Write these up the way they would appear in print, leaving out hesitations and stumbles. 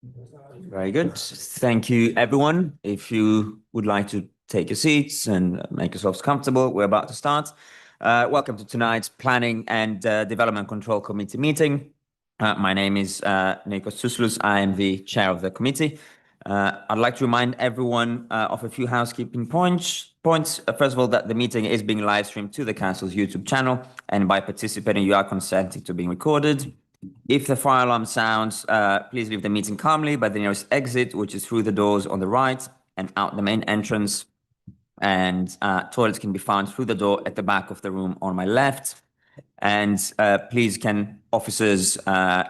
Very good. Thank you, everyone. If you would like to take your seats and make yourselves comfortable, we're about to start. Welcome to tonight's Planning and Development Control Committee meeting. My name is Nikos Tsouslous. I am the chair of the committee. I'd like to remind everyone of a few housekeeping points. First of all, that the meeting is being live streamed to the council's YouTube channel, and by participating, you are consenting to being recorded. If the fire alarm sounds, please leave the meeting calmly by the nearest exit, which is through the doors on the right and out the main entrance. And toilets can be found through the door at the back of the room on my left. And please, can officers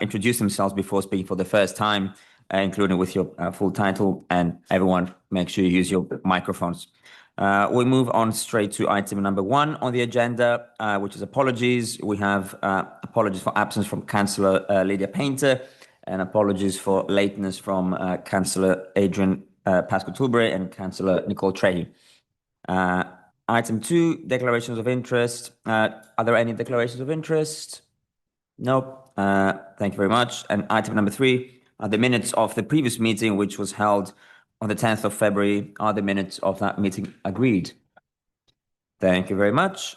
introduce themselves before speaking for the first time, including with your full title, and everyone make sure you use your microphones. We move on straight to item number 1 on the agenda, which is apologies. We have apologies for absence from Councillor Lydia Painter, and apologies for lateness from Councillor Adrian Pascal-Tilbury and Councillor Nicole Trehi. Item 2, declarations of interest. Are there any declarations of interest? No. Thank you very much. And item number 3, the minutes of the previous meeting, which was held on the 10th of February. Are the minutes of that meeting agreed? Thank you very much.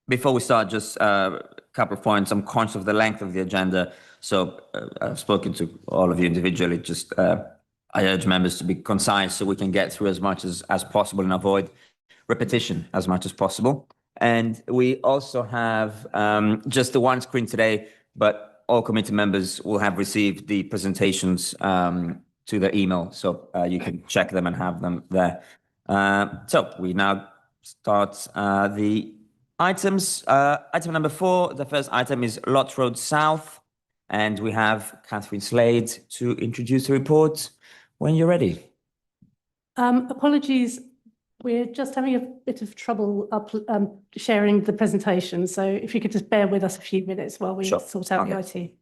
Before we start, just a couple of points. I'm conscious of the length of the agenda, so I've spoken to all of you individually. Just I urge members to be concise so we can get through as much as possible and avoid repetition as much as possible. And we also have just the one screen today, but all committee members will have received the presentations to their email, so you can check them and have them there. So we now start the items. Item number 4, the first item is Lots Road South, and we have Catherine Slade to introduce the report when you're ready. Apologies, we're just having a bit of trouble sharing the presentation, so if you could just bear with us a few minutes while we sort out the IT.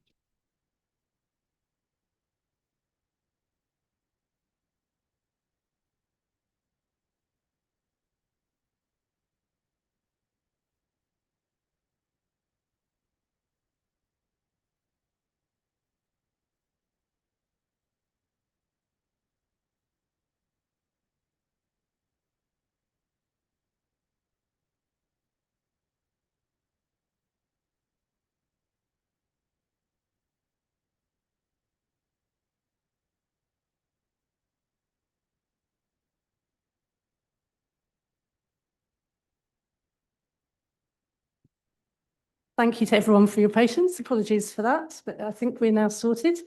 Thank you to everyone for your patience. Apologies for that, but I think we're now sorted.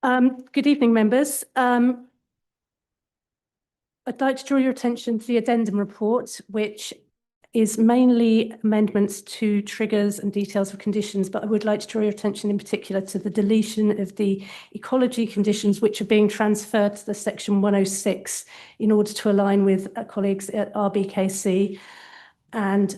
Good evening, members. I'd like to draw your attention to the addendum report, which is mainly amendments to triggers and details of conditions, but I would like to draw your attention in particular to the deletion of the ecology conditions, which are being transferred to the section 106 in order to align with colleagues at RBKC. And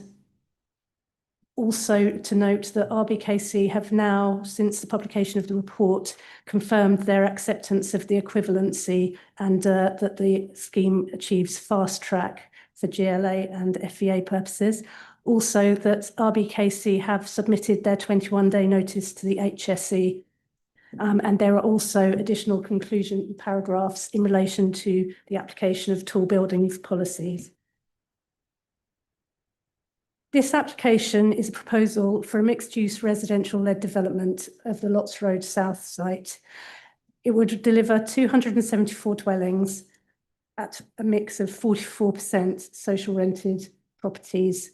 also to note that RBKC have now, since the publication of the report, confirmed their acceptance of the equivalency and that the scheme achieves fast track for GLA and FEA purposes. Also that RBKC have submitted their 21-day notice to the HSE. And there are also additional conclusion paragraphs in relation to the application of tall buildings policies. This application is a proposal for a mixed-use residential-led development of the Lots Road South site. It would deliver 274 dwellings at a mix of 44% social rented properties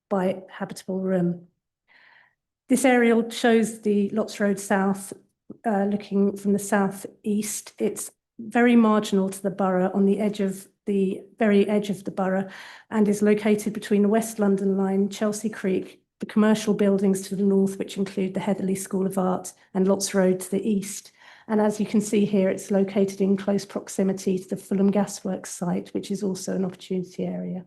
by habitable room. This aerial shows the Lots Road South looking from the southeast. It's very marginal to the borough, on the edge of the very edge of the borough, and is located between the West London Line, Chelsea Creek, the commercial buildings to the north, which include the Heatherley School of Art, and Lots Road to the east. And as you can see here, it's located in close proximity to the Fulham Gasworks site, which is also an opportunity area.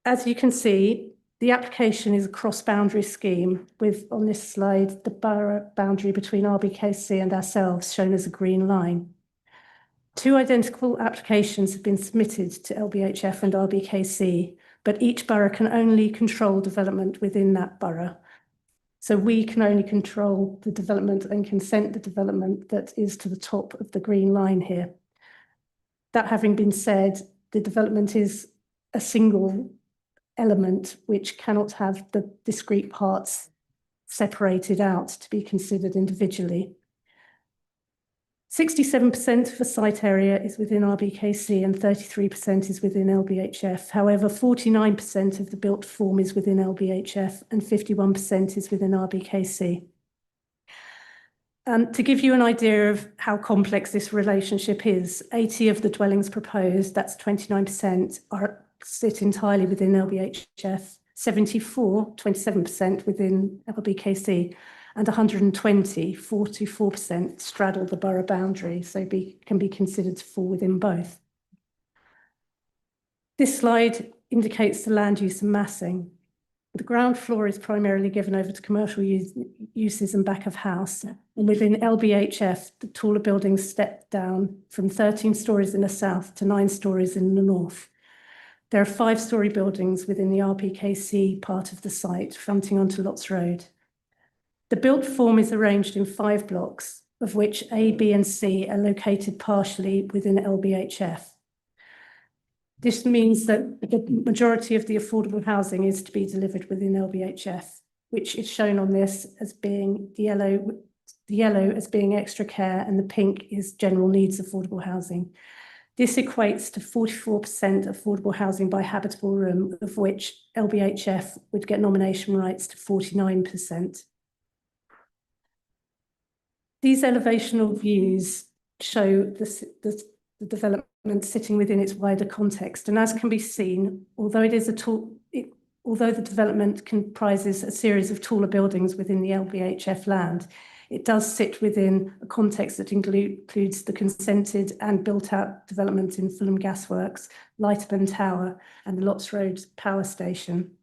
As you can see, the application is a cross-boundary scheme with, on this slide, the borough boundary between RBKC and ourselves shown as a green line. 2 identical applications have been submitted to LBHF and RBKC, but each borough can only control development within that borough. So we can only control the development and consent the development that is to the top of the green line here. That having been said, the development is a single element which cannot have the discrete parts separated out to be considered individually. 67% of the site area is within RBKC and 33% is within LBHF. However, 49% of the built form is within LBHF and 51% is within RBKC. To give you an idea of how complex this relationship is, 80 of the dwellings proposed, that's 29%, sit entirely within LBHF, 27% within LBKC, and 120, 44%, straddle the borough boundary, so can be considered to fall within both. This slide indicates the land use and massing. The ground floor is primarily given over to commercial uses and back of house. And within LBHF, the taller buildings step down from 13 stories in the south to 9 stories in the north. There are 5-storey buildings within the RBKC part of the site, fronting onto Lots Road. The built form is arranged in 5 blocks, of which A, B, and C are located partially within LBHF. This means that the majority of the affordable housing is to be delivered within LBHF, which is shown on this as being the yellow as being extra care, and the pink is general needs affordable housing. This equates to 44% affordable housing by habitable room, of which LBHF would get nomination rights to 49%. These elevational views show the development sitting within its wider context, and as can be seen, although the development comprises a series of taller buildings within the LBHF land, it does sit within a context that includes the consented and built-out development in Fulham Gasworks, Lighterburn Tower, and the Lots Road Power Station.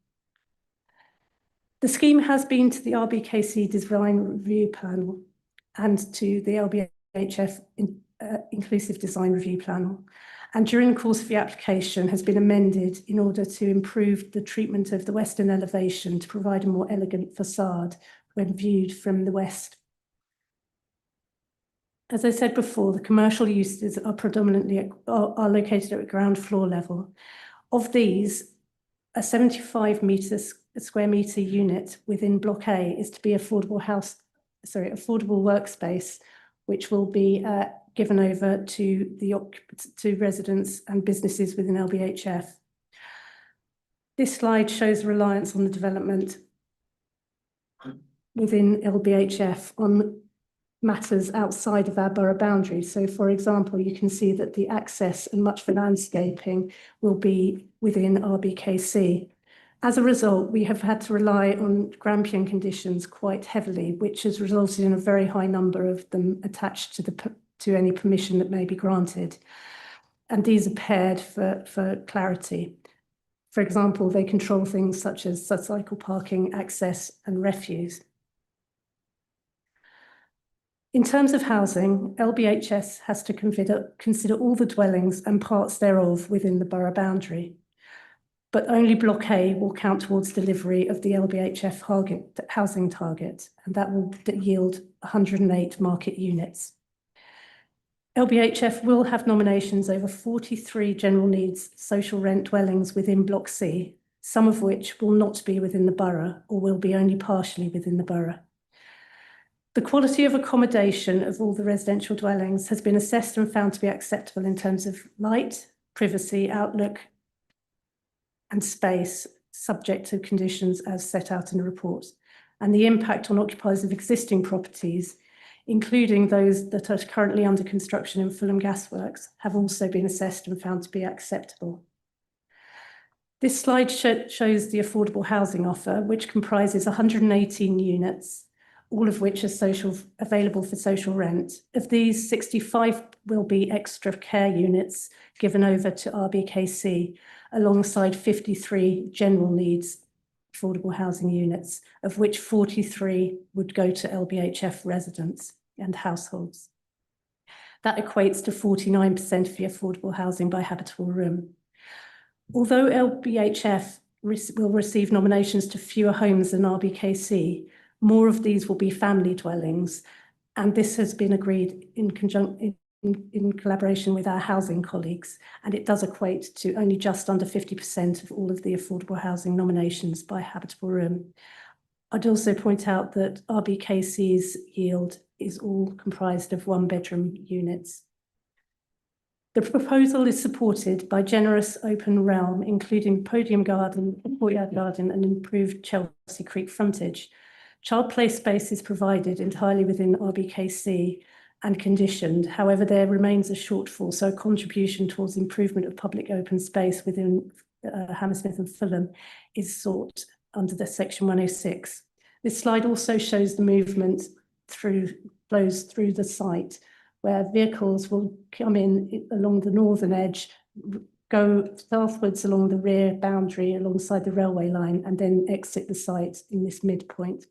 The scheme has been to the RBKC Design Review Panel and to the LBHF Inclusive Design Review Panel, and during the course of the application has been amended in order to improve the treatment of the western elevation to provide a more elegant facade when viewed from the west. As I said before, the commercial uses are predominantly are located at ground floor level. Of these, a 75 square metre unit within Block A is to be affordable workspace, which will be given over to residents and businesses within LBHF. This slide shows reliance on the development within LBHF on matters outside of our borough boundaries. So, for example, you can see that the access and much of the landscaping will be within RBKC. As a result, we have had to rely on Grampian conditions quite heavily, which has resulted in a very high number of them attached to any permission that may be granted. And these are paired for clarity. For example, they control things such as cycle parking, access, and refuse. In terms of housing, LBHS has to consider all the dwellings and parts thereof within the borough boundary, but only Block A will count towards delivery of the LBHF housing target, and that will yield 108 market units. LBHF will have nominations over 43 general needs social rent dwellings within Block C, some of which will not be within the borough or will be only partially within the borough. The quality of accommodation of all the residential dwellings has been assessed and found to be acceptable in terms of light, privacy, outlook, and space, subject to conditions as set out in the report, and the impact on occupiers of existing properties, including those that are currently under construction in Fulham Gasworks, have also been assessed and found to be acceptable. This slide shows the affordable housing offer, which comprises 118 units, all of which are available for social rent. Of these, 65 will be extra care units given over to RBKC, alongside 53 general needs affordable housing units, of which 43 would go to LBHF residents and households. That equates to 49% of the affordable housing by habitable room. Although LBHF will receive nominations to fewer homes than RBKC, More of these will be family dwellings, and this has been agreed in collaboration with our housing colleagues, and it does equate to only just under 50% of all of the affordable housing nominations by habitable room. I'd also point out that RBKC's yield is all comprised of one-bedroom units. The proposal is supported by generous open realm, including podium garden, courtyard garden, and improved Chelsea Creek frontage. Child play space is provided entirely within RBKC and conditioned. However, there remains a shortfall, so a contribution towards improvement of public open space within Hammersmith and Fulham is sought under the Section 106. This slide also shows the movement flows through the site, where vehicles will come in along the northern edge, go southwards along the rear boundary alongside the railway line, and then exit the site in this midpoint.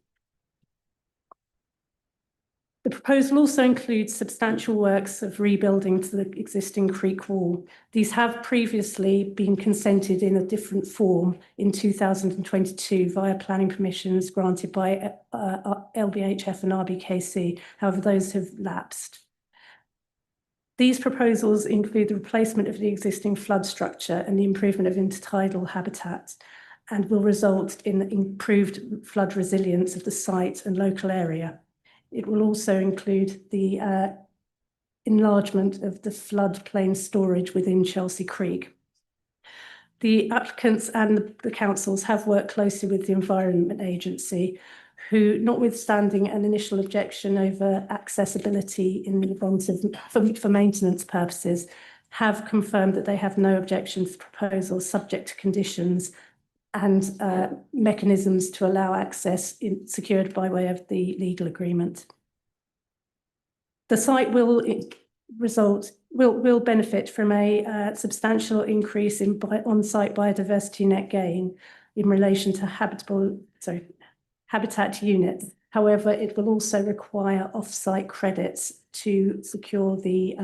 The proposal also includes substantial works of rebuilding to the existing creek wall. These have previously been consented in a different form in 2022 via planning permissions granted by LBHF and RBKC. However, those have lapsed. These proposals include the replacement of the existing flood structure and the improvement of intertidal habitat, and will result in improved flood resilience of the site and local area. It will also include the enlargement of the floodplain storage within Chelsea Creek. The applicants and the councils have worked closely with the Environment Agency, who, notwithstanding an initial objection over accessibility in the event of for maintenance purposes, have confirmed that they have no objection to the proposal subject to conditions and mechanisms to allow access secured by way of the legal agreement. The site will benefit from a substantial increase in on-site biodiversity net gain in relation to habitat units. However, it will also require off-site credits to secure the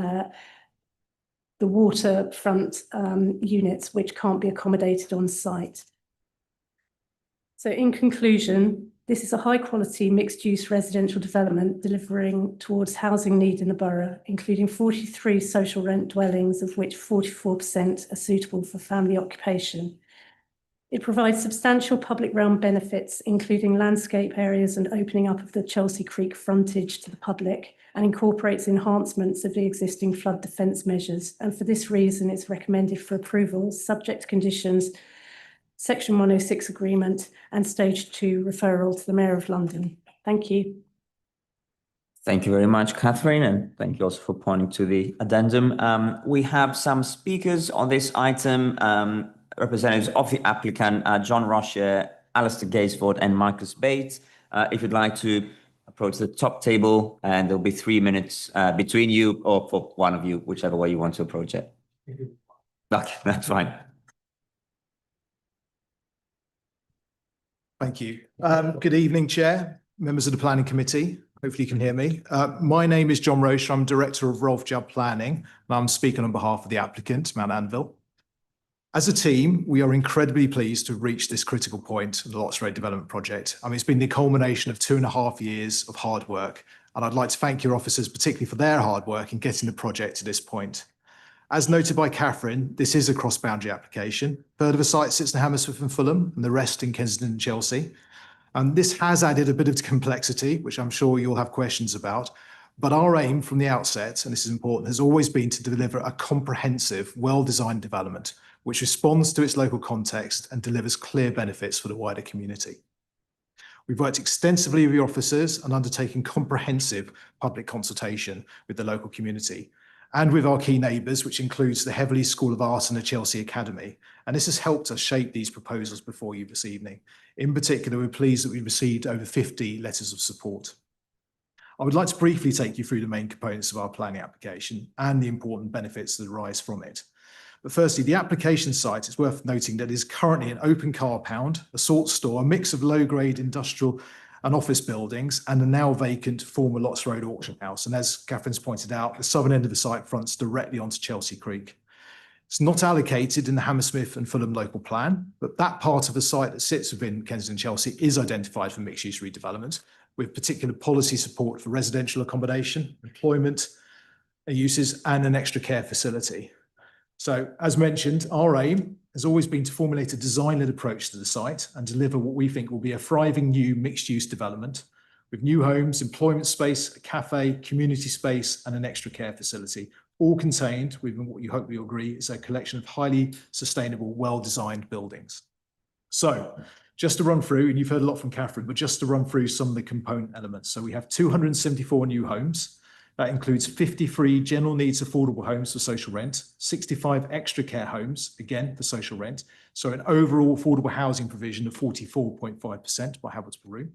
waterfront units, which can't be accommodated on site. So in conclusion, this is a high-quality mixed-use residential development delivering towards housing need in the borough, including 43 social rent dwellings, of which 44% are suitable for family occupation. It provides substantial public realm benefits, including landscape areas and opening up of the Chelsea Creek frontage to the public, and incorporates enhancements of the existing flood defence measures. And for this reason, it's recommended for approval, subject to conditions, Section 106 agreement, and Stage 2 referral to the Mayor of London. Thank you. Thank you very much, Catherine, and thank you also for pointing to the addendum. We have some speakers on this item, representatives of the applicant, John Rocher, Alistair Gaisford, and Marcus Bates. If you'd like to approach the top table, and there'll be 3 minutes between you or for one of you, whichever way you want to approach it. Okay, that's fine. Thank you. Good evening, Chair, members of the Planning Committee. Hopefully you can hear me. My name is John Roche. I'm Director of Rolf Judd Planning, and I'm speaking on behalf of the applicant, Mount Anvil. As a team, we are incredibly pleased to have reached this critical point of the Lots Road development project. I mean, it's been the culmination of 2.5 years of hard work, and I'd like to thank your officers particularly for their hard work in getting the project to this point. As noted by Catherine, this is a cross-boundary application. A third of the site sits in Hammersmith and Fulham, and the rest in Kensington and Chelsea. And this has added a bit of complexity, which I'm sure you'll have questions about. But our aim from the outset, and this is important, has always been to deliver a comprehensive, well-designed development, which responds to its local context and delivers clear benefits for the wider community. We've worked extensively with your officers and undertaken comprehensive public consultation with the local community, and with our key neighbours, which includes the Heverley School of Art and the Chelsea Academy. And this has helped us shape these proposals before you this evening. In particular, we're pleased that we received over 50 letters of support. I would like to briefly take you through the main components of our planning application and the important benefits that arise from it. But firstly, the application site, is worth noting that it is currently an open car pound, a salt store, a mix of low-grade industrial and office buildings, and a now vacant former Lots Road auction house. And as Catherine's pointed out, the southern end of the site fronts directly onto Chelsea Creek. It's not allocated in the Hammersmith and Fulham local plan, but that part of the site that sits within Kensington and Chelsea is identified for mixed-use redevelopment, with particular policy support for residential accommodation, employment uses, and an extra care facility. So, as mentioned, our aim has always been to formulate a design-led approach to the site and deliver what we think will be a thriving new mixed-use development with new homes, employment space, a cafe, community space, and an extra care facility, all contained within what you hope you'll agree is a collection of highly sustainable, well-designed buildings. So, just to run through, and you've heard a lot from Catherine, but just to run through some of the component elements. So we have 274 new homes. That includes 53 general needs affordable homes for social rent, 65 extra care homes, again, for social rent. So an overall affordable housing provision of 44.5% by habitable room.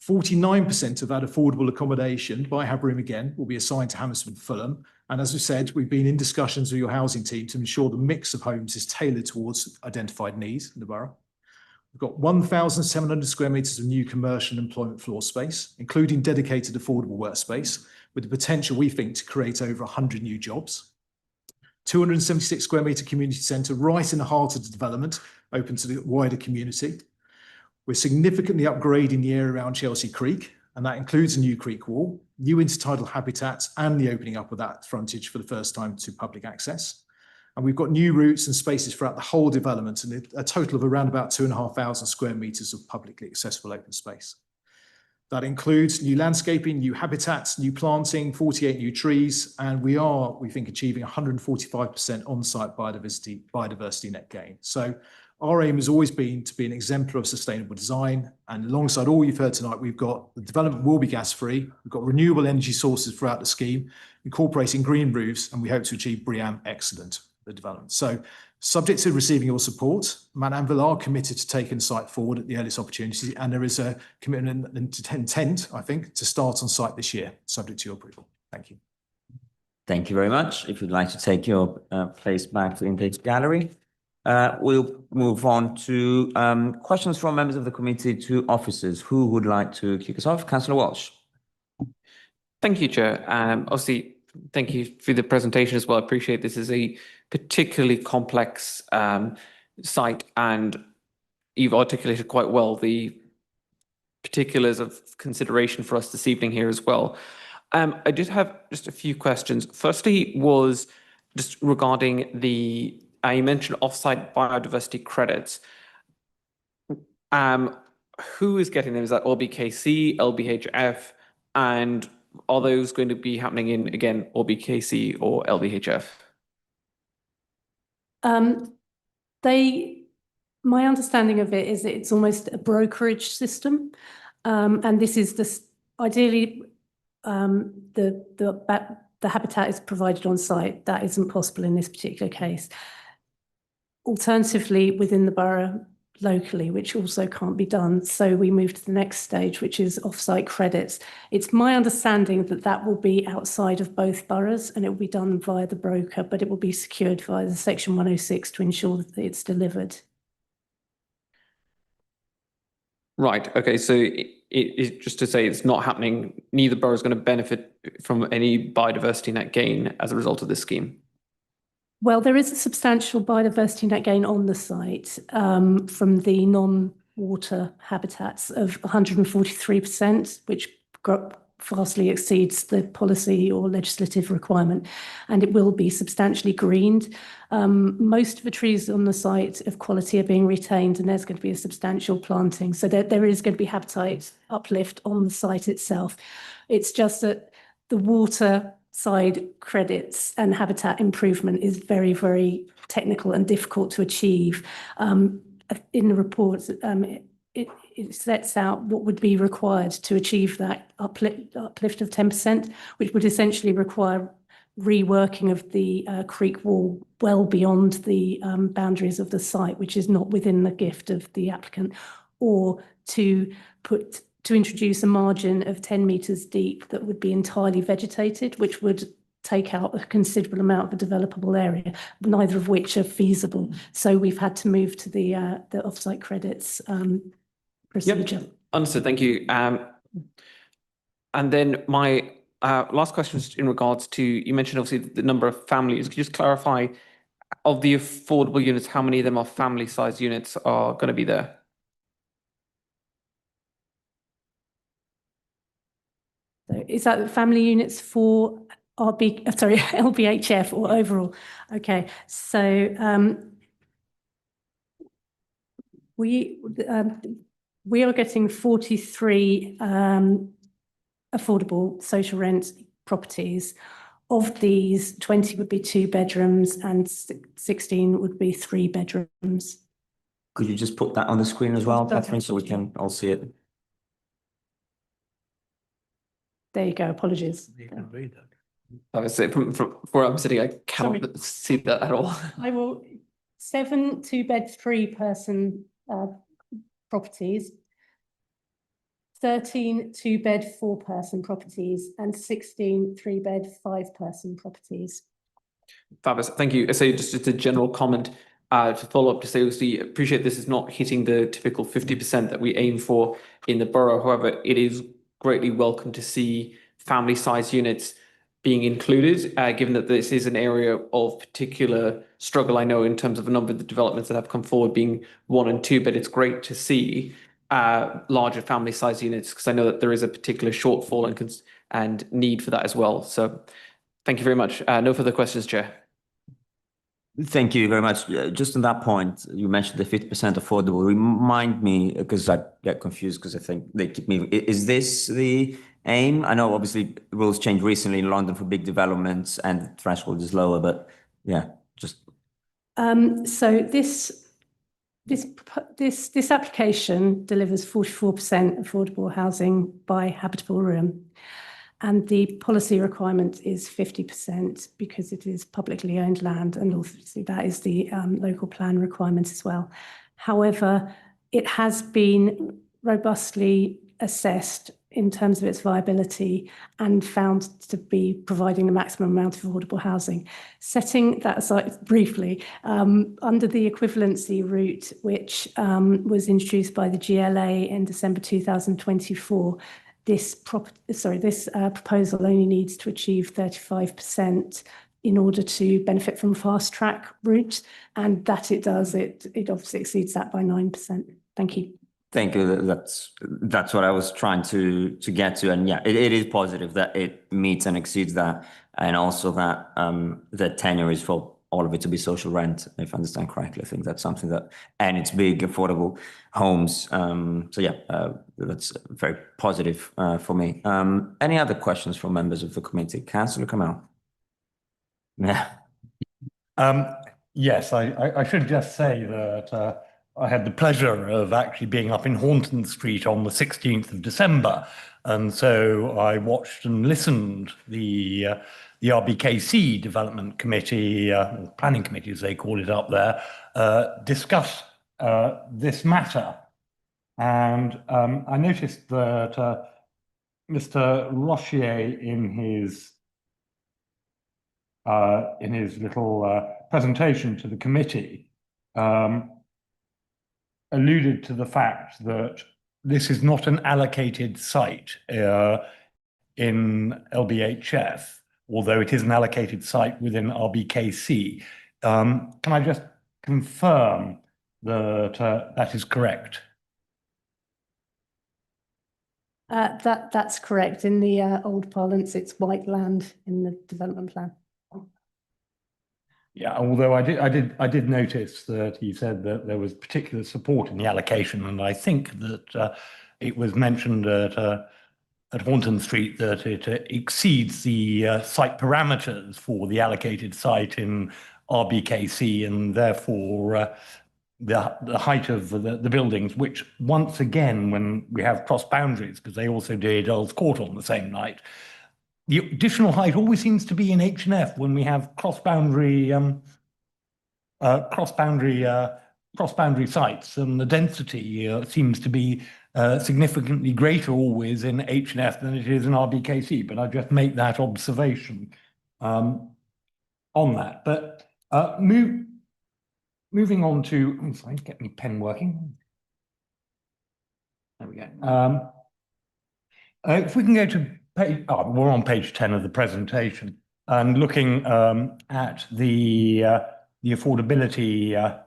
49% of that affordable accommodation by Hab Room again will be assigned to Hammersmith and Fulham. And as we said, we've been in discussions with your housing team to ensure the mix of homes is tailored towards identified needs in the borough. We've got 1,700 square metres of new commercial and employment floor space, including dedicated affordable workspace, with the potential, we think, to create over 100 new jobs. 276 square metre community centre right in the heart of the development, open to the wider community. We're significantly upgrading the area around Chelsea Creek, and that includes a new creek wall, new intertidal habitats, and the opening up of that frontage for the first time to public access. And we've got new routes and spaces throughout the whole development, and a total of around about 2,500 square metres of publicly accessible open space. That includes new landscaping, new habitats, new planting, 48 new trees, and we think, achieving 145% on-site biodiversity net gain. So our aim has always been to be an exemplar of sustainable design, and alongside all you've heard tonight, we've got the development will be gas-free, we've got renewable energy sources throughout the scheme, incorporating green roofs, and we hope to achieve BREEAM Excellent, the development. So subject to receiving your support, Man Anvil are committed to taking the site forward at the earliest opportunity, and there is a commitment and intent, I think, to start on site this year, subject to your approval. Thank you. Thank you very much. If you'd like to take your place back to the intake gallery, we'll move on to questions from members of the committee to officers. Who would like to kick us off? Councillor Walsh. Thank you, Chair. Obviously, thank you for the presentation as well. I appreciate this is a particularly complex site, and you've articulated quite well the particulars of consideration for us this evening here as well. I did have just a few questions. Firstly was just regarding the, you mentioned off-site biodiversity credits. Who is getting them? Is that LBKC, LBHF, and are those going to be happening in, again, LBKC or LBHF? My understanding of it is that it's almost a brokerage system, and this is ideally the habitat is provided on site. That isn't possible in this particular case. Alternatively, within the borough locally, which also can't be done. So we move to the next stage, which is off-site credits. It's my understanding that that will be outside of both boroughs and it will be done via the broker, but it will be secured via the Section 106 to ensure that it's delivered. Right. Okay. So it just to say it's not happening. Neither borough is going to benefit from any biodiversity net gain as a result of this scheme. Well, there is a substantial biodiversity net gain on the site from the non-water habitats of 143%, which vastly exceeds the policy or legislative requirement, and it will be substantially greened. Most of the trees on the site of quality are being retained, and there's going to be a substantial planting. So there is going to be habitat uplift on the site itself. It's just that the water side credits and habitat improvement is very, very technical and difficult to achieve. In the report, it sets out what would be required to achieve that uplift of 10%, which would essentially require reworking of the creek wall well beyond the boundaries of the site, which is not within the gift of the applicant, or to introduce a margin of 10 metres deep that would be entirely vegetated, which would take out a considerable amount of the developable area, neither of which are feasible. So we've had to move to the off-site credits procedure. Yep. Understood. Thank you. And then my last question was in regards to, you mentioned obviously the number of families. Could you just clarify of the affordable units, how many of them are family-sized units are going to be there? So is that family units for LBHF or overall? Okay, so we are getting 43 affordable social rent properties. Of these, 20 would be 2 bedrooms and 16 would be 3 bedrooms. Could you just put that on the screen as well, Okay. Catherine, so we can all see it? There you go, apologies. You can read it. I would say from where I'm sitting, I cannot see that at all. I will 7 2-bed 3-person properties, 13 2-bed 4-person properties, and 16 3-bed 5-person properties. Fabulous, thank you. So just a general comment to follow up to say, obviously, appreciate this is not hitting the typical 50% that we aim for in the borough. However, it is greatly welcome to see family-sized units being included, given that this is an area of particular struggle. I know in terms of a number of the developments that have come forward being 1 and 2, but it's great to see larger family-sized units, because I know that there is a particular shortfall and need for that as well. So thank you very much. No further questions, Chair. Thank you very much. Just on that point, you mentioned the 50% affordable. Remind me, because I get confused because I think they keep moving. Is this the aim? I know obviously rules changed recently in London for big developments and the threshold is lower, but yeah, just. So this application delivers 44% affordable housing by habitable room. And the policy requirement is 50% because it is publicly owned land, and obviously that is the local plan requirement as well. However, it has been robustly assessed in terms of its viability and found to be providing the maximum amount of affordable housing. Setting that aside briefly, under the equivalency route, which was introduced by the GLA in December 2024, this proposal only needs to achieve 35% in order to benefit from fast track route, and that it does. It obviously exceeds that by 9%. Thank you. Thank you. That's what I was trying to get to, and yeah, it is positive that it meets and exceeds that, and also that the tenure is for all of it to be social rent, if I understand correctly. I think that's something that, and it's big, affordable homes. So yeah, that's very positive for me. Any other questions from members of the committee? Councillor Kamel. Yeah. Yes, I should just say that I had the pleasure of actually being up in Hornton Street on the 16th of December. And so I watched and listened the RBKC Development Committee, or Planning Committee as they call it up there, discuss this matter. And I noticed that Mr. Rochier in his little presentation to the committee alluded to the fact that this is not an allocated site in LBHF, although it is an allocated site within RBKC. Can I just confirm that that is correct? That's correct. In the old parlance, it's white land in the development plan. Yeah, although I did notice that he said that there was particular support in the allocation, and I think that it was mentioned at Hornton Street that it exceeds the site parameters for the allocated site in RBKC, and therefore the height of the buildings, which once again, when we have cross boundaries, because they also did Earl's Court on the same night, the additional height always seems to be in H&F when we have cross-boundary sites, and the density seems to be significantly greater always in H&F than it is in RBKC. But I just make that observation on that. But moving on to, I'm sorry, get my pen working. There we go. If we can go to we're on page 10 of the presentation, and looking at the affordability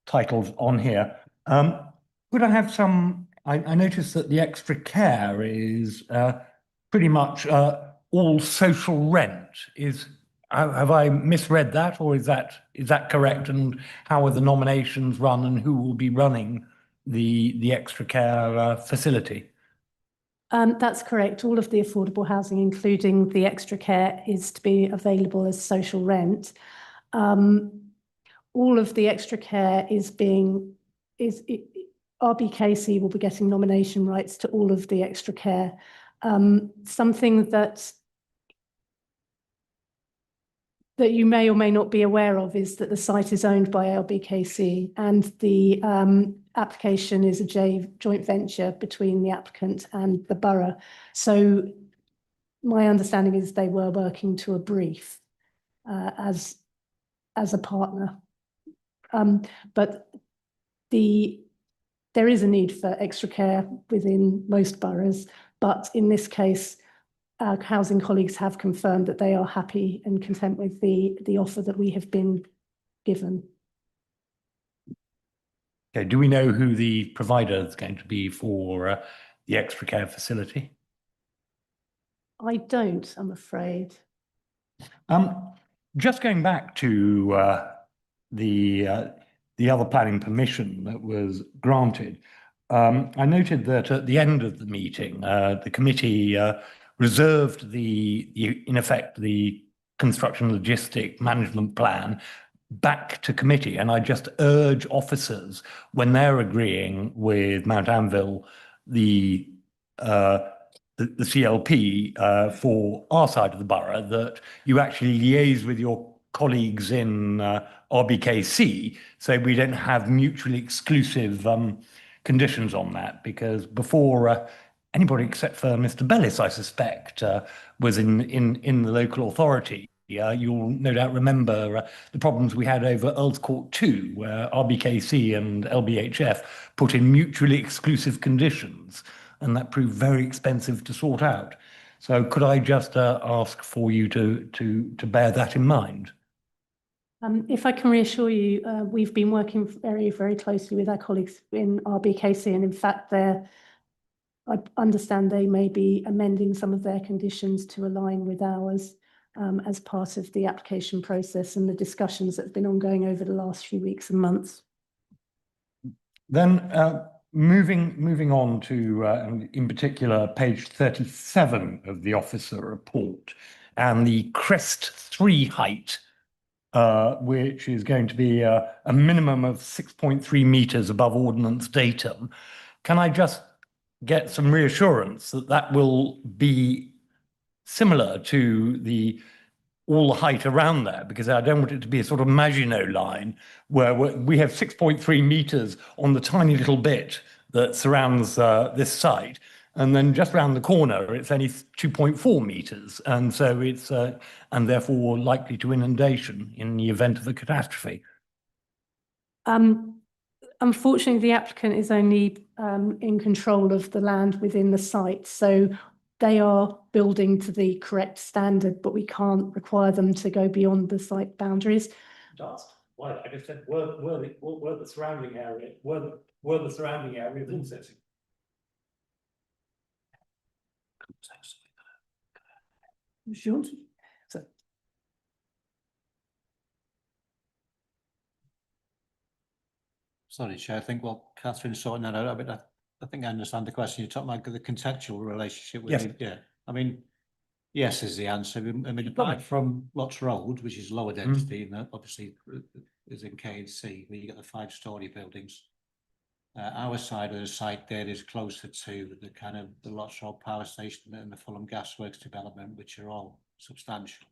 titles on here. Could I have some? I noticed that the extra care is pretty much all social rent. Have I misread that, or is that correct? And how are the nominations run, and who will be running the extra care facility? That's correct. All of the affordable housing, including the extra care, is to be available as social rent. All of the extra care RBKC will be getting nomination rights to all of the extra care. Something that you may or may not be aware of is that the site is owned by LBKC, and the application is a joint venture between the applicant and the borough. So my understanding is they were working to a brief as a partner. But there is a need for extra care within most boroughs, but in this case, our housing colleagues have confirmed that they are happy and content with the offer that we have been given. Okay, do we know who the provider is going to be for the extra care facility? I don't, I'm afraid. Just going back to the other planning permission that was granted, I noted that at the end of the meeting, the committee reserved in effect, the construction logistic management plan back to committee. And I just urge officers, when they're agreeing with Mount Anvil, the CLP for our side of the borough, that you actually liaise with your colleagues in RBKC, so we don't have mutually exclusive conditions on that, because before anybody except for Mr. Bellis, I suspect, was in the local authority. You'll no doubt remember the problems we had over Earls Court 2, where RBKC and LBHF put in mutually exclusive conditions, and that proved very expensive to sort out. So could I just ask for you to bear that in mind? If I can reassure you, we've been working very, very closely with our colleagues in RBKC, and in fact, I understand they may be amending some of their conditions to align with ours as part of the application process and the discussions that have been ongoing over the last few weeks and months. Then moving on to, in particular, page 37 of the officer report and the Crest 3 height, which is going to be a minimum of 6.3 meters above ordnance datum. Can I just get some reassurance that that will be similar to all the height around there? Because I don't want it to be a sort of Maginot line where we have 6.3 meters on the tiny little bit that surrounds this site, and then just around the corner it's only 2.4 meters, and so it's and therefore likely to inundation in the event of a catastrophe. Unfortunately, the applicant is only in control of the land within the site, so they are building to the correct standard, but we can't require them to go beyond the site boundaries. Just well, I just said were the surrounding area were the surrounding area of insetting. Sure. Sorry, Chair. I think while Catherine's sorting that out, I think I understand the question. You're talking about the contextual relationship with Yes. yeah. I mean, yes is the answer. I mean, apart from Lots Road, which is lower density, and that obviously is in K and C, where you get the 5-story buildings. Our side of the site there is closer to the kind of the Lots Road power station and the Fulham Gasworks development, which are all substantial.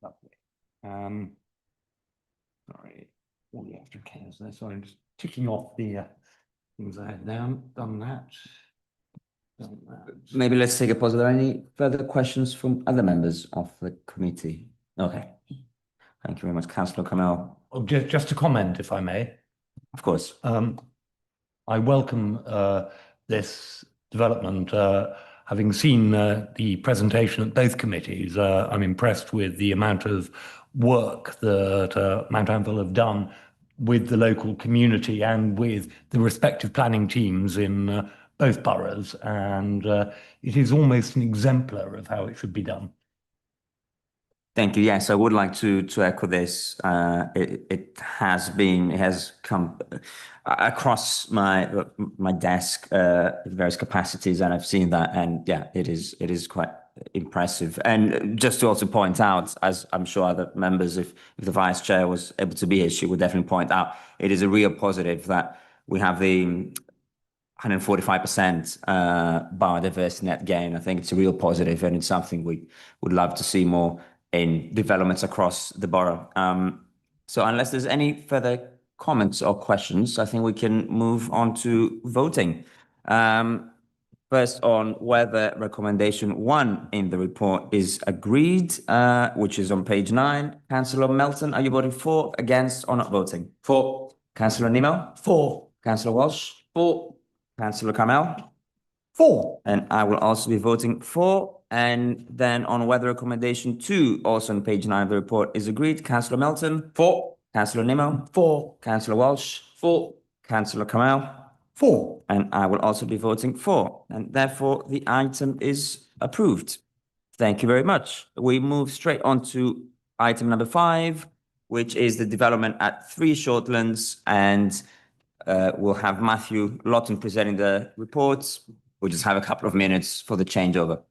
Lovely. Sorry, all the extra cares there. So I'm just ticking off the things I had down. Done that. Maybe let's take a pause. Are there any further questions from other members of the committee? Okay. Thank you very much, Councillor Kamel. Oh, just to comment, if I may. Of course. I welcome this development. having seen the presentation at both committees, I'm impressed with the amount of work that Mount Anvil have done with the local community and with the respective planning teams in both boroughs. And it is almost an exemplar of how it should be done. Thank you. Yes, I would like to echo this. It has come across my desk in various capacities, and I've seen that, and yeah, it is quite impressive. And just to also point out, as I'm sure other members, if the vice chair was able to be here, she would definitely point out, it is a real positive that we have the 145% biodiversity net gain. I think it's a real positive, and it's something we would love to see more in developments across the borough. So unless there's any further comments or questions, I think we can move on to voting. First, on whether recommendation 1 in the report is agreed, which is on page 9. Councillor Melton, are you voting for, against, or not voting? For. Councillor Nemo? For. Councillor Walsh? For. Councillor Kamel? For. And I will also be voting for. And then on whether recommendation 2, also on page 9 of the report, is agreed, Councillor Melton? For. Councillor Nemo? For. Councillor Walsh? For. Councillor Kamel? For. And I will also be voting for. And therefore, the item is approved. Thank you very much. We move straight on to item number 5, which is the development at 3 Shortlands, and we'll have Matthew Lawton presenting the reports. We'll just have a couple of minutes for the changeover.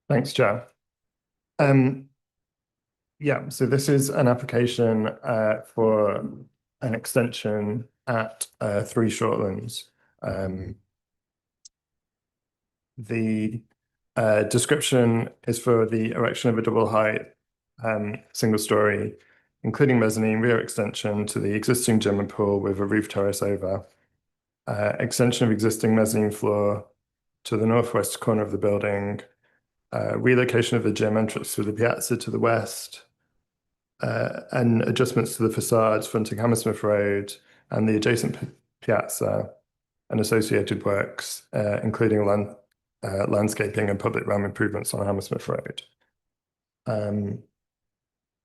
Thanks, Chair. Yeah, so this is an application for an extension at 3 Shortlands. The description is for the erection of a double height single story, including mezzanine rear extension to the existing gym and pool with a roof terrace over. Extension of existing mezzanine floor to the northwest corner of the building. Relocation of the gym entrance to the piazza to the west, and adjustments to the facades fronting Hammersmith Road and the adjacent piazza and associated works, including landscaping and public realm improvements on Hammersmith Road.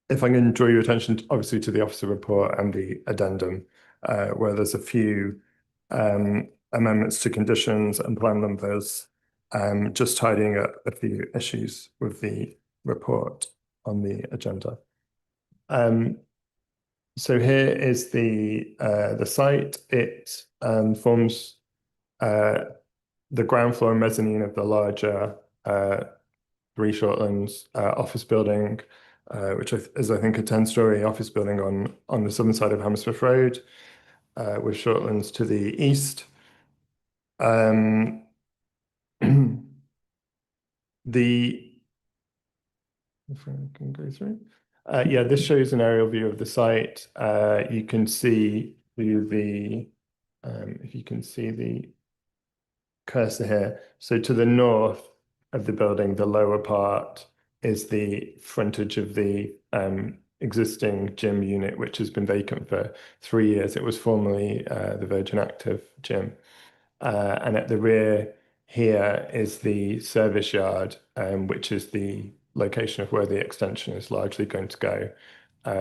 If I can draw your attention, obviously, to the officer report and the addendum, where there's a few amendments to conditions and plan numbers, just tidying up a few issues with the report on the agenda. So here is the site. It forms the ground floor and mezzanine of the larger 3 Shortlands office building, which is, I think, a 10-story office building on the southern side of Hammersmith Road, with Shortlands to the east. If I can go through. Yeah, this shows an aerial view of the site. You can see if you can see the cursor here. So to the north of the building, the lower part is the frontage of the existing gym unit, which has been vacant for 3 years. It was formerly the Virgin Active gym. And at the rear here is the service yard, which is the location of where the extension is largely going to go,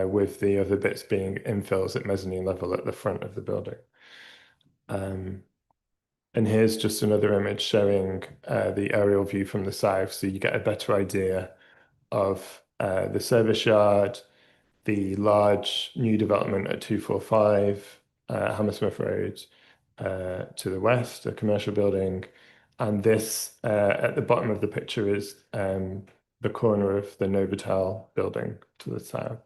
with the other bits being infills at mezzanine level at the front of the building. And here's just another image showing the aerial view from the south, so you get a better idea of the service yard, the large new development at 245 Hammersmith Road to the west, a commercial building. And this at the bottom of the picture is the corner of the Novotel building to the south.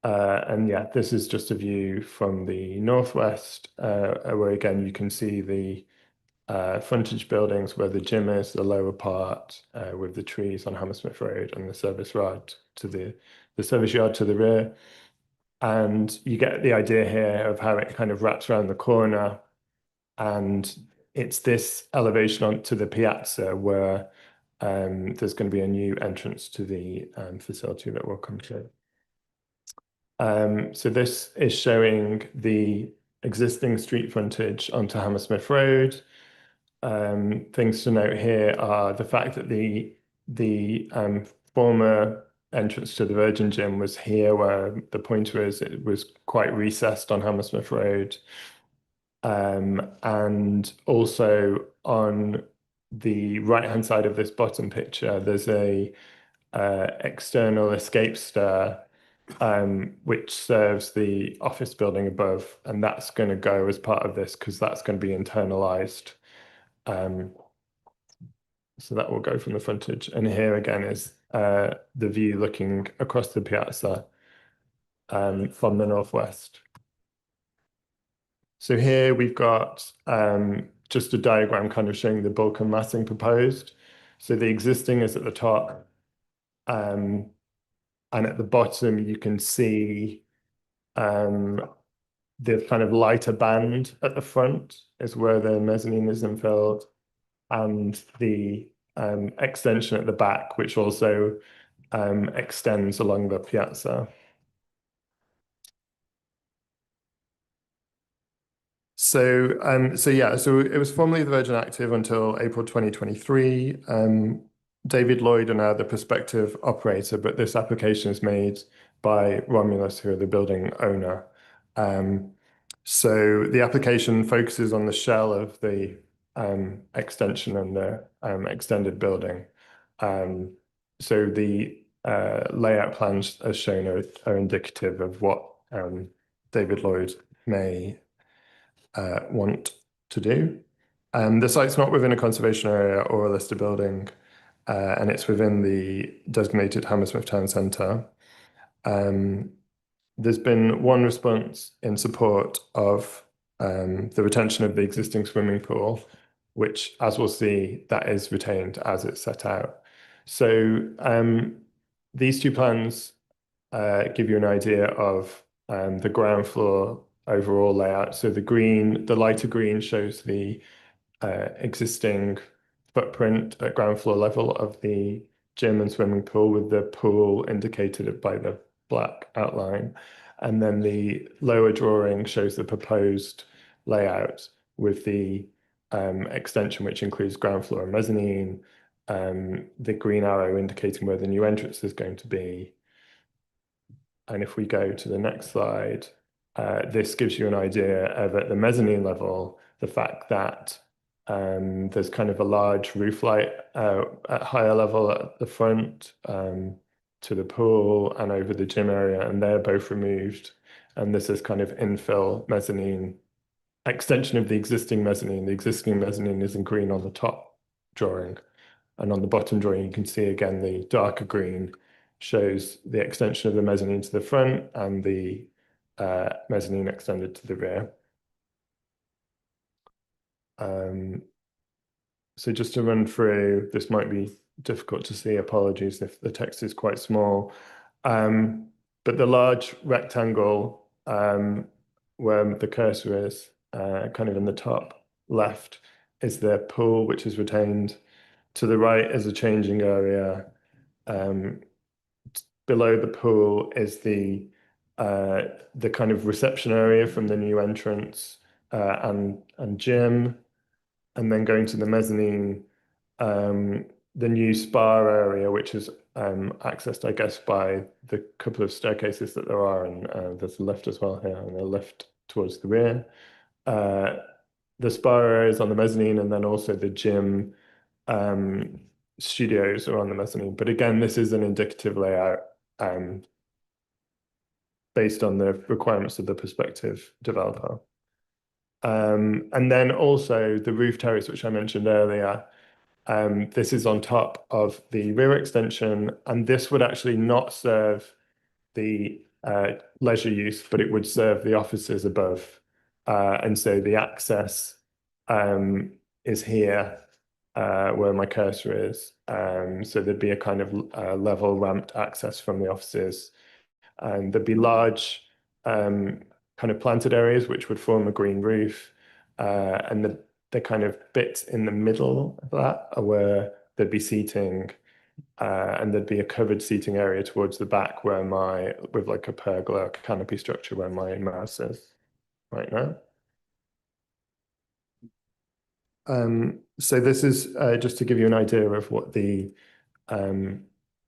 And yeah, this is just a view from the northwest, where again you can see the frontage buildings where the gym is, the lower part, with the trees on Hammersmith Road, and the service yard to the service yard to the rear. And you get the idea here of how it kind of wraps around the corner. And it's this elevation onto the piazza where there's going to be a new entrance to the facility that we'll come to. So this is showing the existing street frontage onto Hammersmith Road. Things to note here are the fact that the former entrance to the Virgin Gym was here where the pointer is. It was quite recessed on Hammersmith Road. And also on the right-hand side of this bottom picture, there's a external escape stair which serves the office building above, and that's going to go as part of this because that's going to be internalized. So that will go from the frontage. And here again is the view looking across the piazza from the northwest. So here we've got just a diagram kind of showing the bulk and massing proposed. So the existing is at the top. And at the bottom, you can see the kind of lighter band at the front is where the mezzanine is infilled, and the extension at the back, which also extends along the piazza. So it was formerly the Virgin Active until April 2023. David Lloyd are now the prospective operator, but this application is made by Romulus, who are the building owner. So the application focuses on the shell of the extension and the extended building. So the layout plans as shown are indicative of what David Lloyd may want to do. The site's not within a conservation area or a listed building, and it's within the designated Hammersmith Town Centre. There's been one response in support of the retention of the existing swimming pool, which, as we'll see, that is retained as it's set out. So these two plans give you an idea of the ground floor overall layout. So the lighter green shows the existing footprint at ground floor level of the gym and swimming pool, with the pool indicated by the black outline. And then the lower drawing shows the proposed layout with the extension, which includes ground floor and mezzanine, the green arrow indicating where the new entrance is going to be. And if we go to the next slide, this gives you an idea of, at the mezzanine level, the fact that there's kind of a large roof light at higher level at the front to the pool and over the gym area, and they're both removed. And this is kind of infill mezzanine, extension of the existing mezzanine. The existing mezzanine is in green on the top drawing. And on the bottom drawing, you can see again the darker green shows the extension of the mezzanine to the front and the mezzanine extended to the rear. So just to run through, this might be difficult to see, apologies if the text is quite small. But the large rectangle where the cursor is, kind of in the top left, is the pool, which is retained. To the right is a changing area. Below the pool is the kind of reception area from the new entrance and gym. And then going to the mezzanine, the new spa area, which is accessed, I guess, by the couple of staircases that there are, and there's a lift as well here, and a lift towards the rear. the spa areas on the mezzanine, and then also the gym studios are on the mezzanine. But again, this is an indicative layout based on the requirements of the prospective developer. And then also the roof terrace, which I mentioned earlier, this is on top of the rear extension, and this would actually not serve the leisure use, but it would serve the offices above. And so the access is here where my cursor is. So there'd be a kind of level ramped access from the offices. And there'd be large kind of planted areas which would form a green roof. And the kind of bits in the middle of that are where there'd be seating. And there'd be a covered seating area towards the back where with like a pergola canopy structure where my mouse is right now. So this is just to give you an idea of what the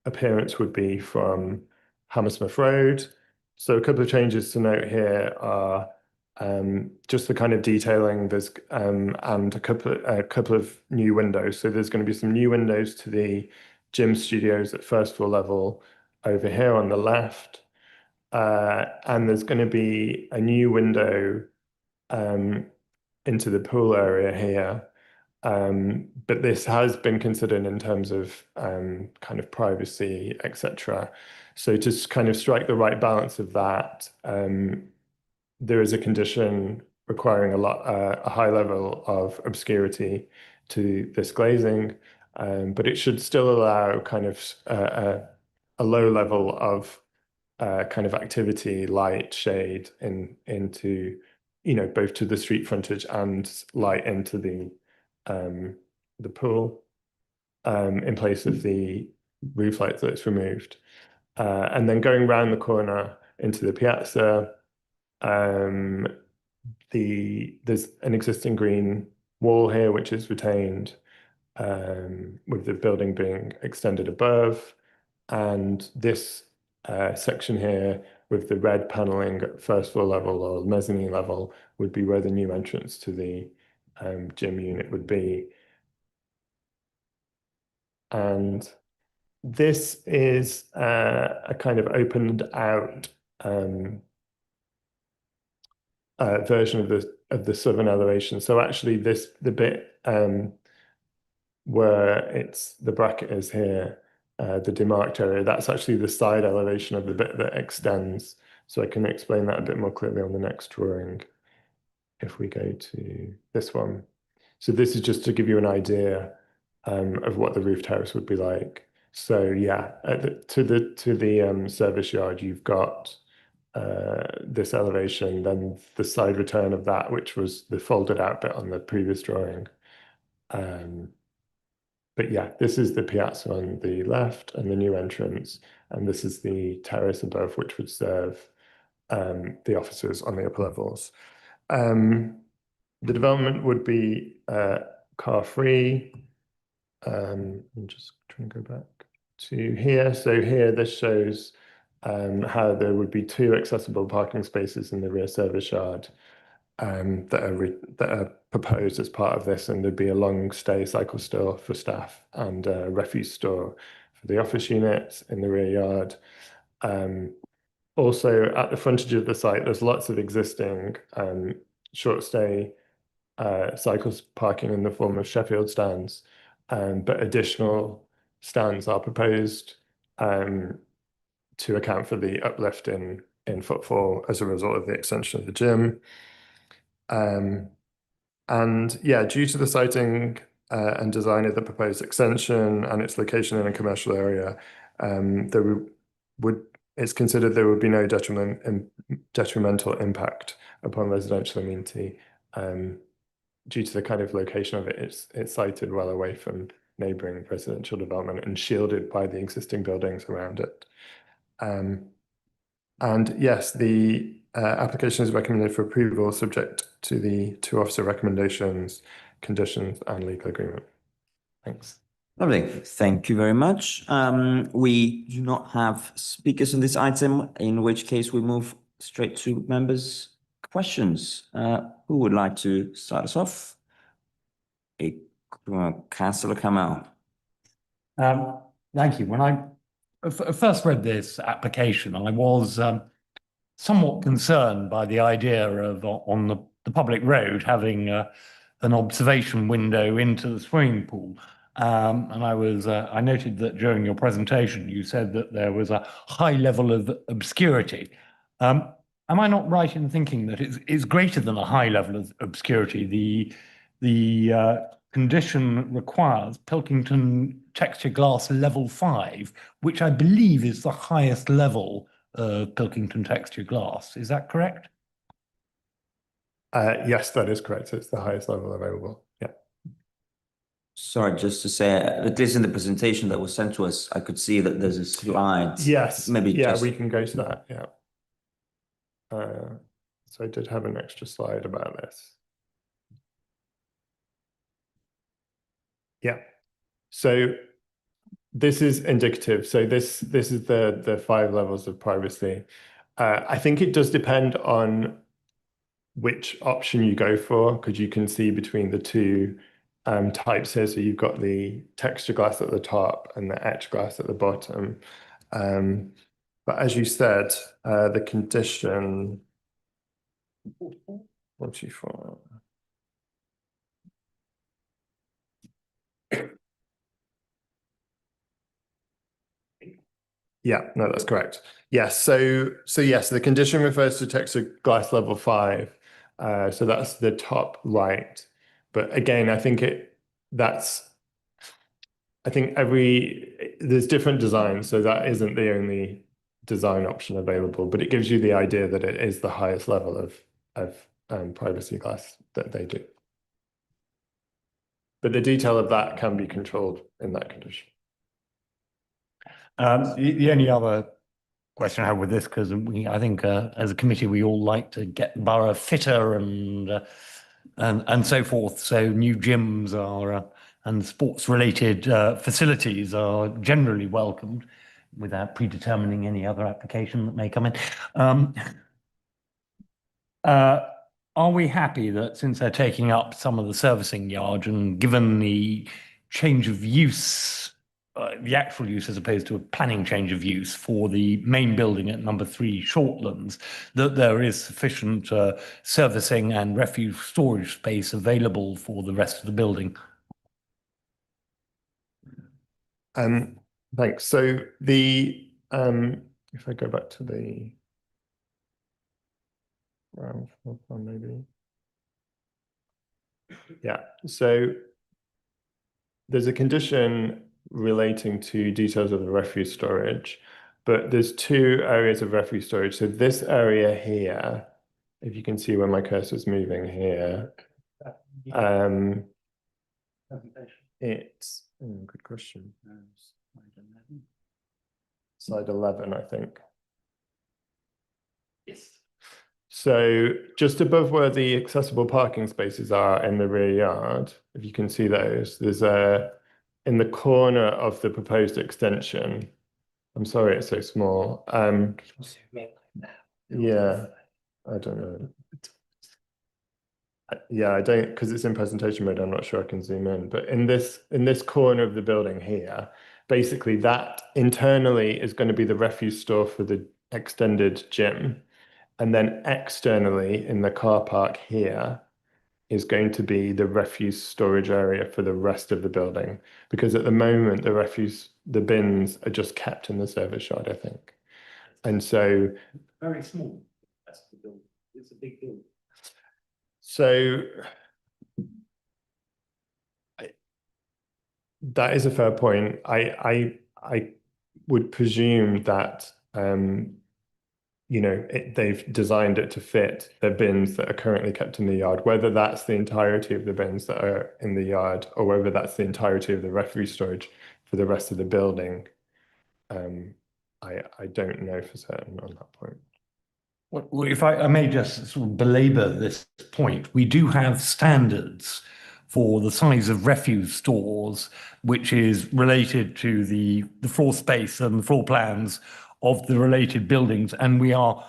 appearance would be from Hammersmith Road. So a couple of changes to note here are just the kind of detailing. There's and a couple of new windows. So there's going to be some new windows to the gym studios at first floor level over here on the left. And there's going to be a new window into the pool area here. But this has been considered in terms of kind of privacy, etc. So to kind of strike the right balance of that, there is a condition requiring a high level of obscurity to this glazing, but it should still allow kind of a low level of kind of activity, light, shade into, you know, both to the street frontage and light into the pool in place of the roof light that's removed. And then going round the corner into the piazza, there's an existing green wall here which is retained with the building being extended above. And this section here with the red paneling at first floor level or mezzanine level would be where the new entrance to the gym unit would be. And this is a kind of opened out version of the southern elevation. So actually the bit where the bracket is here, the demarked area, that's actually the side elevation of the bit that extends. So I can explain that a bit more clearly on the next drawing if we go to this one. So this is just to give you an idea of what the roof terrace would be like. So yeah, to the service yard, you've got this elevation, then the side return of that, which was the folded out bit on the previous drawing. But yeah, this is the piazza on the left and the new entrance, and this is the terrace above, which would serve the offices on the upper levels. The development would be car-free. I'm just trying to go back to here. So here, this shows how there would be 2 accessible parking spaces in the rear service yard that are proposed as part of this, and there'd be a long stay cycle store for staff and a refuse store for the office units in the rear yard. Also, at the frontage of the site, there's lots of existing short stay cycles parking in the form of Sheffield stands, but additional stands are proposed to account for the uplift in footfall as a result of the extension of the gym. And yeah, due to the siting and design of the proposed extension and its location in a commercial area, it's considered there would be no detrimental impact upon residential amenity. Due to the kind of location of it, it's sited well away from neighbouring residential development and shielded by the existing buildings around it. And yes, the application is recommended for approval subject to the 2 officer recommendations, conditions, and legal agreement. Thanks. Lovely. Thank you very much. We do not have speakers on this item, in which case we move straight to members' questions? Who would like to start us off? Councillor Kamau. Thank you. When I first read this application, I was somewhat concerned by the idea of on the public road having an observation window into the swimming pool. And I noted that during your presentation, you said that there was a high level of obscurity. Am I not right in thinking that it's greater than a high level of obscurity? The condition requires Pilkington texture glass level 5, which I believe is the highest level of Pilkington texture glass. Is that correct? Yes, that is correct. It's the highest level available. Yeah. Sorry, just to say, at least in the presentation that was sent to us, I could see that there's a slide. Yes. Maybe Yeah, just... we can go to that. Yeah. So I did have an extra slide about this. Yeah. So this is indicative. So this is the 5 levels of privacy. I think it does depend on which option you go for, because you can see between the two types here. So you've got the texture glass at the top and the etch glass at the bottom. But as you said, the condition 124. Yeah, no, that's correct. Yes, so yes, the condition refers to texture glass level 5. So that's the top right. But again, I think there's different designs, so that isn't the only design option available, but it gives you the idea that it is the highest level of privacy glass that they do. But the detail of that can be controlled in that condition. The only other question I have with this, because I think as a committee we all like to get the borough fitter and so forth. So new gyms are and sports-related facilities are generally welcomed, without predetermining any other application that may come in. Are we happy that since they're taking up some of the servicing yard, and given the change of use, the actual use as opposed to a planning change of use for the main building at number 3 Shortlands, that there is sufficient servicing and refuse storage space available for the rest of the building? Thanks. So if I go back to the maybe. Yeah, so there's a condition relating to details of the refuse storage, but there's 2 areas of refuse storage. So this area here, if you can see where my cursor is moving here, it's good question. Slide 11, I think. Yes. So just above where the accessible parking spaces are in the rear yard, if you can see those, there's in the corner of the proposed extension. I'm sorry it's so small. Yeah, I don't know. Yeah, I don't, because it's in presentation mode, I'm not sure I can zoom in. But in this corner of the building here, basically that internally is going to be the refuse store for the extended gym. And then externally in the car park here is going to be the refuse storage area for the rest of the building. Because at the moment, the bins are just kept in the service yard, I think. And so... Very small. That's the building. It's a big building. So that is a fair point. I would presume that they've designed it to fit the bins that are currently kept in the yard, whether that's the entirety of the bins that are in the yard or whether that's the entirety of the refuse storage for the rest of the building. I don't know for certain on that point. Well, if I may just sort of belabor this point, we do have standards for the size of refuse stores, which is related to the floor space and the floor plans of the related buildings. And we are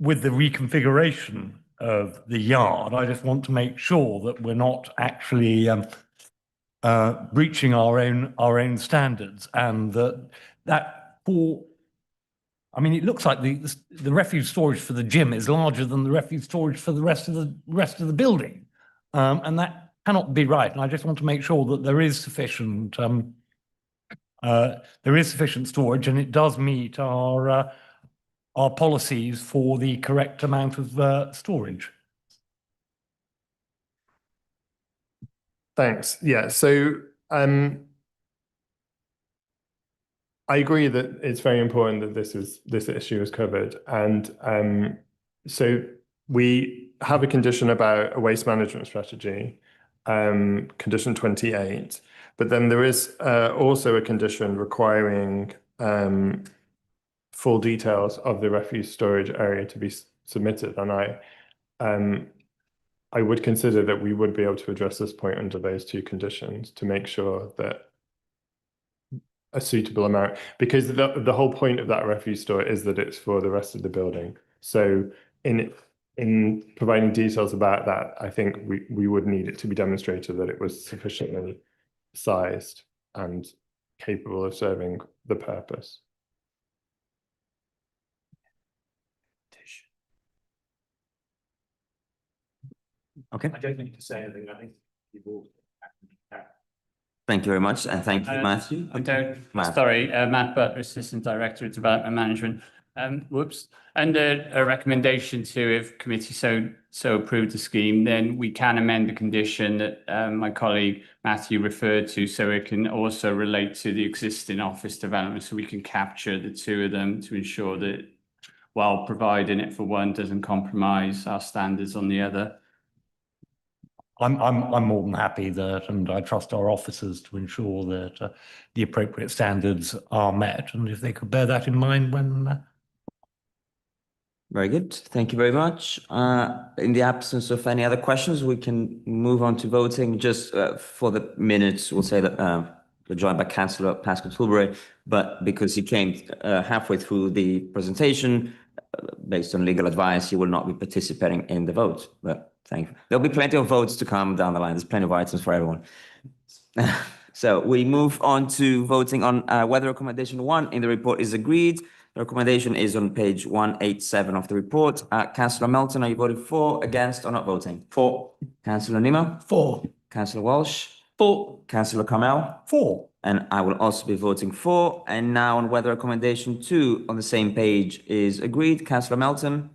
with the reconfiguration of the yard, I just want to make sure that we're not actually breaching our own standards, and that for, I mean, it looks like the refuse storage for the gym is larger than the refuse storage for the rest of the building, and that cannot be right. And I just want to make sure that there is sufficient storage, and it does meet our policies for the correct amount of storage. Thanks. Yeah, so I agree that it's very important that this issue is covered, and so we have a condition about a waste management strategy, condition 28, but then there is also a condition requiring full details of the refuse storage area to be submitted, and I would consider that we would be able to address this point under those two conditions to make sure that a suitable amount, because the whole point of that refuse store is that it's for the rest of the building. So in providing details about that, I think we would need it to be demonstrated that it was sufficiently sized and capable of serving the purpose. Okay. I don't need to say anything. I think you've all. Thank you very much, and thank you, Matthew. Matt. Sorry, Matt Butler, Assistant Director of Development Management. And a recommendation to, if committee so approved the scheme, then we can amend the condition that my colleague Matthew referred to, so it can also relate to the existing office development, so we can capture the two of them to ensure that while providing it for one doesn't compromise our standards on the other. I'm more than happy that, and I trust our officers to ensure that the appropriate standards are met, and if they could bear that in mind when. Very good. Thank you very much. In the absence of any other questions, we can move on to voting. Just for the minutes, we'll say that we're joined by Councillor Pascal Tilbury, but because he came halfway through the presentation, based on legal advice, he will not be participating in the vote. But thank you. There'll be plenty of votes to come down the line. There's plenty of items for everyone. So we move on to voting on whether recommendation 1 in the report is agreed. The recommendation is on page 187 of the report. Councillor Melton, are you voting for, against, or not voting? For. Councillor Nima? For. Councillor Walsh? For. Councillor Kamel? For. And I will also be voting for. And now on whether recommendation 2 on the same page is agreed. Councillor Melton?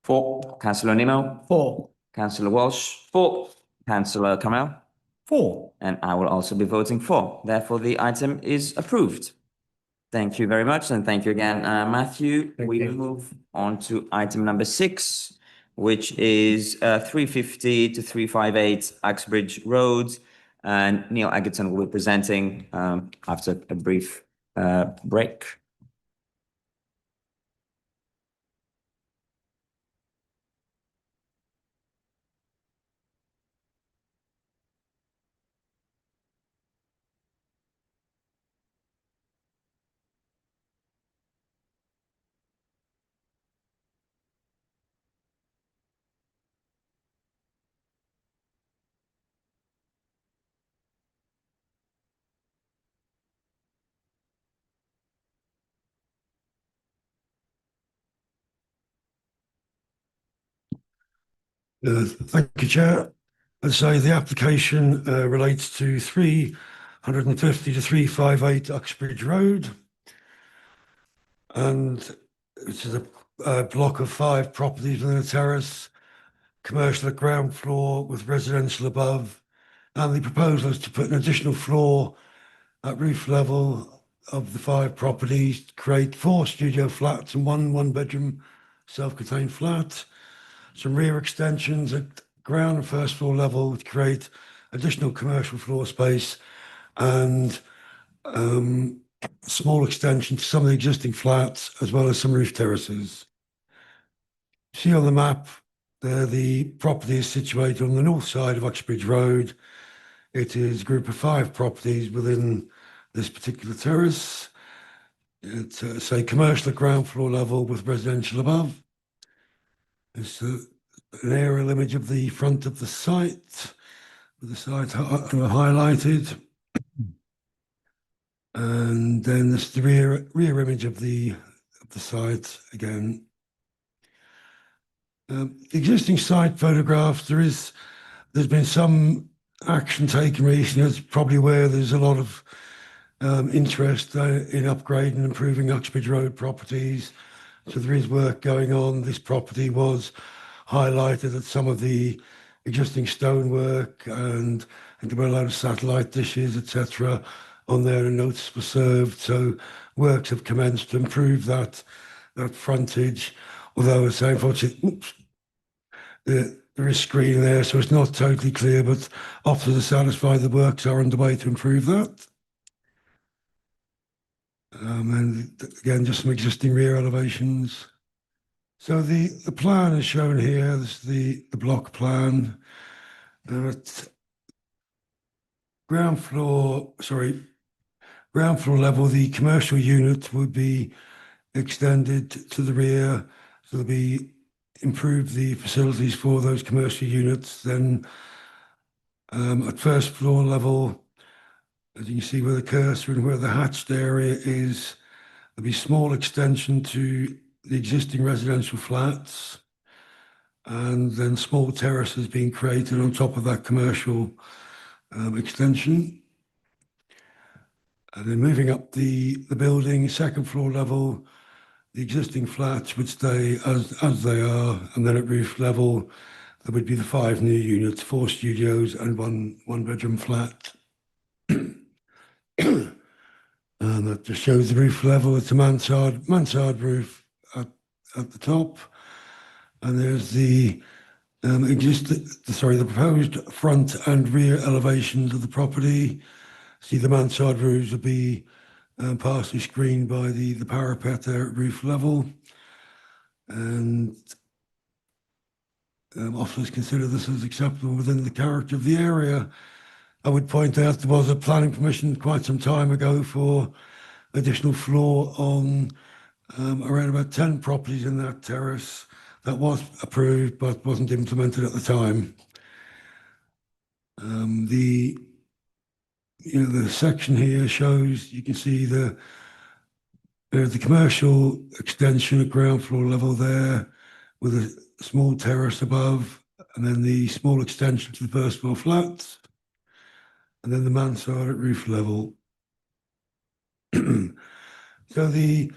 For. Councillor Nima? For. Councillor Walsh? For. Councillor Kamel? For. And I will also be voting for. Therefore, the item is approved. Thank you very much, and thank you again, Matthew. We move on to item number 6, which is 350 to 358 Uxbridge Road. And Neil Egerton will be presenting after a brief break. Thank you, Chair. As I say, the application relates to 350 to 358 Uxbridge Road. And it is a block of 5 properties within a terrace, commercial at ground floor with residential above. And the proposal is to put an additional floor at roof level of the 5 properties, to create 4 studio flats and 1 one-bedroom self-contained flat. Some rear extensions at ground and first floor level to create additional commercial floor space, and small extension to some of the existing flats, as well as some roof terraces. See on the map, the property is situated on the north side of Uxbridge Road. It is a group of 5 properties within this particular terrace. It's a commercial at ground floor level with residential above. It's an aerial image of the front of the site, with the site highlighted. And then this is the rear image of the site again. The existing site photographs, there's been some action taken recently, as probably where there's a lot of interest in upgrading and improving Uxbridge Road properties. So there is work going on. This property was highlighted at some of the existing stonework, and I think there were a lot of satellite dishes, etc. on there, and notice was served. So works have commenced to improve that frontage. Although, as I say, unfortunately, there is screen there, so it's not totally clear, but officers are satisfied the works are underway to improve that. And again, just some existing rear elevations. So the plan is shown here. This is the block plan. At ground floor level, the commercial unit would be extended to the rear. So there'll be improve the facilities for those commercial units. Then at first floor level, as you can see where the cursor and where the hatched area is, there'll be small extension to the existing residential flats, and then small terraces being created on top of that commercial extension. And then moving up the building, second floor level, the existing flats would stay as they are, and then at roof level, there would be the 5 new units, 4 studios and one bedroom flat. And that just shows the roof level. It's a mansard roof at the top, and there's the proposed front and rear elevations of the property. See, the mansard roofs will be partially screened by the parapet there at roof level, and officers consider this as acceptable within the character of the area. I would point out there was a planning permission quite some time ago for additional floor on around about 10 properties in that terrace. That was approved but wasn't implemented at the time. The section here shows, you can see the commercial extension at ground floor level there, with a small terrace above, and then the small extension to the first floor flats, and then the mansard at roof level. So the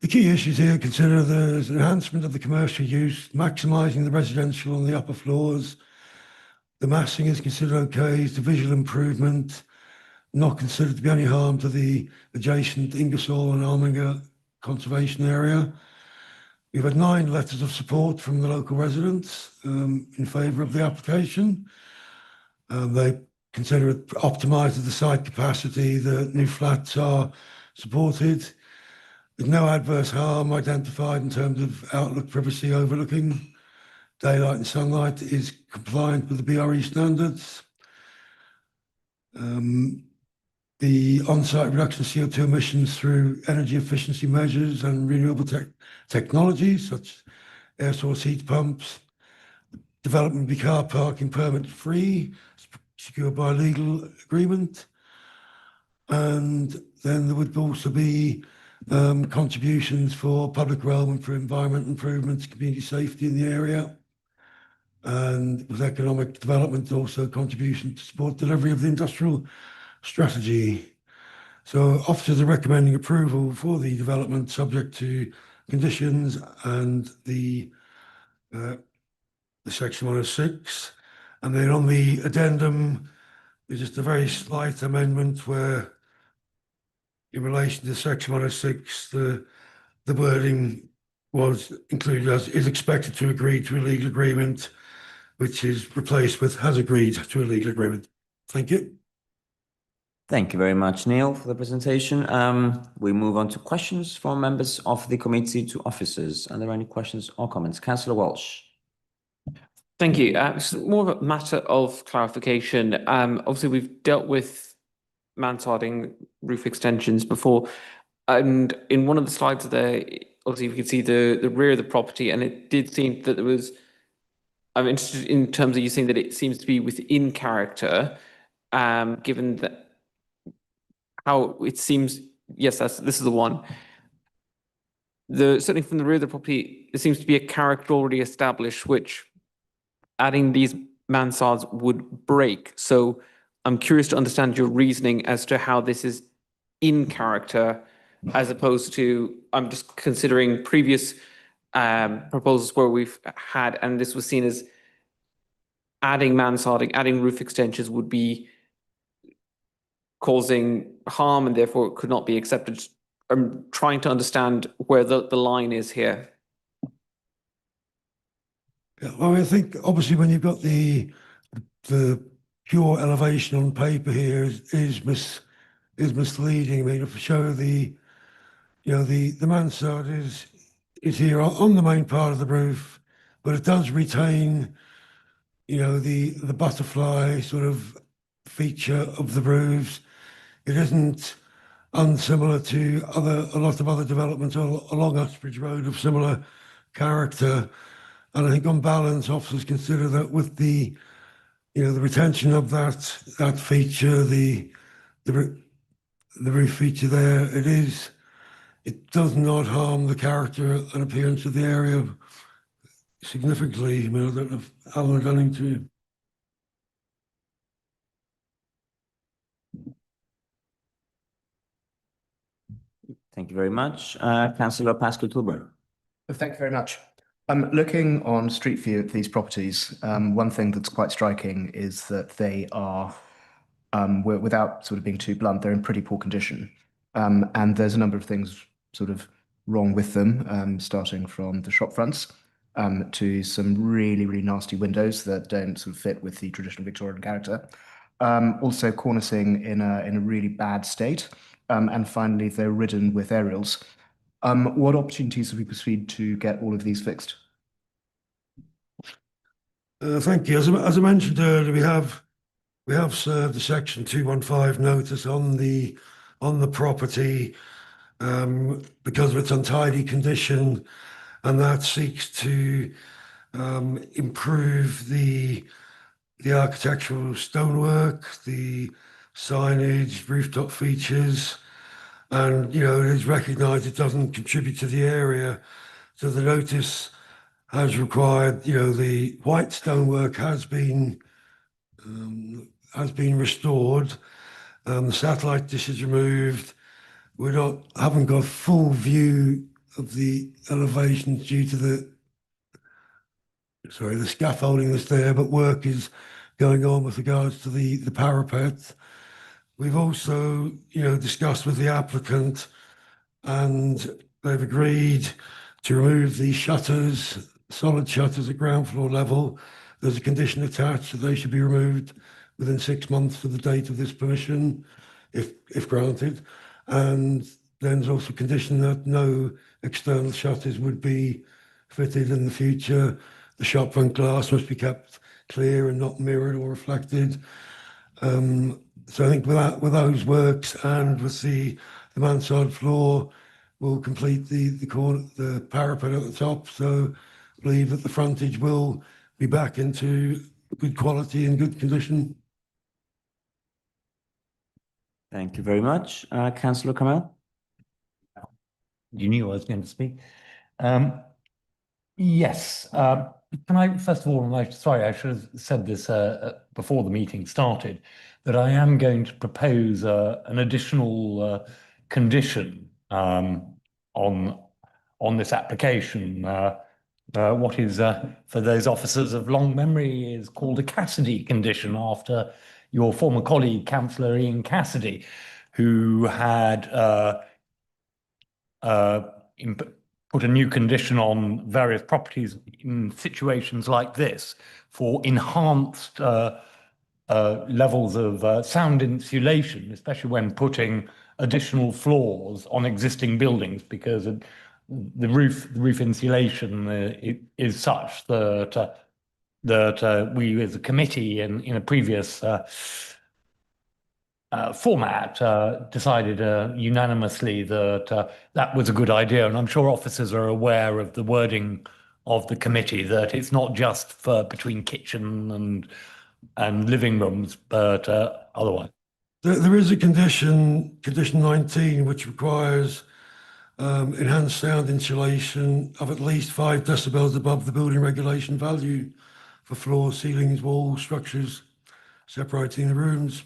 key issues here consider there's enhancement of the commercial use, maximising the residential on the upper floors. The massing is considered okay. It's a visual improvement, not considered to be any harm to the adjacent Ingersoll and Alminga conservation area. We've had 9 letters of support from the local residents in favour of the application. They consider it optimises the site capacity. The new flats are supported. There's no adverse harm identified in terms of outlook, privacy, overlooking. Daylight and sunlight is compliant with the BRE standards. The on-site reduction of CO2 emissions through energy efficiency measures and renewable technologies, such as air source heat pumps. Development will be car parking permit free, secured by legal agreement. And then there would also be contributions for public realm and for environment improvements, community safety in the area. And with economic development, also contribution to support delivery of the industrial strategy. So officers are recommending approval for the development subject to conditions and the section 106. And then on the addendum, there's just a very slight amendment where, in relation to section 106, the wording was included as is expected to agree to a legal agreement, which is replaced with has agreed to a legal agreement. Thank you. Thank you very much, Neil, for the presentation. We move on to questions from members of the committee to officers. Are there any questions or comments? Councillor Walsh. Thank you. It's more of a matter of clarification. Obviously, we've dealt with mansarding roof extensions before, and in one of the slides there, obviously we could see the rear of the property, and it did seem that there was. I'm interested in terms of you saying that it seems to be within character, given that how it seems. Yes, this is the one. Certainly from the rear of the property, there seems to be a character already established, which adding these mansards would break. So I'm curious to understand your reasoning as to how this is in character, as opposed to, I'm just considering previous proposals where we've had, and this was seen as adding mansarding, adding roof extensions would be causing harm and therefore it could not be accepted. I'm trying to understand where the line is here. Yeah, well, I think obviously when you've got the pure elevation on paper here is misleading. I mean, if you show the mansard is here on the main part of the roof, but it does retain, the butterfly sort of feature of the roofs. It isn't unsimilar to a lot of other developments along Uxbridge Road of similar character. And I think on balance, officers consider that with the retention of that feature, the roof feature there, it does not harm the character and appearance of the area significantly. I mean, I don't know if Alan had anything to. Thank you very much. Councillor Pascal Tilburn. Thank you very much. Looking on Street View at these properties, one thing that's quite striking is that they are, without sort of being too blunt, they're in pretty poor condition. And there's a number of things sort of wrong with them, starting from the shop fronts to some really, really nasty windows that don't sort of fit with the traditional Victorian character. Also cornicing in a really bad state. And finally, they're ridden with aerials. What opportunities have we pursued to get all of these fixed? Thank you. As I mentioned earlier, we have served a Section 215 notice on the property because of its untidy condition, and that seeks to improve the architectural stonework, the signage, rooftop features, and it is recognised it doesn't contribute to the area. So the notice has required, the white stonework has been restored, the satellite dish is removed. Haven't got full view of the elevations due to the scaffolding that's there, but work is going on with regards to the parapet. We've also, discussed with the applicant, and they've agreed to remove the shutters, solid shutters at ground floor level. There's a condition attached that they should be removed within 6 months of the date of this permission, if granted. And then there's also a condition that no external shutters would be fitted in the future. The shop front glass must be kept clear and not mirrored or reflected. So I think with those works and with the mansard floor, we'll complete the parapet at the top. So I believe that the frontage will be back into good quality and good condition. Thank you very much. Councillor Kamel. You knew I was going to speak. Yes. Can I, first of all, and I'm sorry, I should have said this before the meeting started, that I am going to propose an additional condition on this application. What is, for those officers of long memory, is called a Cassidy condition, after your former colleague, Councillor Ian Cassidy, who had put a new condition on various properties in situations like this for enhanced levels of sound insulation, especially when putting additional floors on existing buildings, because the roof insulation is such that we, as a committee, in a previous format, decided unanimously that that was a good idea. And I'm sure officers are aware of the wording of the committee, that it's not just for between kitchen and living rooms, but otherwise. There is a condition 19, which requires enhanced sound insulation of at least 5 decibels above the building regulation value for floors, ceilings, walls, structures separating the rooms.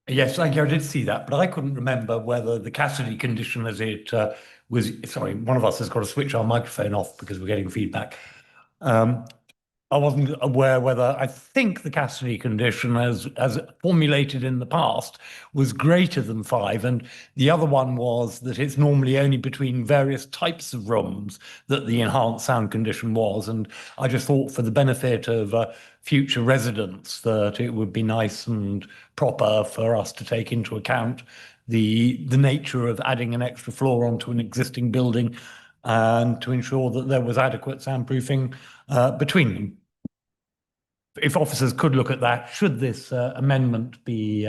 Yes, thank you. I did see that, but I couldn't remember whether the Cassidy condition as it was, sorry, one of us has got to switch our microphone off because we're getting feedback. I wasn't aware whether, I think the Cassidy condition as formulated in the past was greater than 5. And the other one was that it's normally only between various types of rooms that the enhanced sound condition was. And I just thought for the benefit of future residents that it would be nice and proper for us to take into account the nature of adding an extra floor onto an existing building and to ensure that there was adequate soundproofing between them. If officers could look at that, should this amendment be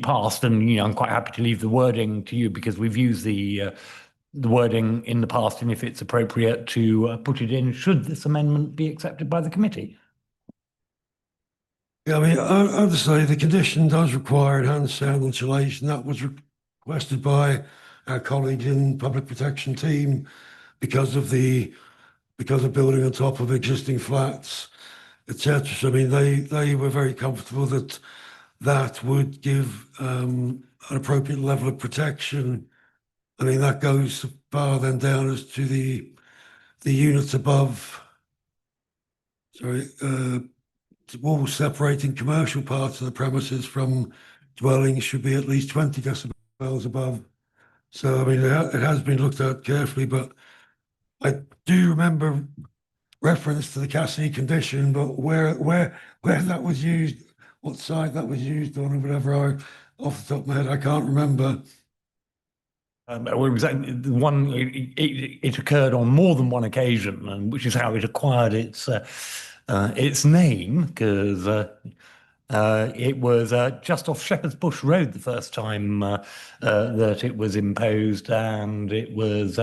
passed, and I'm quite happy to leave the wording to you because we've used the wording in the past, and if it's appropriate to put it in, should this amendment be accepted by the committee? Yeah, I mean, I have to say the condition does require enhanced sound insulation. That was requested by our colleagues in public protection team because of building on top of existing flats, etc. So I mean, they were very comfortable that that would give an appropriate level of protection. I mean, that goes far then down as to the units above. Sorry, walls separating commercial parts of the premises from dwellings should be at least 20 decibels above. So I mean, it has been looked at carefully, but I do remember reference to the Cassidy condition, but where that was used, what site that was used on, or whatever, off the top of my head, I can't remember. It occurred on more than one occasion, and which is how it acquired its name, because it was just off Shepherd's Bush Road the first time that it was imposed, and it was.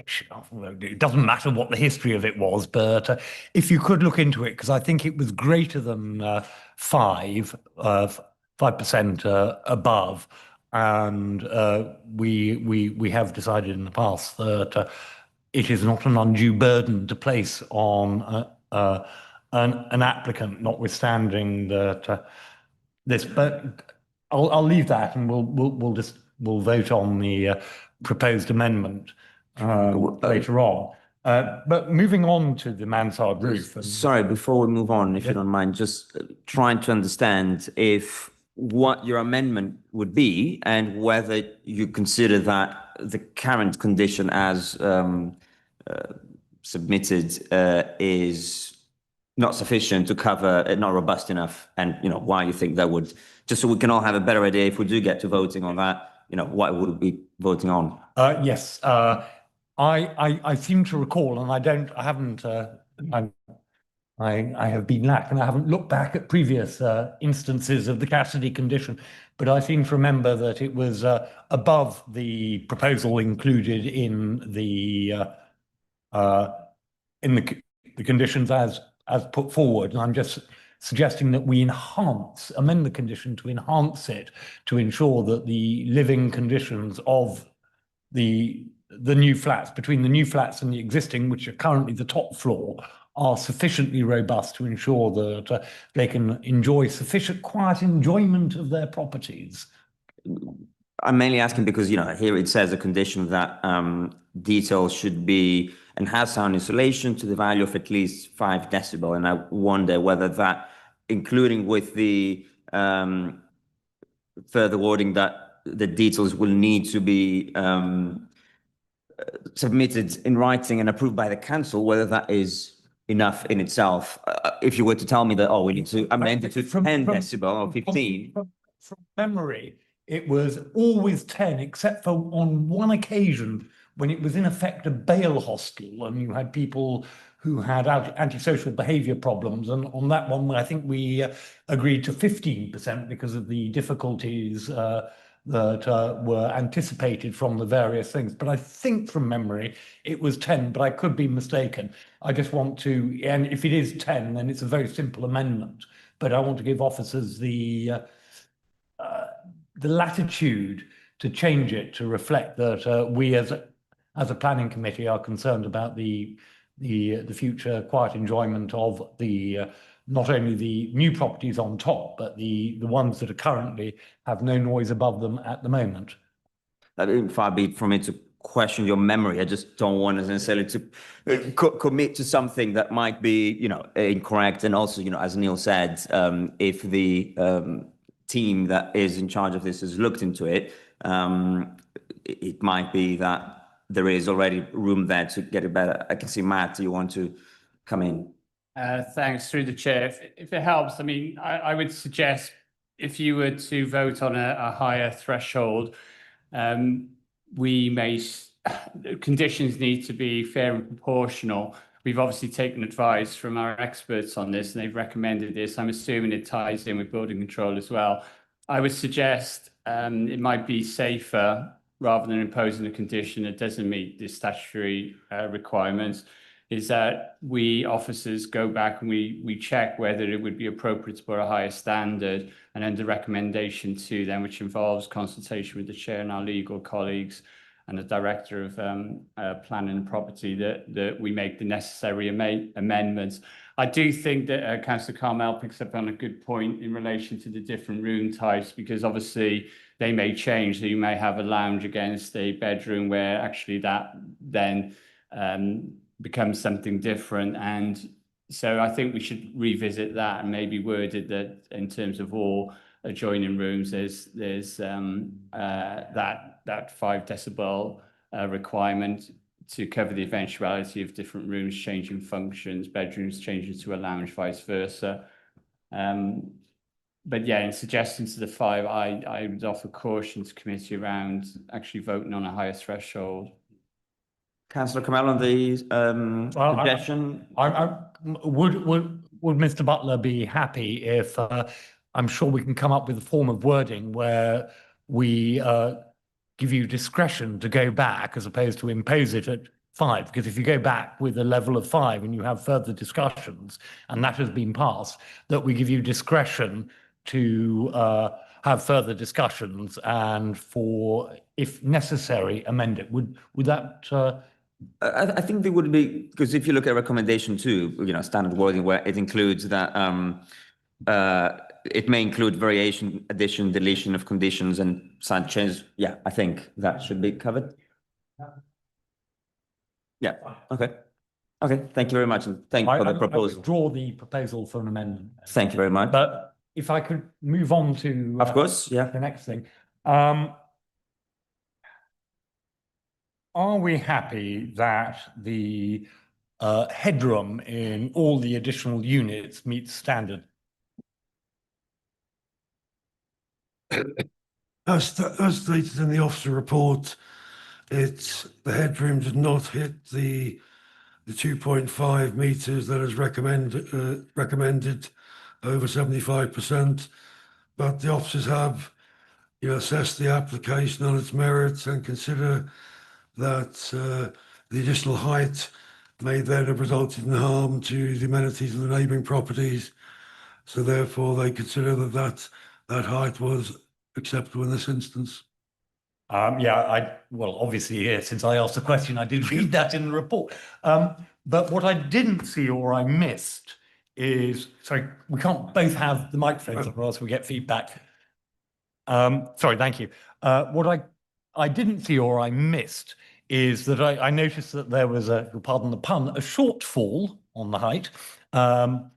It doesn't matter what the history of it was, but if you could look into it, because I think it was greater than 5% above, and we have decided in the past that it is not an undue burden to place on an applicant, notwithstanding that this. But I'll leave that, and we'll vote on the proposed amendment later on. But moving on to the mansard roof. Sorry, before we move on, if you don't mind, just trying to understand if what your amendment would be and whether you consider that the current condition as submitted is not sufficient to cover it, not robust enough, and why you think that would, just so we can all have a better idea if we do get to voting on that, what would we be voting on? Yes. I seem to recall, and I have been lax, and I haven't looked back at previous instances of the Cassidy condition, but I seem to remember that it was above the proposal included in the conditions as put forward, and I'm just suggesting that we amend the condition to enhance it to ensure that the living conditions of the new flats, between the new flats and the existing, which are currently the top floor, are sufficiently robust to ensure that they can enjoy sufficient quiet enjoyment of their properties. I'm mainly asking because, here it says a condition that details should be and has sound insulation to the value of at least 5 decibel. And I wonder whether that, including with the further wording that the details will need to be submitted in writing and approved by the council, whether that is enough in itself. If you were to tell me that, we need to amend it to 10 decibel or 15. From memory, it was always 10, except for on one occasion when it was in effect a bail hostel, and you had people who had antisocial behaviour problems, and on that one, I think we agreed to 15% because of the difficulties that were anticipated from the various things. But I think from memory it was 10, but I could be mistaken. I just want to, and if it is 10, then it's a very simple amendment. But I want to give officers the latitude to change it to reflect that we as a planning committee are concerned about the future quiet enjoyment of the not only the new properties on top, but the ones that are currently have no noise above them at the moment. Far be it from me to question your memory. I just don't want necessarily to commit to something that might be, incorrect. And also, as Neil said, if the team that is in charge of this has looked into it, it might be that there is already room there to get it better. I can see Matt, you want to come in? Thanks, through the chair. If it helps, I mean, I would suggest if you were to vote on a higher threshold, conditions need to be fair and proportional. We've obviously taken advice from our experts on this, and they've recommended this. I'm assuming it ties in with building control as well. I would suggest it might be safer, rather than imposing a condition that doesn't meet the statutory requirements, is that we officers go back and we check whether it would be appropriate to put a higher standard, and then the recommendation to them, which involves consultation with the chair and our legal colleagues and the director of planning and property, that we make the necessary amendments. I do think that Councillor Carmel picks up on a good point in relation to the different room types, because obviously they may change. So you may have a lounge against a bedroom where actually that then becomes something different. And so I think we should revisit that and maybe word it that in terms of all adjoining rooms, there's that 5 decibel requirement to cover the eventuality of different rooms changing functions, bedrooms changing to a lounge, vice versa. But yeah, in suggesting to the 5, I would offer caution to committee around actually voting on a higher threshold. Councillor Kamel on the suggestion. Would Mr. Butler be happy if I'm sure we can come up with a form of wording where we give you discretion to go back as opposed to impose it at 5? Because if you go back with a level of 5 and you have further discussions and that has been passed, that we give you discretion to have further discussions and, for if necessary, amend it. Would that? I think there would be, because if you look at recommendation 2, standard wording where it includes that it may include variation, addition, deletion of conditions and slight changes. Yeah, I think that should be covered. Yeah. Okay. Thank you very much, and thank you for the proposal. I withdraw the proposal for an amendment. Thank you very much. But if I could move on to of course, yeah, the next thing. Are we happy that the headroom in all the additional units meets standard? As stated in the officer report, the headroom did not hit the 2.5 meters that is recommended over 75%, but the officers have assessed the application on its merits and consider that the additional height may then have resulted in harm to the amenities of the neighbouring properties. So therefore they consider that height was acceptable in this instance. Well, obviously, since I asked the question, I did read that in the report. But what I didn't see or I missed is, sorry, we can't both have the microphones or else we get feedback. Sorry, thank you. What I didn't see or I missed is that I noticed that there was pardon the pun, a shortfall on the height. But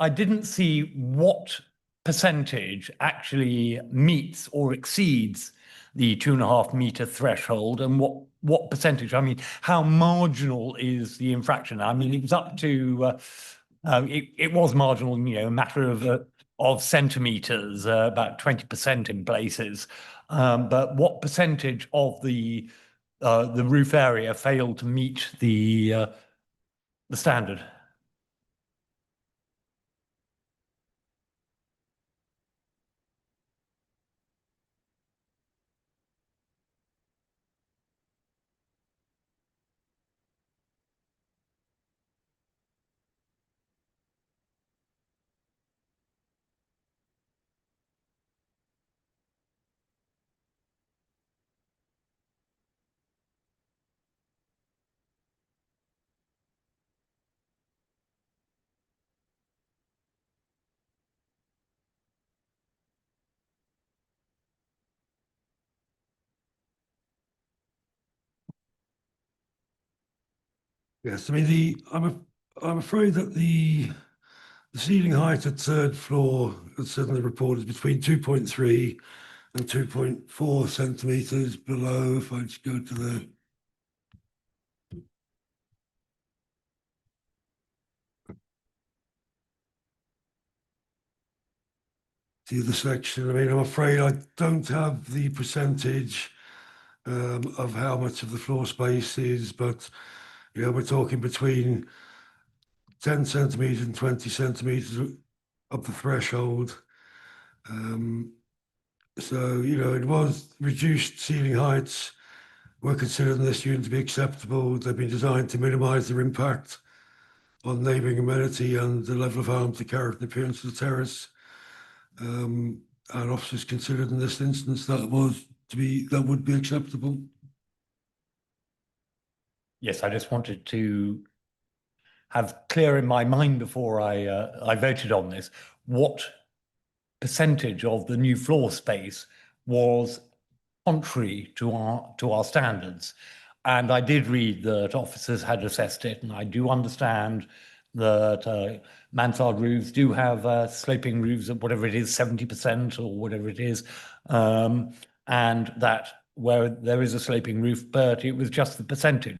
I didn't see what percentage actually meets or exceeds the 2.5 meter threshold, and what percentage, I mean, how marginal is the infraction? I mean, it was up to, it was marginal, a matter of centimeters, about 20% in places. But what percentage of the roof area failed to meet the the standard. Yes, I mean, I'm afraid that the ceiling height at third floor, as said in the report, is between 2.3 and 2.4 centimetres below. If I just go to the other section, I mean, I'm afraid I don't have the percentage of how much of the floor space is, but you know, we're talking between 10 centimetres and 20 centimetres of the threshold. So, you know, it was reduced ceiling heights were considered in this unit to be acceptable. They've been designed to minimise their impact on neighbouring amenity and the level of harm to character and appearance of the terrace. And officers considered in this instance that would be acceptable. Yes, I just wanted to have clear in my mind before I voted on this what percentage of the new floor space was contrary to our standards. And I did read that officers had assessed it, and I do understand that mansard roofs do have sloping roofs of whatever it is, 70% or whatever it is, and that where there is a sloping roof, but it was just the percentage.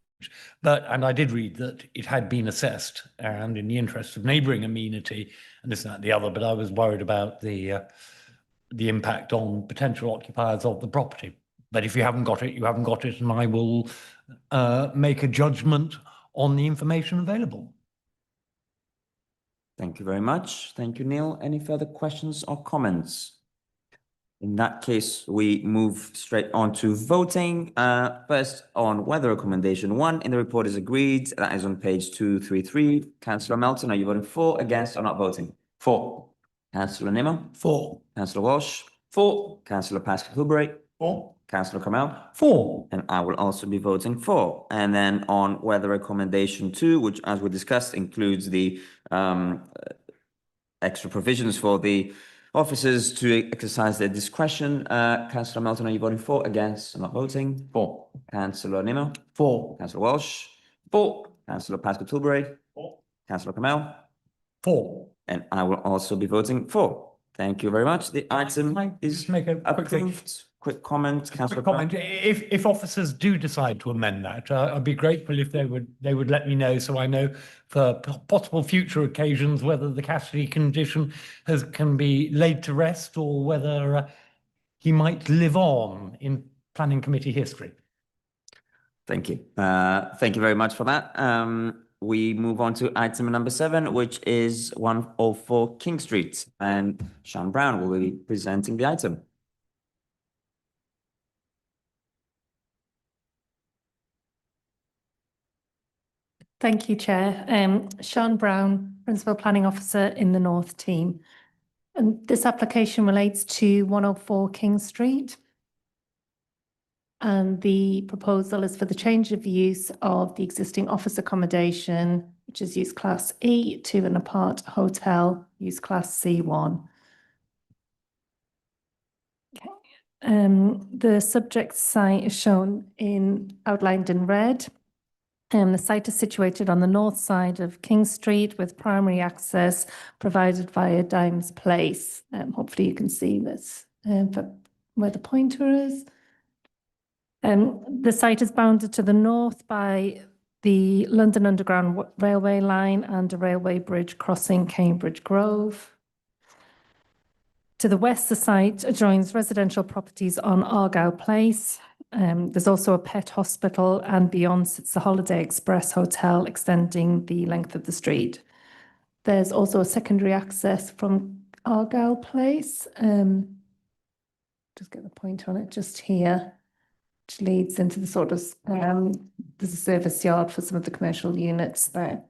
And I did read that it had been assessed, and in the interest of neighbouring amenity and this and that and the other, but I was worried about the impact on potential occupiers of the property. But if you haven't got it, you haven't got it, and I will make a judgment on the information available. Thank you very much. Thank you, Neil. Any further questions or comments? In that case, we move straight on to voting. First, on whether recommendation 1 in the report is agreed. That is on page 233. Councillor Melton, are you voting for, against, or not voting? For. Councillor Nimmo? For. Councillor Walsh? For. Councillor Pascal-Hilbrey? For. Councillor Kamel? For. And I will also be voting for. And then on whether recommendation 2, which, as we discussed, includes the extra provisions for the officers to exercise their discretion. Councillor Melton, are you voting for, against, or not voting? For. Councillor Nimmo? For. Councillor Walsh? For. Councillor Pascal-Hilbrey? For. Councillor Kamel? For. And I will also be voting for. Thank you very much. The item Can I is just make a quick thing? approved. Quick comment, Councillor. Quick comment. If officers do decide to amend that, I'd be grateful if they would let me know, so I know for possible future occasions whether the custody condition can be laid to rest or whether he might live on in planning committee history. Thank you. Thank you very much for that. We move on to item number 7, which is 104 King Street, and Sean Brown will be presenting the item. Thank you, Chair. Sean Brown, Principal Planning Officer in the North team. And this application relates to 104 King Street. And the proposal is for the change of use of the existing office accommodation, which is use class E, to an apart hotel, use class C1. Okay. The subject site is shown outlined in red. The site is situated on the north side of King Street with primary access provided via Dimes Place. Hopefully you can see this where the pointer is. The site is bounded to the north by the London Underground railway line and a railway bridge crossing Cambridge Grove. To the west, the site adjoins residential properties on Argyle Place. There's also a pet hospital, and beyond sits the Holiday Express Hotel, extending the length of the street. There's also a secondary access from Argyle Place. Just get the pointer on it just here, which leads into the sort of, there's a service yard for some of the commercial units there.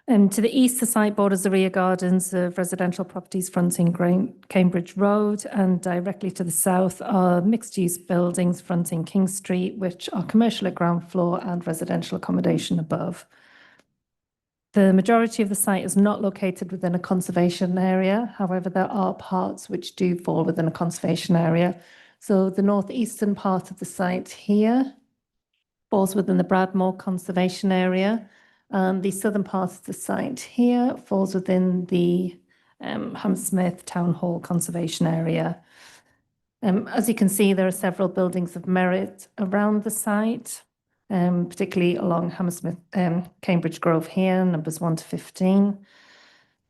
To the east, the site borders the rear gardens of residential properties fronting Cambridge Road, and directly to the south are mixed-use buildings fronting King Street, which are commercial at ground floor and residential accommodation above. The majority of the site is not located within a conservation area. However, there are parts which do fall within a conservation area. So the northeastern part of the site here falls within the Bradmore Conservation Area. The southern part of the site here falls within the Hammersmith Town Hall Conservation Area. As you can see, there are several buildings of merit around the site, particularly along Hammersmith, Cambridge Grove here, numbers 1 to 15.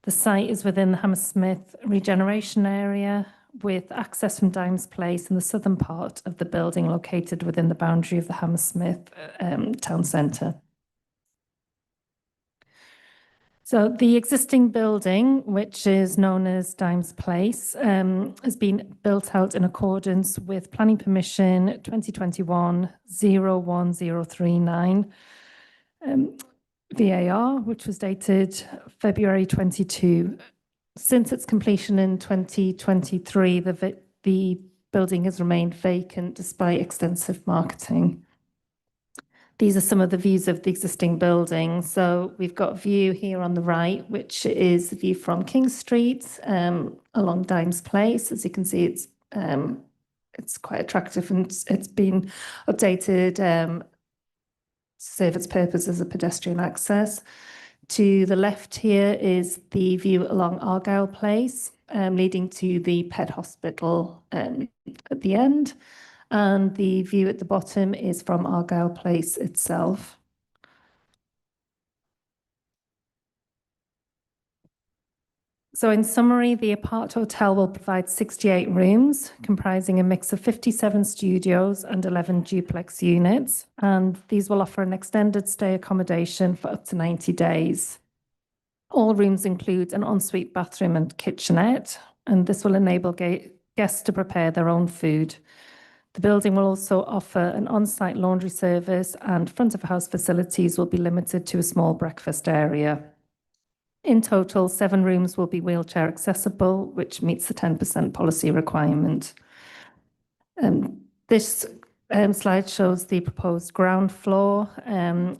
The site is within the Hammersmith Regeneration Area, with access from Dimes Place in the southern part of the building, located within the boundary of the Hammersmith town centre. So the existing building, which is known as Dimes Place, has been built out in accordance with planning permission 2021-01039 VAR, which was dated February 22. Since its completion in 2023, the building has remained vacant despite extensive marketing. These are some of the views of the existing building. So we've got a view here on the right, which is the view from King Street along Dimes Place. As you can see, it's quite attractive, and it's been updated to serve its purpose as a pedestrian access. To the left here is the view along Argyle Place, leading to the pet hospital at the end. And the view at the bottom is from Argyle Place itself. So in summary, the Apart Hotel will provide 68 rooms, comprising a mix of 57 studios and 11 duplex units. And these will offer an extended stay accommodation for up to 90 days. All rooms include an ensuite bathroom and kitchenette, and this will enable guests to prepare their own food. The building will also offer an on-site laundry service, and front of house facilities will be limited to a small breakfast area. In total, 7 rooms will be wheelchair accessible, which meets the 10% policy requirement. This slide shows the proposed ground floor,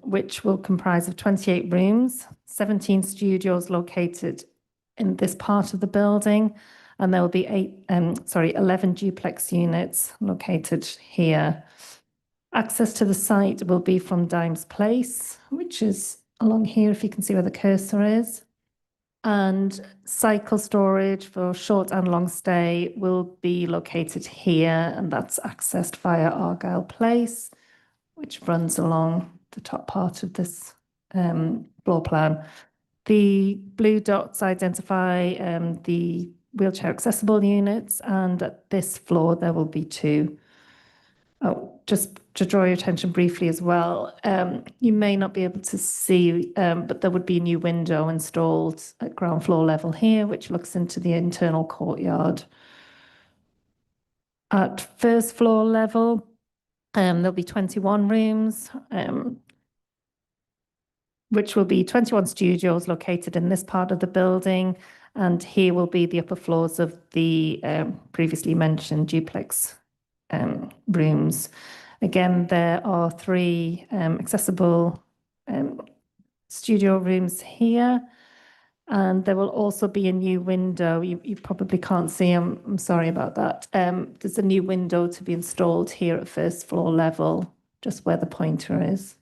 which will comprise of 28 rooms, 17 studios located in this part of the building, and there will be 11 duplex units located here. Access to the site will be from Dimes Place, which is along here, if you can see where the cursor is. And cycle storage for short and long stay will be located here, and that's accessed via Argyle Place, which runs along the top part of this floor plan. The blue dots identify the wheelchair accessible units, and at this floor there will be 2. Oh, just to draw your attention briefly as well, you may not be able to see, but there would be a new window installed at ground floor level here, which looks into the internal courtyard. At first floor level, there'll be 21 rooms, which will be 21 studios located in this part of the building. And here will be the upper floors of the previously mentioned duplex rooms. Again, there are 3 accessible studio rooms here. And there will also be a new window. You probably can't see, I'm sorry about that. There's a new window to be installed here at first floor level, just where the pointer is.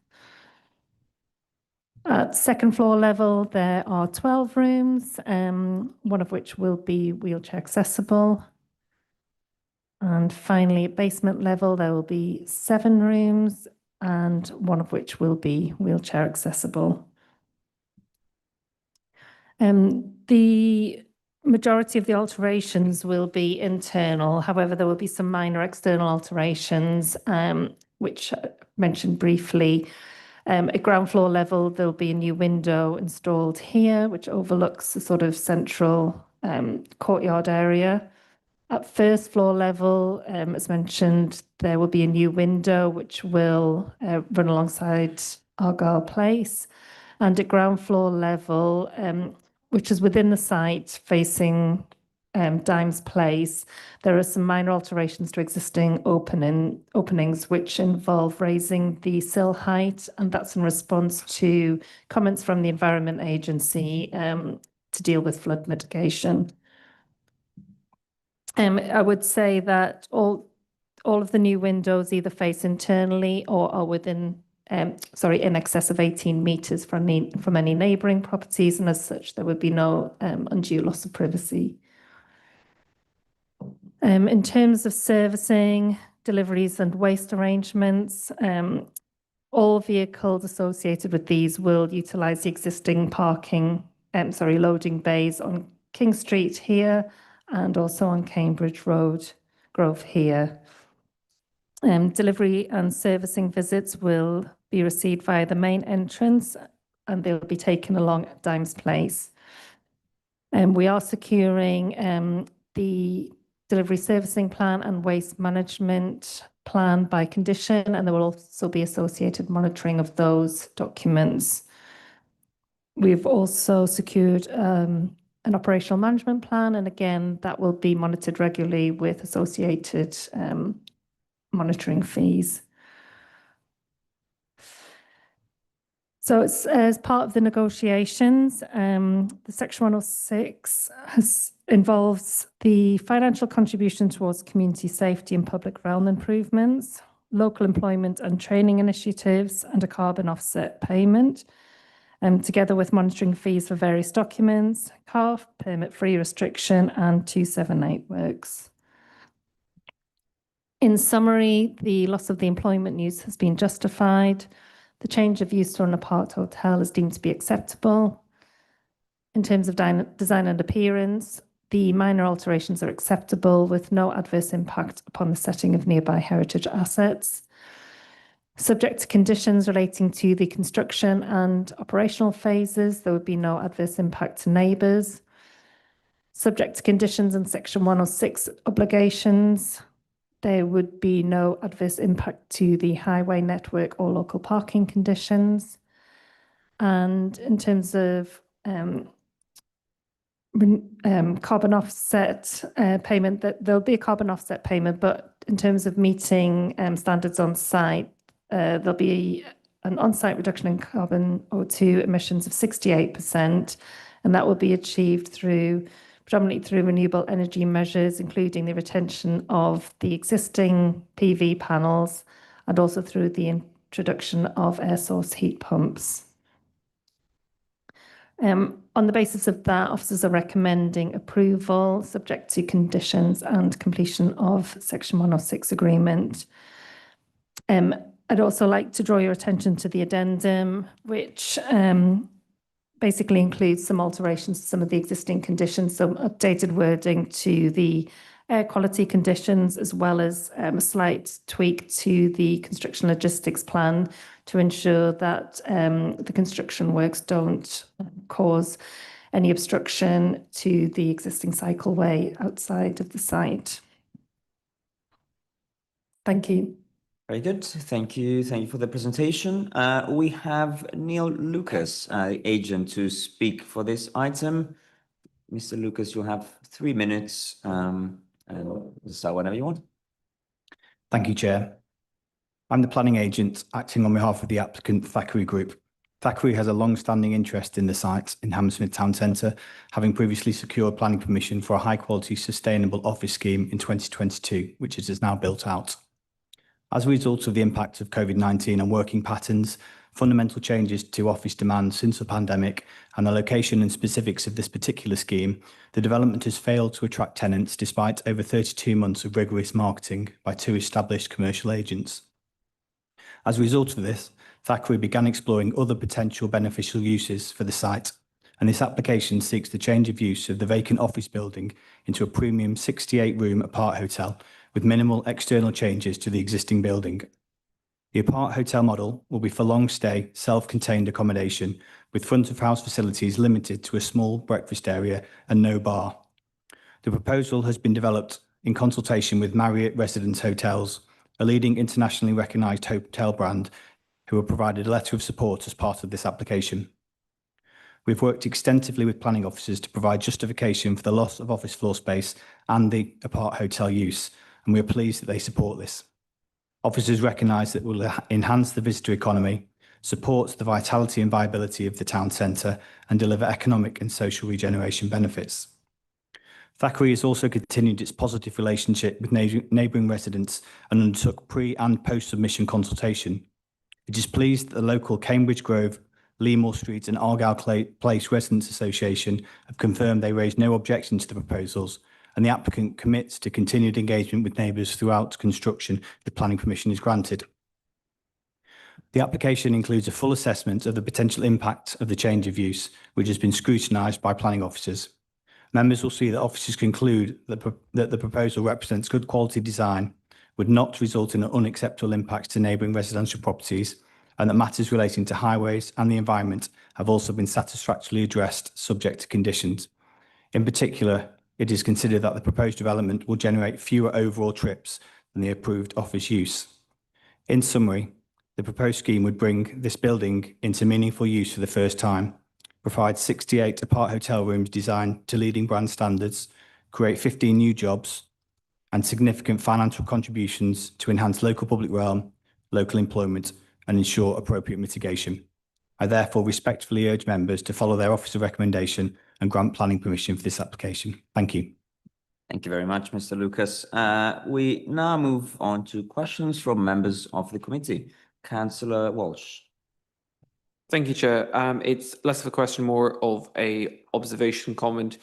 At second floor level, there are 12 rooms, one of which will be wheelchair accessible. And finally, at basement level, there will be 7 rooms, and one of which will be wheelchair accessible. The majority of the alterations will be internal. However, there will be some minor external alterations, which I mentioned briefly. At ground floor level, there'll be a new window installed here, which overlooks the sort of central courtyard area. At first floor level, as mentioned, there will be a new window which will run alongside Argyle Place. And at ground floor level, which is within the site facing Dimes Place, there are some minor alterations to existing openings which involve raising the sill height, and that's in response to comments from the Environment Agency to deal with flood mitigation. I would say that all of the new windows either face internally or are within, in excess of 18 metres from any neighbouring properties, and as such, there would be no undue loss of privacy. In terms of servicing, deliveries and waste arrangements, all vehicles associated with these will utilise the existing loading bays on King Street here, and also on Cambridge Road, Grove here. Delivery and servicing visits will be received via the main entrance, and they'll be taken along at Dimes Place. We are securing the delivery servicing plan and waste management plan by condition, and there will also be associated monitoring of those documents. We've also secured an operational management plan, and again, that will be monitored regularly with associated monitoring fees. So it's as part of the negotiations, the Section 106 involves the financial contribution towards community safety and public realm improvements, local employment and training initiatives, and a carbon offset payment. Together with monitoring fees for various documents, CARF, permit-free restriction, and 278 works. In summary, the loss of the employment use has been justified. The change of use to an apart hotel is deemed to be acceptable. In terms of design and appearance, the minor alterations are acceptable with no adverse impact upon the setting of nearby heritage assets. Subject to conditions relating to the construction and operational phases, there would be no adverse impact to neighbours. Subject to conditions in Section 106 obligations, there would be no adverse impact to the highway network or local parking conditions. And in terms of carbon offset payment, there'll be a carbon offset payment, but in terms of meeting standards on site, there'll be an on-site reduction in carbon O2 emissions of 68%, and that will be achieved predominantly through renewable energy measures, including the retention of the existing PV panels and also through the introduction of air source heat pumps. On the basis of that, officers are recommending approval subject to conditions and completion of Section 106 agreement. I'd also like to draw your attention to the addendum, which basically includes some alterations to some of the existing conditions, some updated wording to the air quality conditions, as well as a slight tweak to the construction logistics plan to ensure that the construction works don't cause any obstruction to the existing cycleway outside of the site. Thank you. Very good. Thank you. Thank you for the presentation. We have Neil Lucas, agent, to speak for this item. Mr. Lucas, you have 3 minutes, and start whenever you want. Thank you, Chair. I'm the planning agent acting on behalf of the applicant Thackeray Group. Thackeray has a long-standing interest in the site in Hammersmith Town Centre, having previously secured planning permission for a high-quality sustainable office scheme in 2022, which it is now built out. As a result of the impact of COVID-19 on working patterns, fundamental changes to office demand since the pandemic, and the location and specifics of this particular scheme, the development has failed to attract tenants despite over 32 months of rigorous marketing by 2 established commercial agents. As a result of this, Thackeray began exploring other potential beneficial uses for the site and this application seeks the change of use of the vacant office building into a premium 68-room apart hotel with minimal external changes to the existing building. The apart hotel model will be for long stay, self-contained accommodation with front of house facilities limited to a small breakfast area and no bar. The proposal has been developed in consultation with Marriott Residence Hotels, a leading internationally recognised hotel brand, who have provided a letter of support as part of this application. We've worked extensively with planning officers to provide justification for the loss of office floor space and the apart hotel use, and we are pleased that they support this. Officers recognise that it will enhance the visitor economy, supports the vitality and viability of the town centre, and deliver economic and social regeneration benefits. Thackeray has also continued its positive relationship with neighbouring residents and undertook pre- and post-submission consultation. It is pleased that the local Cambridge Grove, Leamore Street and Argyle Place Residents Association have confirmed they raised no objection to the proposals, and the applicant commits to continued engagement with neighbours throughout construction if the planning permission is granted. The application includes a full assessment of the potential impact of the change of use, which has been scrutinised by planning officers. Members will see that officers conclude that the proposal represents good quality design, would not result in unacceptable impacts to neighbouring residential properties, and that matters relating to highways and the environment have also been satisfactorily addressed subject to conditions. In particular, it is considered that the proposed development will generate fewer overall trips than the approved office use. In summary, the proposed scheme would bring this building into meaningful use for the first time, provide 68 apart hotel rooms designed to leading brand standards, create 15 new jobs, and significant financial contributions to enhance local public realm, local employment, and ensure appropriate mitigation. I therefore respectfully urge members to follow their officer recommendation and grant planning permission for this application. Thank you. Thank you very much, Mr. Lucas. We now move on to questions from members of the committee. Councillor Walsh. Thank you, Chair. It's less of a question, more of a observation comment.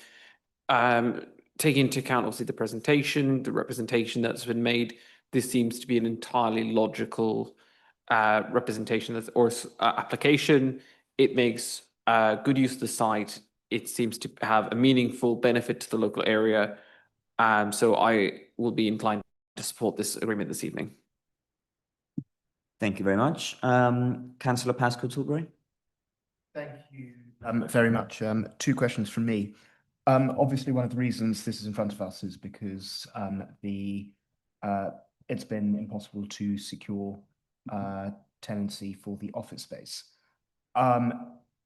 Taking into account obviously the presentation, the representation that's been made, this seems to be an entirely logical representation or application. It makes good use of the site. It seems to have a meaningful benefit to the local area. So I will be inclined to support this agreement this evening. Thank you very much. Councillor Pascoe Tilbury. Thank you very much. Two questions from me. Obviously, one of the reasons this is in front of us is because it's been impossible to secure tenancy for the office space.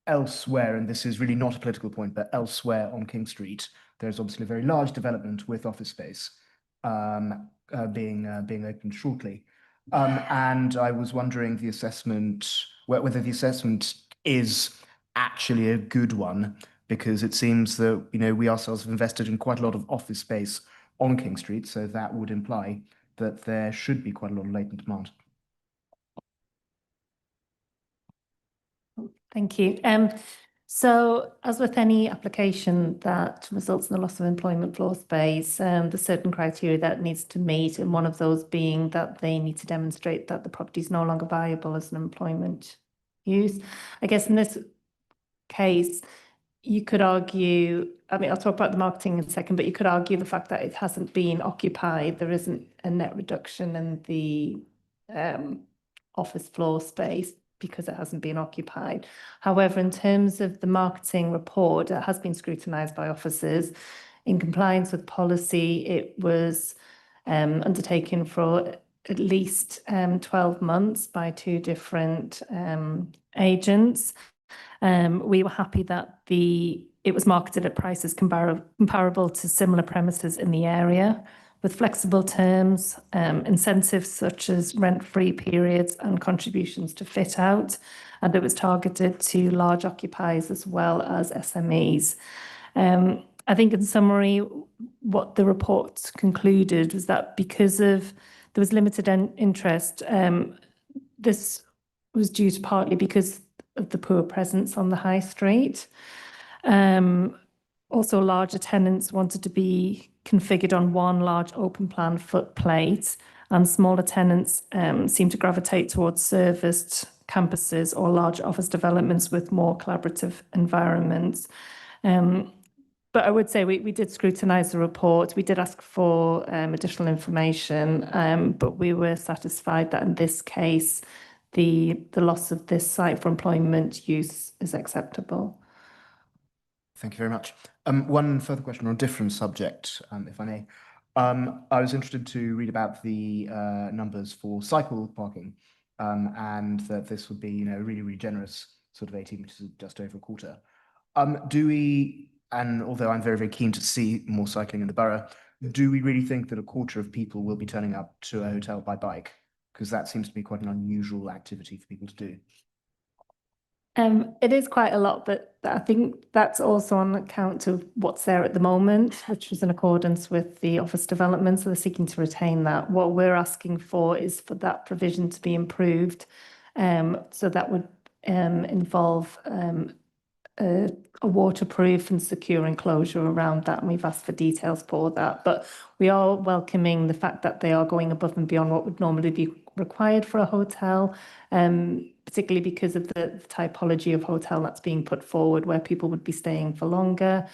Elsewhere, and this is really not a political point, but elsewhere on King Street, there's obviously a very large development with office space being opened shortly. And I was wondering whether the assessment is actually a good one, because it seems that we ourselves have invested in quite a lot of office space on King Street, so that would imply that there should be quite a lot of latent demand. Thank you. So as with any application that results in the loss of employment floor space, there's certain criteria that needs to meet, and one of those being that they need to demonstrate that the property is no longer viable as an employment use. I guess in this case, you could argue, I mean, I'll talk about the marketing in a second, but you could argue the fact that it hasn't been occupied, there isn't a net reduction in the office floor space because it hasn't been occupied. However, in terms of the marketing report, it has been scrutinised by officers. In compliance with policy, it was undertaken for at least 12 months by two different agents. We were happy that it was marketed at prices comparable to similar premises in the area, with flexible terms, incentives such as rent-free periods and contributions to fit out, and it was targeted to large occupiers as well as SMEs. I think in summary, what the report concluded was that because there was limited interest, this was due to partly because of the poor presence on the high street. Also, larger tenants wanted to be configured on one large open plan footplate, and smaller tenants seem to gravitate towards serviced campuses or large office developments with more collaborative environments. But I would say we did scrutinise the report. We did ask for additional information, but we were satisfied that in this case, the loss of this site for employment use is acceptable. Thank you very much. One further question on a different subject, if I may. I was interested to read about the numbers for cycle parking, and that this would be, really, really generous, sort of 18 meters, just over a quarter. And although I'm very, very keen to see more cycling in the borough, do we really think that a quarter of people will be turning up to a hotel by bike? Because that seems to be quite an unusual activity for people to do. It is quite a lot, but I think that's also on account of what's there at the moment, which is in accordance with the office development. So they're seeking to retain that. What we're asking for is for that provision to be improved. So that would involve a waterproof and secure enclosure around that, and we've asked for details for that. But we are welcoming the fact that they are going above and beyond what would normally be required for a hotel, particularly because of the typology of hotel that's being put forward, where people would be staying for longer.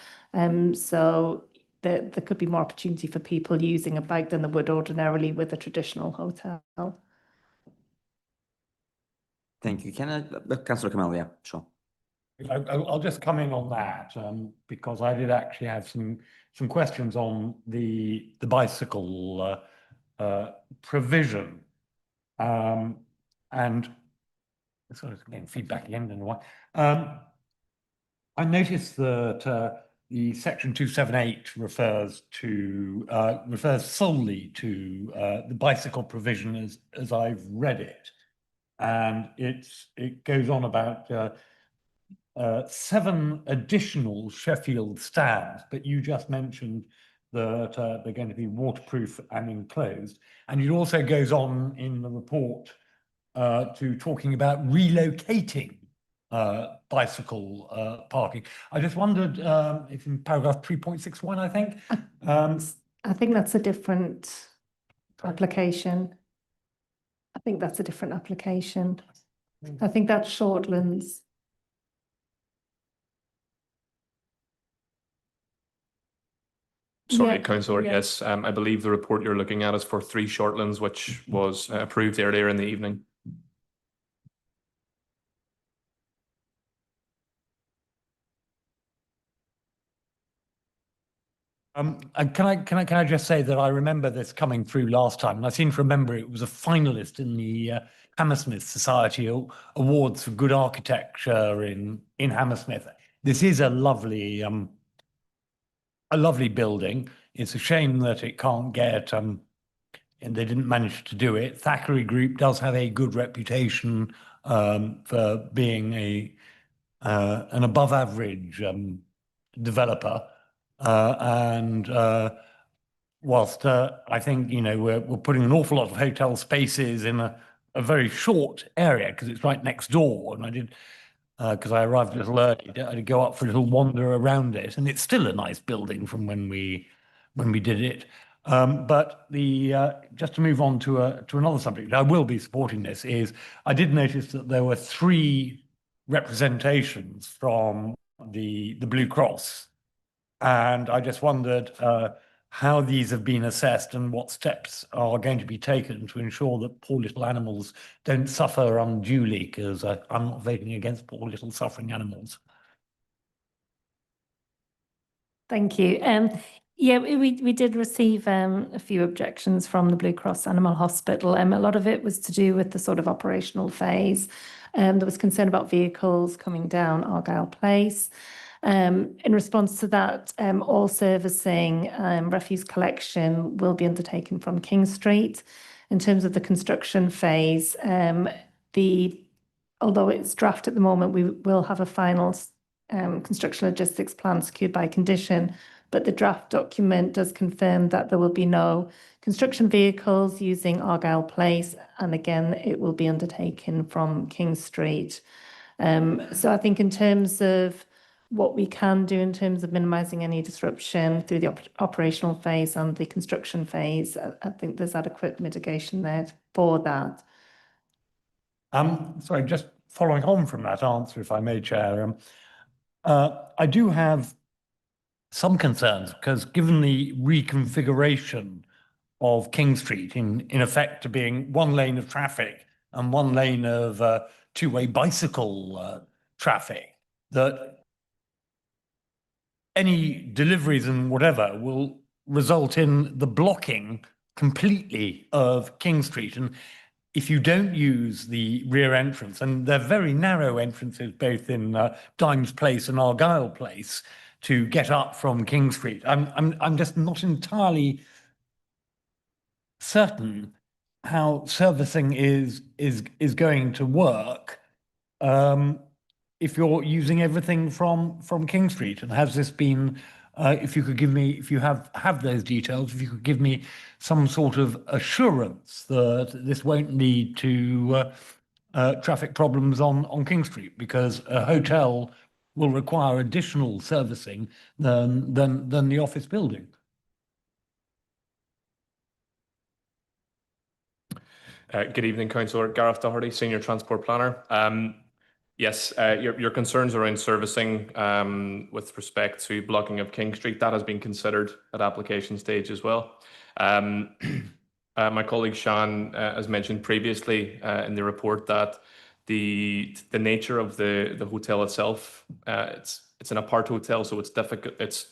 So there could be more opportunity for people using a bike than there would ordinarily with a traditional hotel. Thank you. Councillor Kamal, yeah, sure. I'll just come in on that because I did actually have some questions on the bicycle provision, and sort of getting feedback again in a while. I noticed that the section 278 refers solely to the bicycle provision as I've read it, and it goes on about 7 additional Sheffield stands, but you just mentioned that they're going to be waterproof and enclosed. And it also goes on in the report to talking about relocating bicycle parking. I just wondered if in paragraph 3.61, I think. I think that's a different application. I think that's Shortlands. Sorry, Yeah, Councillor, yeah. yes. I believe the report you're looking at is for 3 Shortlands, which was approved earlier in the evening. And can I just say that I remember this coming through last time, and I seem to remember it was a finalist in the Hammersmith Society Awards for Good Architecture in Hammersmith. This is a lovely building. It's a shame that it can't get, and they didn't manage to do it. Thackeray Group does have a good reputation for being an above average developer. And whilst I think, we're putting an awful lot of hotel spaces in a very short area because it's right next door. And I did, because I arrived a little early, I did go up for a little wander around it, and it's still a nice building from when we did it. But just to move on to another subject, I will be supporting this. Is I did notice that there were 3 representations from the Blue Cross, and I just wondered how these have been assessed and what steps are going to be taken to ensure that poor little animals don't suffer unduly, because I'm not voting against poor little suffering animals. Thank you. Yeah, we did receive a few objections from the Blue Cross Animal Hospital. A lot of it was to do with the sort of operational phase. There was concern about vehicles coming down Argyle Place. In response to that, all servicing, refuse collection will be undertaken from King Street. In terms of the construction phase, although it's draft at the moment, we will have a final construction logistics plan secured by condition, but the draft document does confirm that there will be no construction vehicles using Argyle Place, and again, it will be undertaken from King Street. So I think in terms of what we can do in terms of minimising any disruption through the operational phase and the construction phase, I think there's adequate mitigation there for that. Sorry, just following on from that answer, if I may, Chair. I do have some concerns because given the reconfiguration of King Street in effect to being one lane of traffic and one lane of two-way bicycle traffic, that any deliveries and whatever will result in the blocking completely of King Street. And if you don't use the rear entrance, and they're very narrow entrances, both in Dimes Place and Argyle Place, to get up from King Street, I'm just not entirely certain how servicing is going to work if you're using everything from King Street. And has this been, if you could give me, if you have those details, if you could give me some sort of assurance that this won't lead to traffic problems on King Street, because a hotel will require additional servicing than the office building. Good evening, Councillor. Gareth Doherty, Senior Transport Planner. Yes, your concerns around servicing with respect to blocking of King Street, that has been considered at application stage as well. My colleague Sean has mentioned previously in the report that the nature of the hotel itself, it's an apart hotel, so it's difficult. It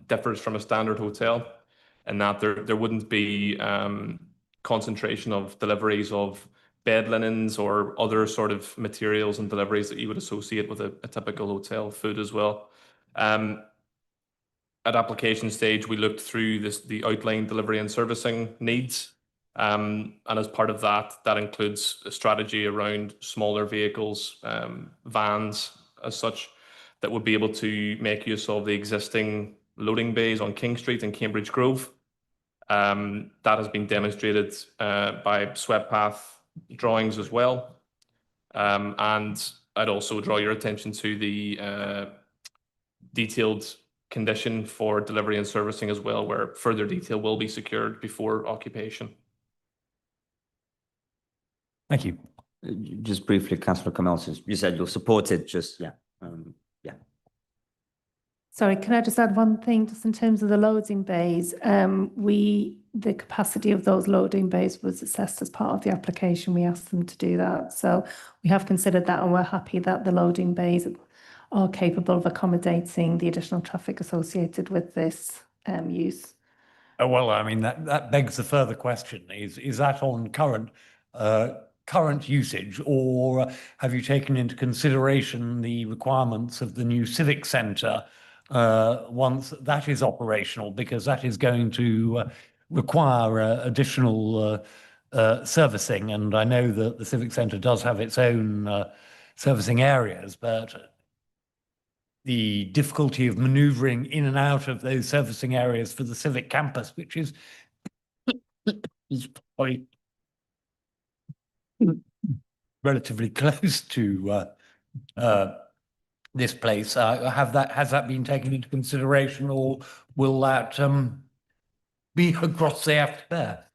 differs from a standard hotel, and that there wouldn't be concentration of deliveries of bed linens or other sort of materials and deliveries that you would associate with a typical hotel food as well. At application stage, we looked through the outline delivery and servicing needs. And as part of that includes a strategy around smaller vehicles, vans as such, that would be able to make use of the existing loading bays on King Street and Cambridge Grove. That has been demonstrated by swept path drawings as well. And I'd also draw your attention to the detailed condition for delivery and servicing as well, where further detail will be secured before occupation. Thank you. Just briefly, Councillor Kamel, you said you'll support it, just, yeah. Sorry, can I just add one thing, just in terms of the loading bays? The capacity of those loading bays was assessed as part of the application. We asked them to do that. So we have considered that, and we're happy that the loading bays are capable of accommodating the additional traffic associated with this use. Well, I mean, that begs the further question, is that on current usage, or have you taken into consideration the requirements of the new civic centre once that is operational, because that is going to require additional servicing? And I know that the civic centre does have its own servicing areas, but the difficulty of manoeuvring in and out of those servicing areas for the civic campus, which is quite relatively close to this place. Has that been taken into consideration, or will that be a cross they have to bear?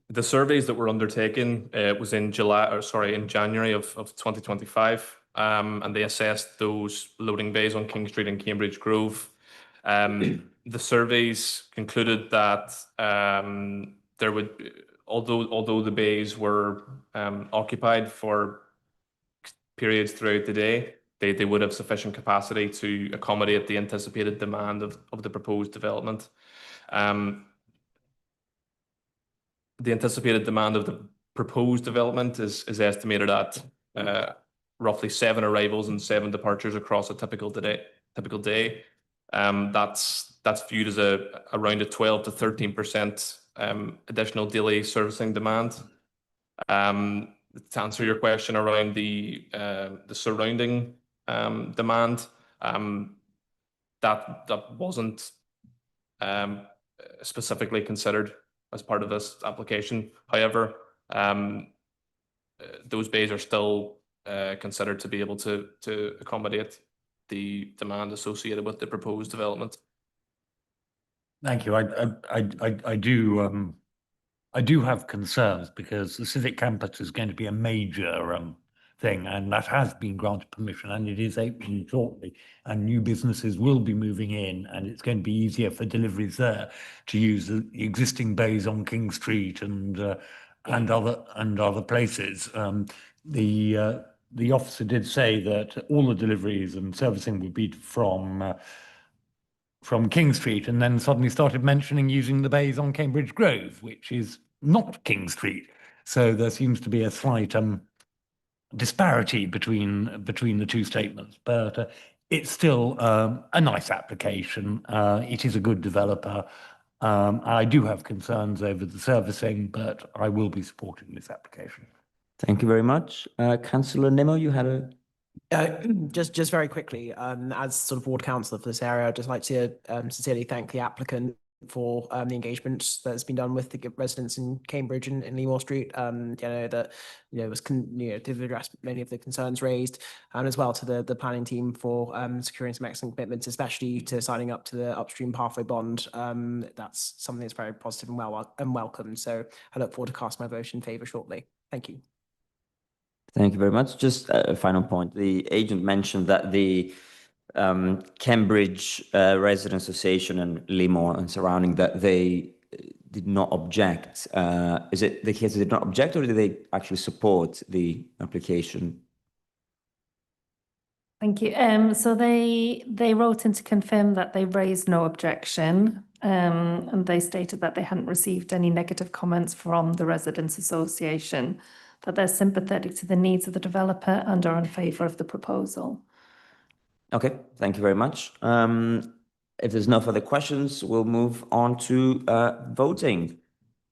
The surveys that were undertaken was in January of 2025, and they assessed those loading bays on King Street and Cambridge Grove. The surveys concluded that there would, although the bays were occupied for periods throughout the day, they would have sufficient capacity to accommodate the anticipated demand of the proposed development. The anticipated demand of the proposed development is estimated at roughly 7 arrivals and 7 departures across a typical day. That's viewed as around a 12 to 13% additional daily servicing demand. To answer your question around the surrounding demand, that wasn't specifically considered as part of this application. However, those bays are still considered to be able to accommodate the demand associated with the proposed development. Thank you. I do I do have concerns because the civic campus is going to be a major thing, and that has been granted permission, and it is opening shortly, and new businesses will be moving in, and it's going to be easier for deliveries there to use the existing bays on King Street and other places. The officer did say that all the deliveries and servicing would be from King Street, and then suddenly started mentioning using the bays on Cambridge Grove, which is not King Street. So there seems to be a slight disparity between the two statements, but it's still a nice application. It is a good developer. I do have concerns over the servicing, but I will be supporting this application. Thank you very much. Councillor Nimmo, you had a... Just very quickly, as sort of ward councillor for this area, I'd just like to sincerely thank the applicant for the engagement that's been done with the residents in Cambridge and in Leamore Street. That was to address many of the concerns raised, and as well to the planning team for securing some excellent commitments, especially to signing up to the upstream pathway bond. That's something that's very positive and welcome. So I look forward to cast my vote in favour shortly. Thank you. Thank you very much. Just a final point. The agent mentioned that the Cambridge Residents Association and Leamore and surrounding that they did not object. Is it the case they did not object, or did they actually support the application? Thank you. So they wrote in to confirm that they raised no objection, and they stated that they hadn't received any negative comments from the Residents Association, that they're sympathetic to the needs of the developer and are in favour of the proposal. Okay, thank you very much. If there's no further questions, we'll move on to voting.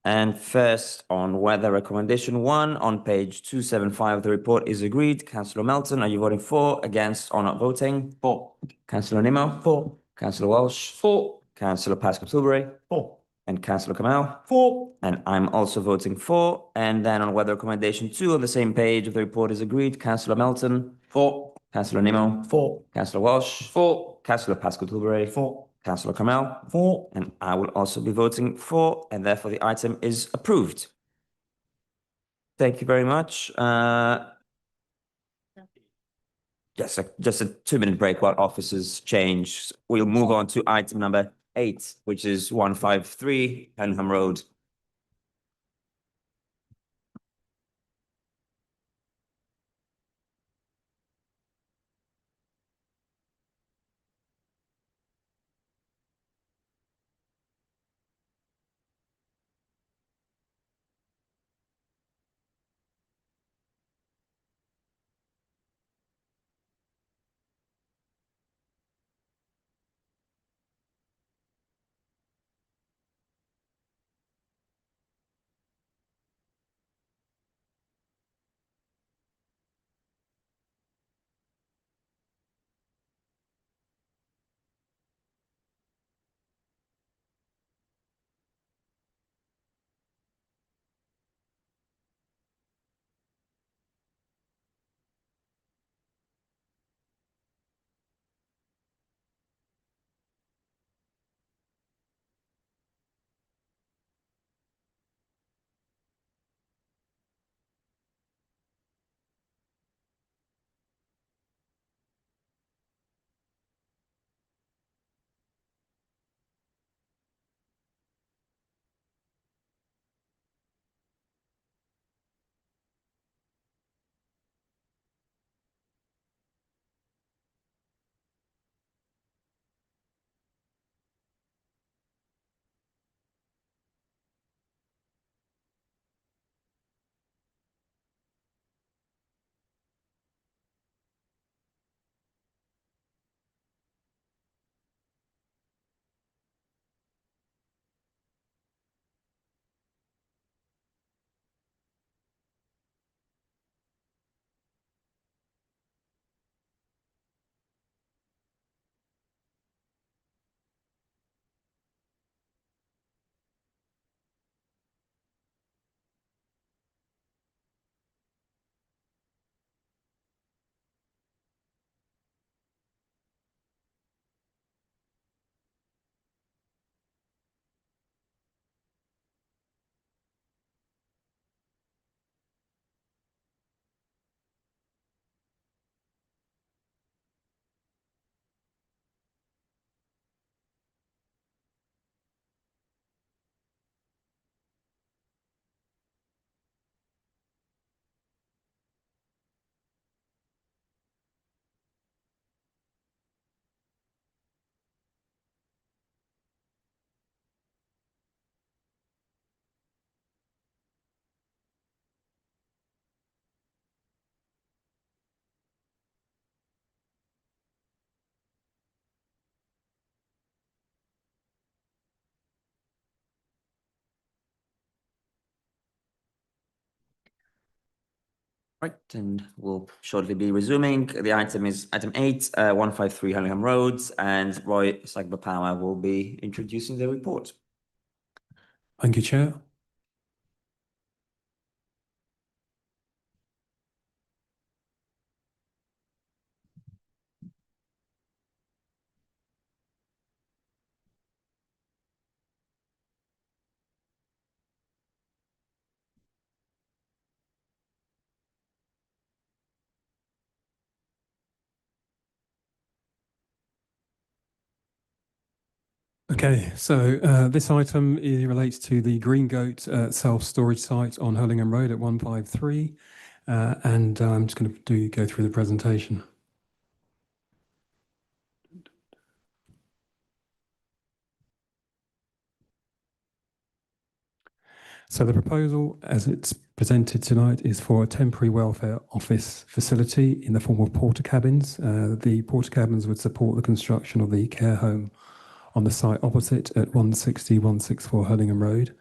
And first, on whether recommendation 1 on page 275 of the report is agreed. Councillor Melton, are you voting for, against, or not voting? For. Councillor Nimmo? For. Councillor Walsh? For. Councillor Pascal-Tilbury? For. And Councillor Kamel? For. And I'm also voting for. And then on whether recommendation 2 on the same page of the report is agreed. Councillor Melton? For. Councillor Nimmo? For. Councillor Walsh? For. Councillor Pascal-Tilbury? For. Councillor Kamel? For. And I will also be voting for, and therefore the item is approved. Thank you very much. Just a 2-minute break while officers change. We'll move on to item number 8, which is 153 Penham Road. Right, and we'll shortly be resuming. The item is item 8, 153 Hurlingham Road, and Roy Sagba-Power will be introducing the report. Thank you, Chair. Okay, so this item relates to the Green Goat self-storage site on Hurlingham Road at 153, and I'm just going to go through the presentation. So the proposal, as it's presented tonight, is for a temporary welfare office facility in the form of porter cabins. The porter cabins would support the construction of the care home on the site opposite at 164 Hurlingham Road.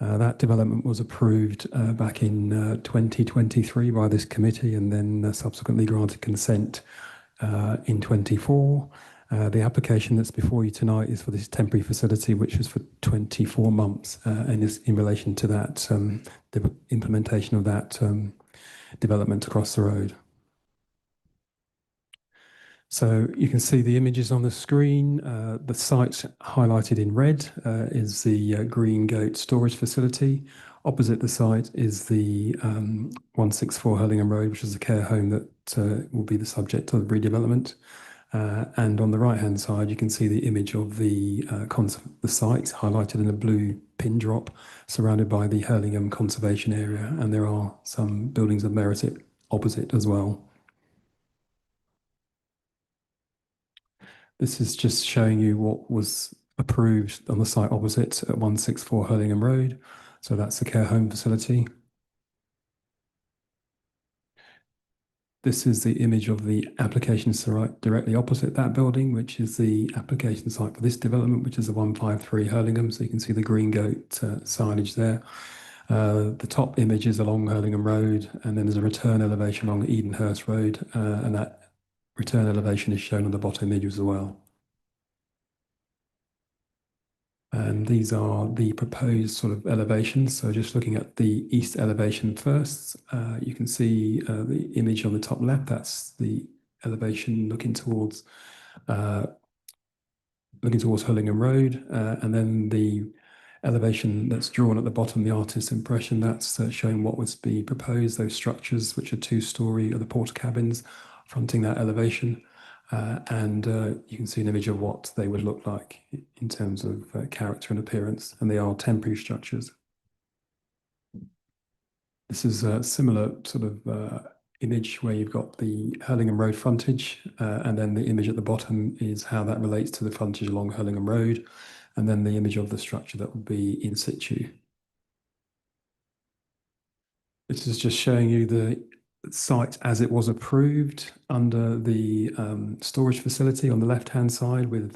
That development was approved back in 2023 by this committee and then subsequently granted consent in 24. The application that's before you tonight is for this temporary facility, which is for 24 months and is in relation to that, the implementation of that development across the road. So you can see the images on the screen. The site highlighted in red is the Green Goat storage facility. Opposite the site is the 164 Hurlingham Road, which is a care home that will be the subject of the redevelopment. And on the right-hand side, you can see the image of the site highlighted in a blue pin drop, surrounded by the Hurlingham Conservation Area, and there are some buildings of merit opposite as well. This is just showing you what was approved on the site opposite at 164 Hurlingham Road. So that's the care home facility. This is the image of the application site directly opposite that building, which is the application site for this development, which is the 153 Hurlingham. So you can see the Green Goat signage there. The top image is along Hurlingham Road, and then there's a return elevation along Edenhurst Road, and that return elevation is shown on the bottom image as well. And these are the proposed sort of elevations. So just looking at the east elevation first, you can see the image on the top left. That's the elevation looking towards Hurlingham Road, and then the elevation that's drawn at the bottom, the artist's impression, that's showing what was be proposed. Those structures, which are two-storey, are the porter cabins fronting that elevation. And you can see an image of what they would look like in terms of character and appearance, and they are temporary structures. This is a similar sort of image where you've got the Hurlingham Road frontage, and then the image at the bottom is how that relates to the frontage along Hurlingham Road, and then the image of the structure that would be in situ. This is just showing you the site as it was approved under the storage facility on the left-hand side, with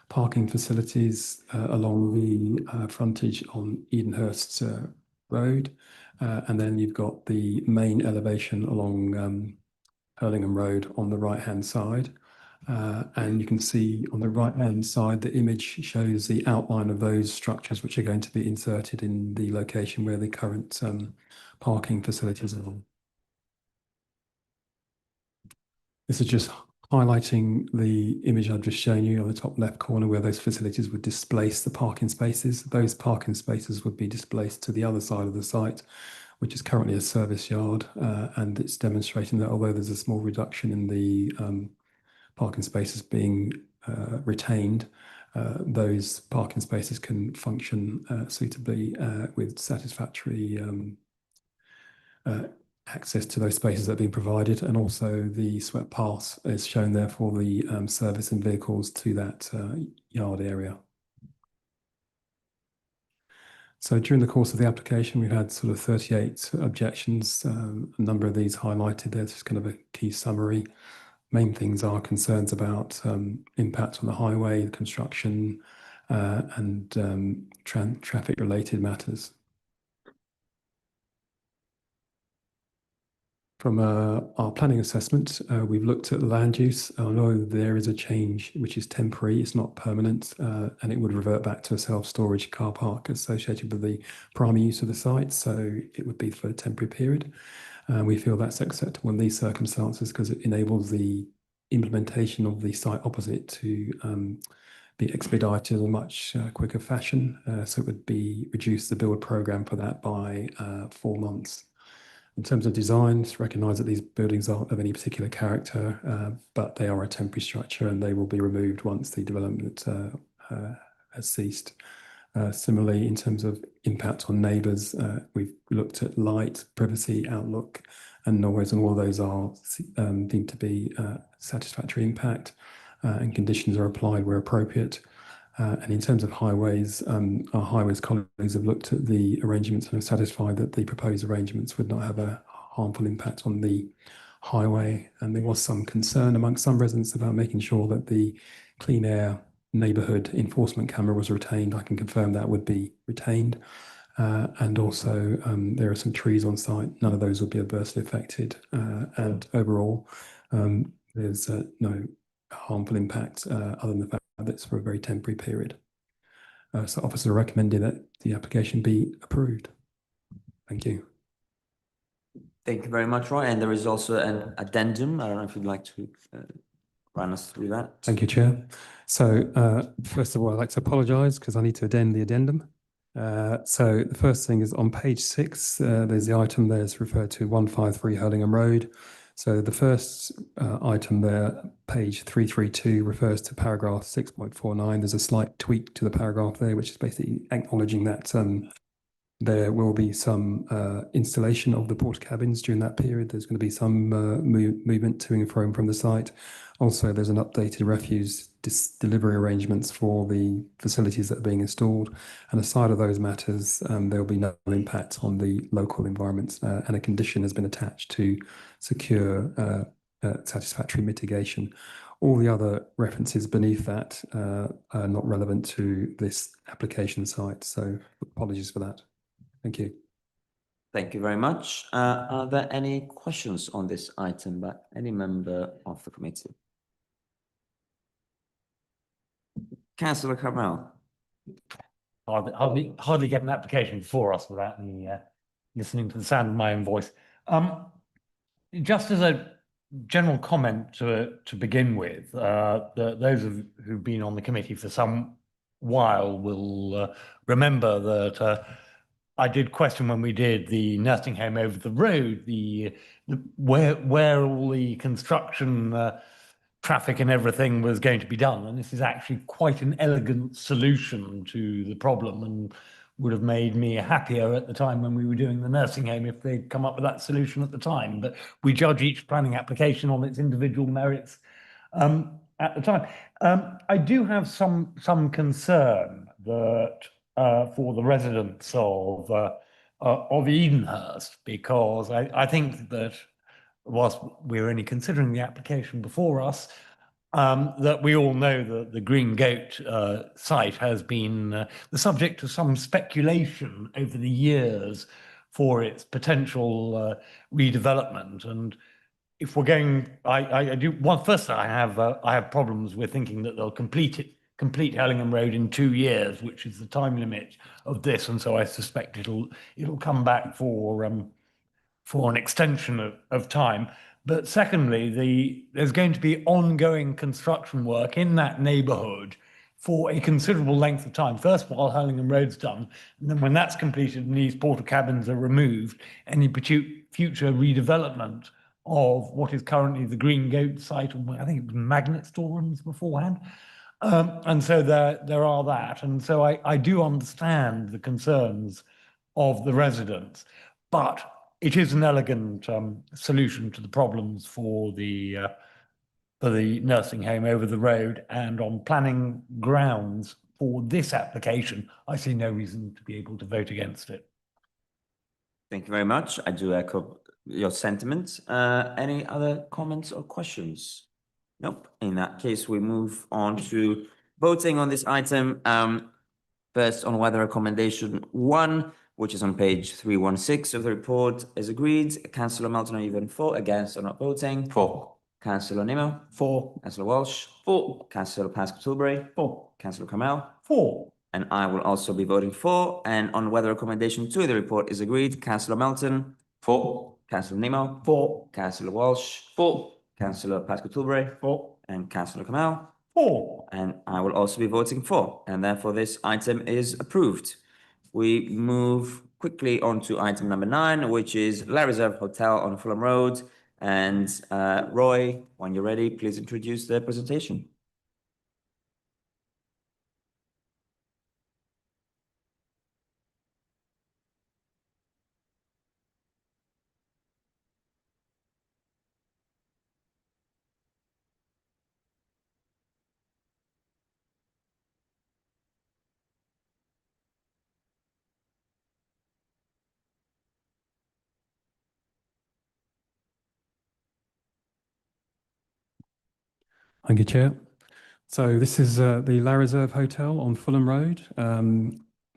parking facilities along the frontage on Edenhurst Road. And then you've got the main elevation along Hurlingham Road on the right-hand side. And you can see on the right-hand side, the image shows the outline of those structures which are going to be inserted in the location where the current parking facilities are. This is just highlighting the image I've just shown you on the top left corner, where those facilities would displace the parking spaces. Those parking spaces would be displaced to the other side of the site, which is currently a service yard. And it's demonstrating that although there's a small reduction in the parking spaces being retained, those parking spaces can function suitably with satisfactory access to those spaces that are being provided, and also the swept path is shown there for the service and vehicles to that yard area. So during the course of the application, we've had sort of 38 objections, a number of these highlighted. There's just kind of a key summary. Main things are concerns about impact on the highway, construction, and traffic-related matters. From our planning assessment, we've looked at the land use. Although there is a change which is temporary, it's not permanent, and it would revert back to a self-storage car park associated with the primary use of the site. So it would be for a temporary period. We feel that's acceptable in these circumstances because it enables the implementation of the site opposite to be expedited in a much quicker fashion. So it would be reduce the build program for that by 4 months. In terms of designs, recognise that these buildings aren't of any particular character, but they are a temporary structure and they will be removed once the development has ceased. Similarly, in terms of impact on neighbours, we've looked at light, privacy, outlook and noise, and all of those are deemed to be satisfactory impact, and conditions are applied where appropriate. And in terms of highways, our highways colleagues have looked at the arrangements and are satisfied that the proposed arrangements would not have a harmful impact on the highway. And there was some concern amongst some residents about making sure that the clean air neighbourhood enforcement camera was retained. I can confirm that would be retained. And also there are some trees on site. None of those would be adversely affected. And overall, there's no harmful impact other than the fact that it's for a very temporary period. So officers are recommending that the application be approved. Thank you. Thank you very much, Roy. And there is also an addendum. I don't know if you'd like to run us through that. Thank you, Chair. So first of all, I'd like to apologise because I need to addend the addendum. So the first thing is on page 6, there's the item there is referred to 153 Hurlingham Road. So the first item there, page 332, refers to paragraph 6.49. There's a slight tweak to the paragraph there, which is basically acknowledging that there will be some installation of the porta cabins during that period. There's going to be some movement to and from the site. Also, there's an updated refuse delivery arrangements for the facilities that are being installed. And aside of those matters, there will be no impact on the local environments, and a condition has been attached to secure satisfactory mitigation. All the other references beneath that are not relevant to this application site. So apologies for that. Thank you. Thank you very much. Are there any questions on this item by any member of the committee? Councillor Carmel. Hardly get an application before us without me listening to the sound of my own voice. Just as a general comment to begin with, those who've been on the committee for some while will remember that I did question when we did the nursing home over the road, where all the construction traffic and everything was going to be done. And this is actually quite an elegant solution to the problem and would have made me happier at the time when we were doing the nursing home if they'd come up with that solution at the time. But we judge each planning application on its individual merits at the time. I do have some concern that for the residents of Edenhurst, because I think that whilst we're only considering the application before us, that we all know that the Green Goat site has been the subject of some speculation over the years for its potential redevelopment. And if we're going, first I have problems with thinking that they'll complete Hurlingham Road in 2 years, which is the time limit of this, and so I suspect it'll come back for an extension of time. But secondly, there's going to be ongoing construction work in that neighbourhood for a considerable length of time. First, while Hurlingham Road's done, and then when that's completed and these porta cabins are removed, any future redevelopment of what is currently the Green Goat site, or I think it was magnet storerooms beforehand. And so there are that. And so I do understand the concerns of the residents, but it is an elegant solution to the problems for the nursing home over the road, and on planning grounds for this application, I see no reason to be able to vote against it. Thank you very much. I do echo your sentiments. Any other comments or questions? Nope. In that case, we move on to voting on this item. First, on whether recommendation 1 which is on page 316 of the report, is agreed. Councillor Melton, are you voting for, against, or not voting? For. Councillor Nimmo? For. Councillor Walsh? For. Councillor Pascal-Tilbury? For. Councillor Kamel? For. And I will also be voting for. And on whether recommendation 2 of the report is agreed, Councillor Melton? For. Councillor Nimmo? For. Councillor Walsh? For. Councillor Pascal-Tilbury? For. And Councillor Kamel? For. And I will also be voting for. And therefore, this item is approved. We move quickly on to item number 9, which is La Reserve Hotel on Fulham Road. And Roy, when you're ready, please introduce the presentation. Thank you, Chair. So this is the La Reserve Hotel on Fulham Road.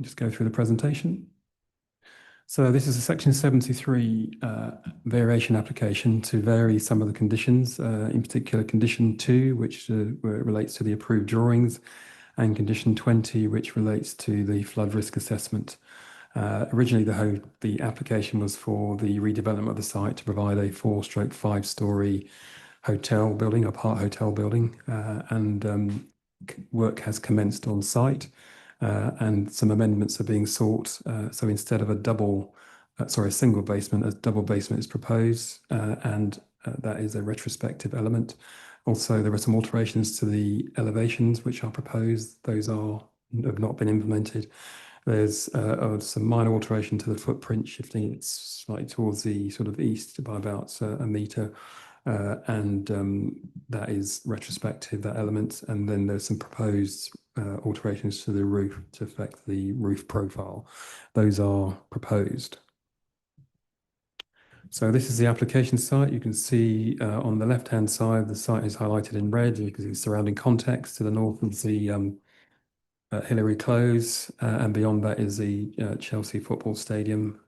Just go through the presentation. So this is a Section 73 variation application to vary some of the conditions, in particular Condition 2, which relates to the approved drawings, and Condition 20, which relates to the flood risk assessment. Originally, the application was for the redevelopment of the site to provide a 4/5-storey hotel building, a part hotel building, and work has commenced on site, and some amendments are being sought. So instead of a single basement, a double basement is proposed, and that is a retrospective element. Also, there are some alterations to the elevations which are proposed. Those have not been implemented. There's some minor alteration to the footprint, shifting it slightly towards the sort of east by about a metre. And that is retrospective, that element. And then there's some proposed alterations to the roof to affect the roof profile. Those are proposed. So this is the application site. You can see on the left-hand side, the site is highlighted in red because it's surrounding context. To the north is the Hillary Close, and beyond that is the Chelsea Football Stadium.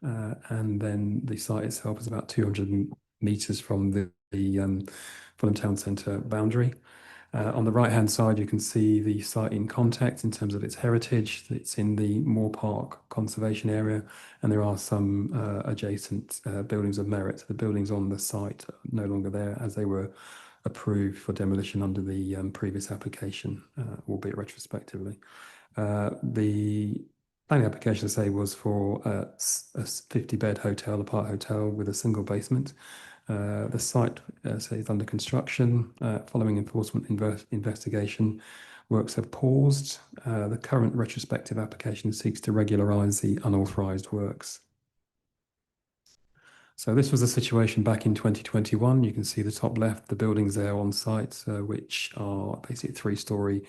And then the site itself is about 200 metres from the Fulham Town Centre boundary. On the right-hand side, you can see the site in context in terms of its heritage. It's in the Moor Park Conservation Area, and there are some adjacent buildings of merit. The buildings on the site are no longer there as they were approved for demolition under the previous application, albeit retrospectively. The planning application, I say, was for a 50-bed hotel, a part hotel with a single basement. The site is under construction. Following enforcement investigation, works have paused. The current retrospective application seeks to regularise the unauthorised works. So this was the situation back in 2021. You can see the top left, the buildings there on site, which are basically 3-storey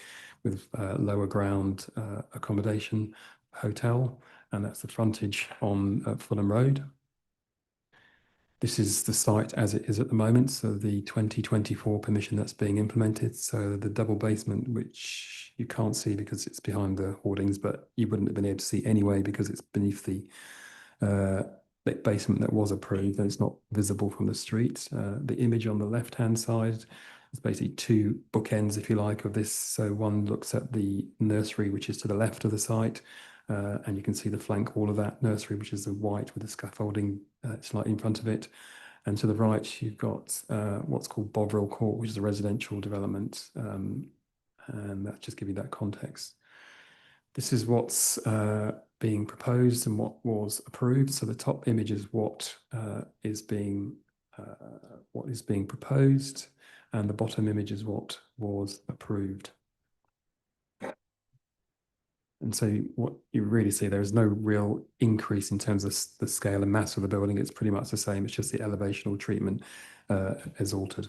with lower ground accommodation hotel, and that's the frontage on Fulham Road. This is the site as it is at the moment, so the 2024 permission that's being implemented. So the double basement, which you can't see because it's behind the hoardings, but you wouldn't have been able to see anyway because it's beneath the basement that was approved and it's not visible from the street. The image on the left-hand side is basically 2 bookends, if you like, of this. So one looks at the nursery, which is to the left of the site, and you can see the flank wall of that nursery, which is the white with the scaffolding slightly in front of it. And to the right, you've got what's called Bovril Court, which is a residential development, and that just gives you that context. This is what's being proposed and what was approved. So the top image is what is being proposed, and the bottom image is what was approved. And so what you really see, there is no real increase in terms of the scale and mass of the building. It's pretty much the same. It's just the elevational treatment is altered.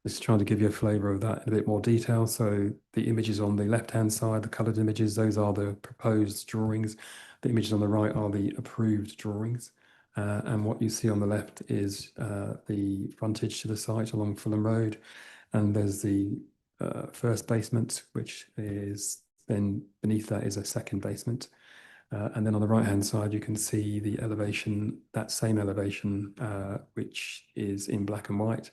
Just trying to give you a flavour of that in a bit more detail. So the images on the left-hand side, the coloured images, those are the proposed drawings. The images on the right are the approved drawings. And what you see on the left is the frontage to the site along Fulham Road. And there's the first basement, which is then beneath that is a second basement. And then on the right-hand side, you can see the elevation, that same elevation, which is in black and white,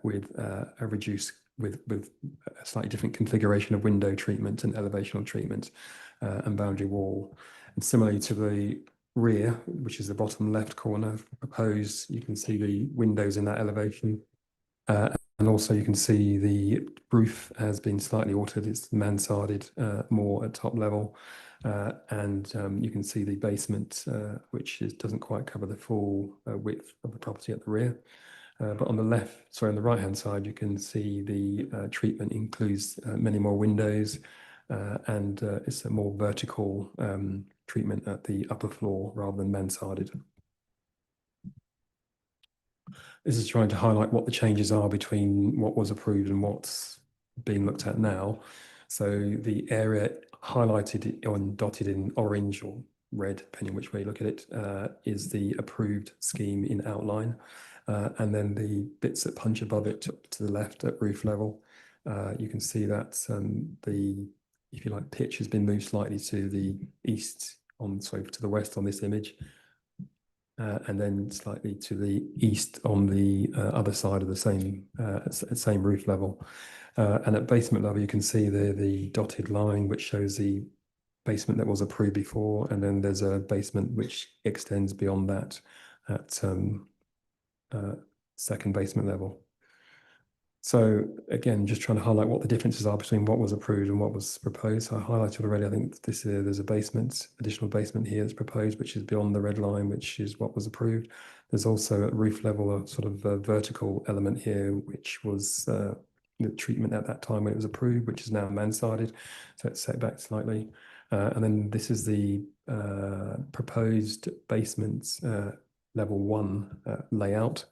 with a reduced, with a slightly different configuration of window treatment and elevational treatment and boundary wall. And similarly to the rear, which is the bottom left corner proposed, you can see the windows in that elevation. And also you can see the roof has been slightly altered. It's mansarded more at top level. And you can see the basement, which doesn't quite cover the full width of the property at the rear. But on the left, sorry, on the right-hand side, you can see the treatment includes many more windows and it's a more vertical treatment at the upper floor rather than mansarded. This is trying to highlight what the changes are between what was approved and what's being looked at now. So the area highlighted and dotted in orange or red, depending on which way you look at it, is the approved scheme in outline. And then the bits that punch above it to the left at roof level, you can see that the, if you like, pitch has been moved slightly to the east, to the west on this image. And then slightly to the east on the other side of the same roof level. And at basement level, you can see the dotted line, which shows the basement that was approved before. And then there's a basement which extends beyond that at second basement level. So again, just trying to highlight what the differences are between what was approved and what was proposed. So I highlighted already, I think there's a basement, additional basement here that's proposed, which is beyond the red line, which is what was approved. There's also at roof level a sort of a vertical element here, which was the treatment at that time when it was approved, which is now mansarded, so it's set back slightly. And then this is the proposed basement level 1 layout,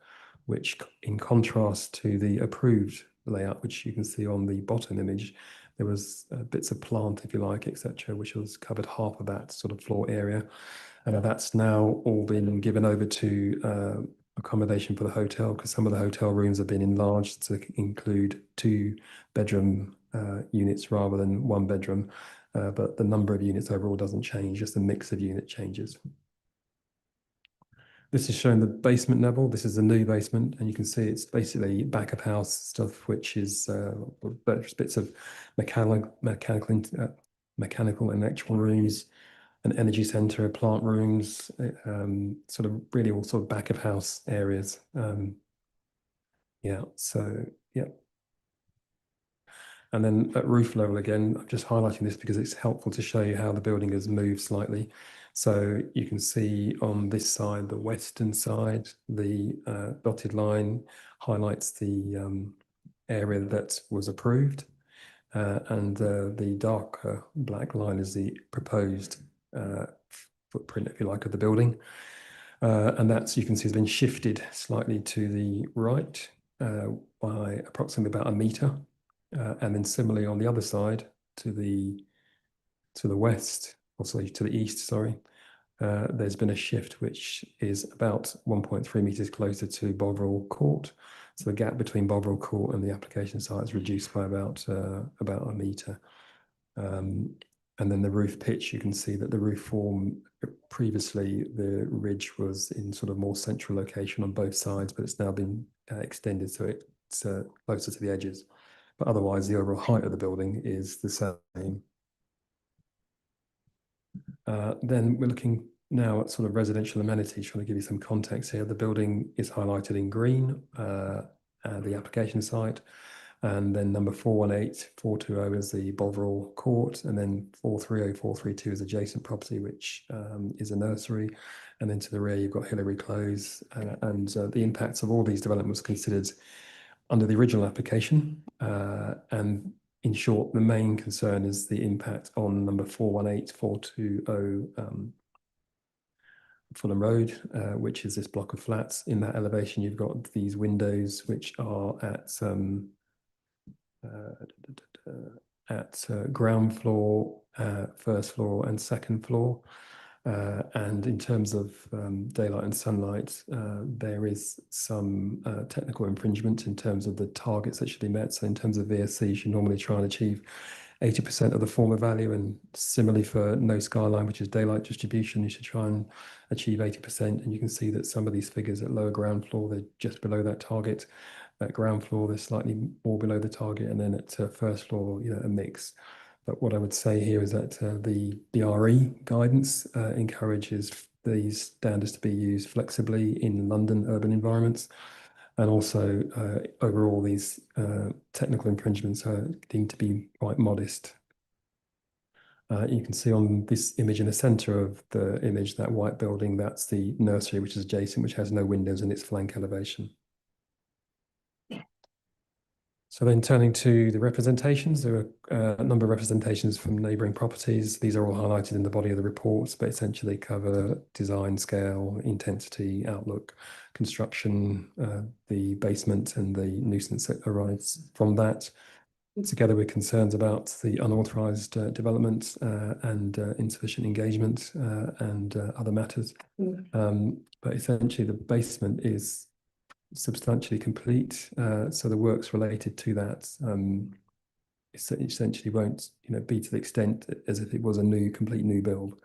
which in contrast to the approved layout, which you can see on the bottom image, there was bits of plant, if you like, etc., which was covered half of that sort of floor area. And that's now all been given over to accommodation for the hotel, because some of the hotel rooms have been enlarged to include 2-bedroom units rather than 1 bedroom. But the number of units overall doesn't change, just the mix of unit changes. This is showing the basement level. This is the new basement, and you can see it's basically back of house stuff, which is bits of mechanical and electrical rooms, an energy center, plant rooms, sort of really all sort of back of house areas. Yeah, so yeah. And then at roof level again, I'm just highlighting this because it's helpful to show you how the building has moved slightly. So you can see on this side, the western side, the dotted line highlights the area that was approved. And the darker black line is the proposed footprint, if you like, of the building. And that's, you can see, has been shifted slightly to the right by approximately about 1 meter. And then similarly on the other side to the west, or sorry, to the east, sorry, there's been a shift which is about 1.3 meters closer to Bovril Court. So the gap between Bovril Court and the application site is reduced by about 1 meter. And then the roof pitch, you can see that the roof form, previously the ridge was in sort of more central location on both sides, but it's now been extended so it's closer to the edges. But otherwise, the overall height of the building is the same. Then we're looking now at sort of residential amenities, trying to give you some context here. The building is highlighted in green, the application site, and then number 418, 420 is the Bovril Court, and then 430, 432 is adjacent property, which is a nursery. And then to the rear, you've got Hillary Close, and the impacts of all these developments considered under the original application. And in short, the main concern is the impact on number 418, 420 Fulham Road, which is this block of flats. In that elevation, you've got these windows which are at ground floor, first floor and second floor. And in terms of daylight and sunlight, there is some technical infringement in terms of the targets that should be met. So in terms of VSC, you should normally try and achieve 80% of the former value, and similarly for no skyline, which is daylight distribution, you should try and achieve 80%. And you can see that some of these figures at lower ground floor, they're just below that target. At ground floor, they're slightly more below the target, and then at first floor, a mix. But what I would say here is that the BRE guidance encourages these standards to be used flexibly in London urban environments. And also, overall, these technical infringements are deemed to be quite modest. You can see on this image in the center of the image, that white building, that's the nursery, which is adjacent, which has no windows in its flank elevation. So then turning to the representations, there are a number of representations from neighbouring properties. These are all highlighted in the body of the reports, but essentially cover design, scale, intensity, outlook, construction, the basement and the nuisance that arises from that, together with concerns about the unauthorised development and insufficient engagement and other matters. But essentially the basement is substantially complete, so the works related to that essentially won't be to the extent as if it was a complete new build.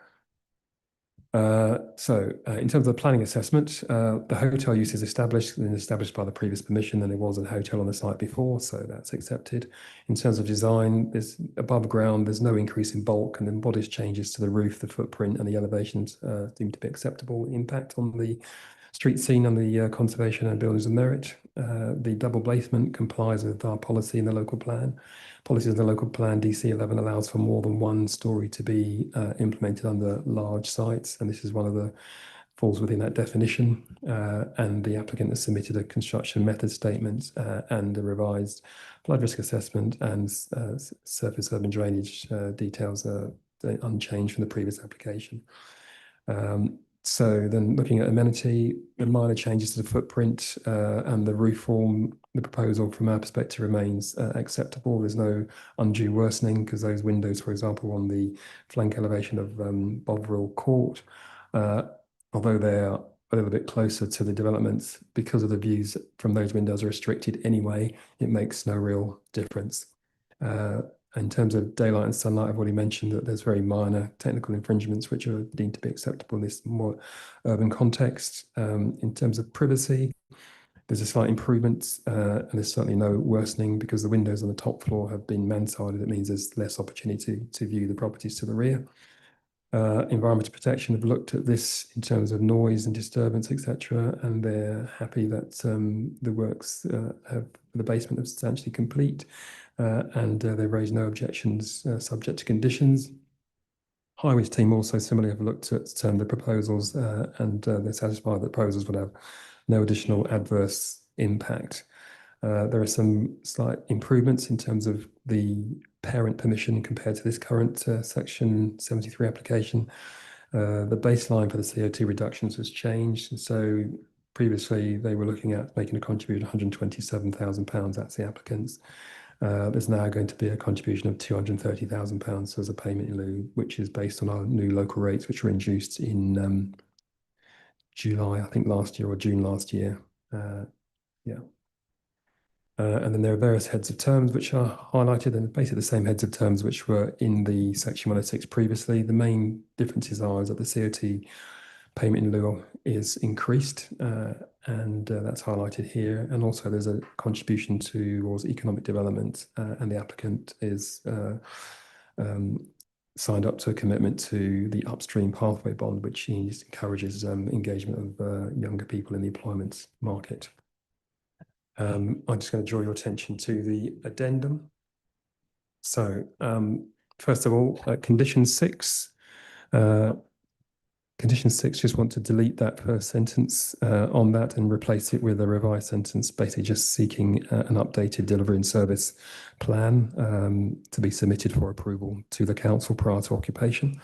So in terms of the planning assessment, the hotel use is established by the previous permission, and there was a hotel on the site before, so that's accepted. In terms of design, there's above ground, there's no increase in bulk, and then modest changes to the roof, the footprint and the elevations seem to be acceptable. Impact on the street scene and the conservation and buildings of merit. The double basement complies with our policy in the local plan. Policies in the local plan, DC 11 allows for more than one story to be implemented under large sites, and this is one of the falls within that definition. And the applicant has submitted a construction method statement and a revised flood risk assessment, and surface urban drainage details are unchanged from the previous application. So then looking at amenity, the minor changes to the footprint and the roof form, the proposal from our perspective remains acceptable. There's no undue worsening because those windows, for example, on the flank elevation of Bovril Court, although they're a little bit closer to the developments, because of the views from those windows are restricted anyway, it makes no real difference. In terms of daylight and sunlight, I've already mentioned that there's very minor technical infringements which are deemed to be acceptable in this more urban context. In terms of privacy, there's a slight improvement, and there's certainly no worsening because the windows on the top floor have been mansarded. It means there's less opportunity to view the properties to the rear. Environmental Protection have looked at this in terms of noise and disturbance, etc., and they're happy that the works the basement are substantially complete. And they raised no objections subject to conditions. Highways team also similarly have looked at the proposals and they're satisfied that proposals would have no additional adverse impact. There are some slight improvements in terms of the parent permission compared to this current section 73 application. The baseline for the CO2 reductions was changed. So previously they were looking at making a contribution of £127,000, that's the applicants. There's now going to be a contribution of £230,000 as a payment in lieu, which is based on our new local rates, which were introduced in July, I think last year, or June last year. And then there are various heads of terms which are highlighted, and basically the same heads of terms which were in the section 106 previously. The main differences are that the COT payment in lieu is increased, and that's highlighted here. And also there's a contribution towards economic development, and the applicant is signed up to a commitment to the upstream pathway bond, which encourages engagement of younger people in the employment market. I'm just going to draw your attention to the addendum. So first of all, condition 6. Condition 6, just want to delete that first sentence on that and replace it with a revised sentence, basically just seeking an updated delivery and service plan to be submitted for approval to the council prior to occupation.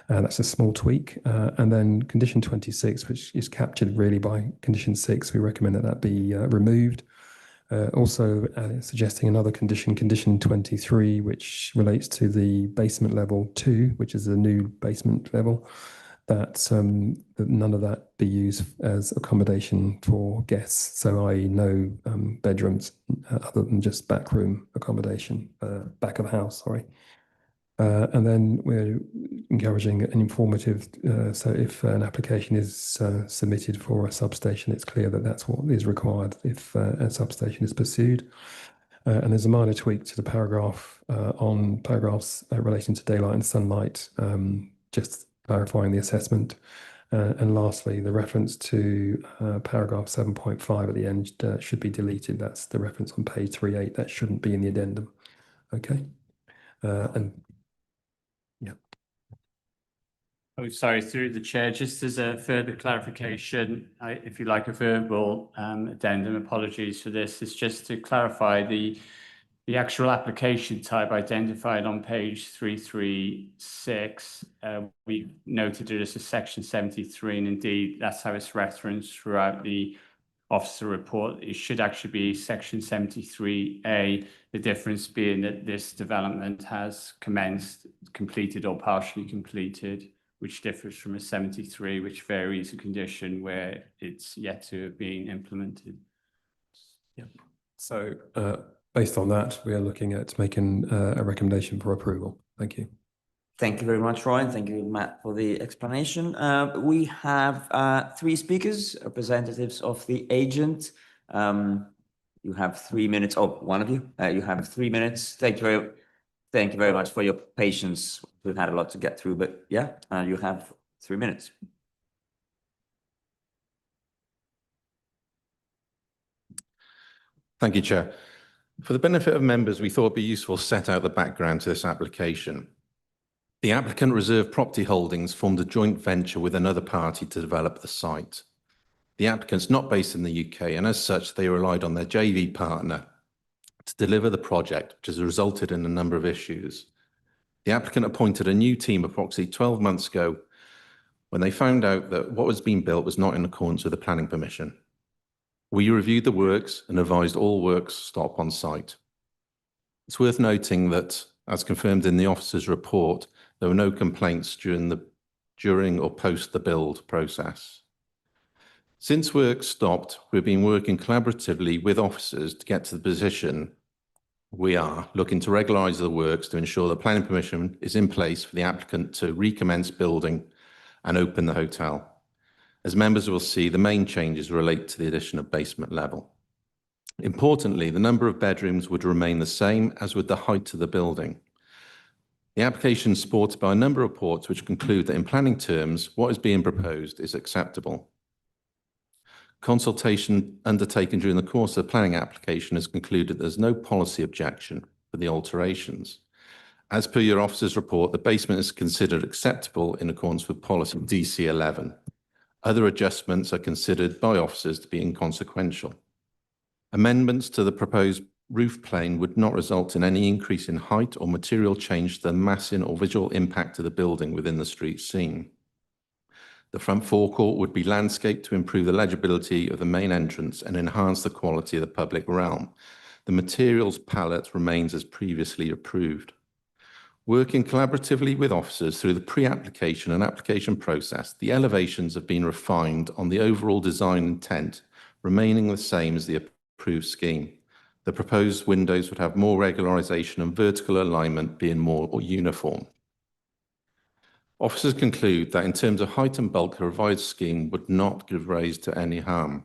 That's a small tweak. And then condition 26, which is captured really by condition 6, we recommend that that be removed. Also suggesting another condition, condition 23, which relates to the basement level 2, which is a new basement level. that, that none of that be used as accommodation for guests. So I no bedrooms other than just backroom accommodation, back of house, sorry. And then we're encouraging an informative, so if an application is submitted for a substation, it's clear that that's what is required if a substation is pursued. And there's a minor tweak to the paragraph on paragraphs relating to daylight and sunlight, just clarifying the assessment. And lastly, the reference to paragraph 7.5 at the end should be deleted. That's the reference on page 38. That shouldn't be in the addendum. Okay. And yeah. Oh, sorry, through the chair, just as a further clarification, if you like a verbal addendum, apologies for this, it's just to clarify the actual application type identified on page 336. We noted it as a section 73, and indeed that's how it's referenced throughout the officer report. It should actually be section 73A, the difference being that this development has commenced, completed or partially completed, which differs from a 73, which varies a condition where it's yet to have been implemented. Yeah. So based on that, we are looking at making a recommendation for approval. Thank you. Thank you very much, Roy, and thank you, Matt, for the explanation. We have 3 speakers, representatives of the agent. You have 3 minutes. Oh, one of you. You have 3 minutes. Thank you very much for your patience. We've had a lot to get through, but yeah, you have 3 minutes. Thank you, Chair. For the benefit of members, we thought it'd be useful to set out the background to this application. The applicant Reserve Property Holdings formed a joint venture with another party to develop the site. The applicant's not based in the UK, and as such, they relied on their JV partner to deliver the project, which has resulted in a number of issues. The applicant appointed a new team approximately 12 months ago when they found out that what was being built was not in accordance with the planning permission. We reviewed the works and advised all works stop on site. It's worth noting that, as confirmed in the officer's report, there were no complaints during or post the build process. Since work stopped, we've been working collaboratively with officers to get to the position we are looking to regularise the works to ensure the planning permission is in place for the applicant to recommence building and open the hotel. As members will see, the main changes relate to the addition of basement level. Importantly, the number of bedrooms would remain the same as with the height of the building. The application is supported by a number of reports which conclude that in planning terms, what is being proposed is acceptable. Consultation undertaken during the course of the planning application has concluded there's no policy objection for the alterations. As per your officer's report, the basement is considered acceptable in accordance with policy DC 11. Other adjustments are considered by officers to be inconsequential. Amendments to the proposed roof plane would not result in any increase in height or material change to the massing or visual impact of the building within the street scene. The front forecourt would be landscaped to improve the legibility of the main entrance and enhance the quality of the public realm. The materials palette remains as previously approved. Working collaboratively with officers through the pre-application and application process, the elevations have been refined on the overall design intent, remaining the same as the approved scheme. The proposed windows would have more regularisation and vertical alignment being more uniform. Officers conclude that in terms of height and bulk, the revised scheme would not give rise to any harm.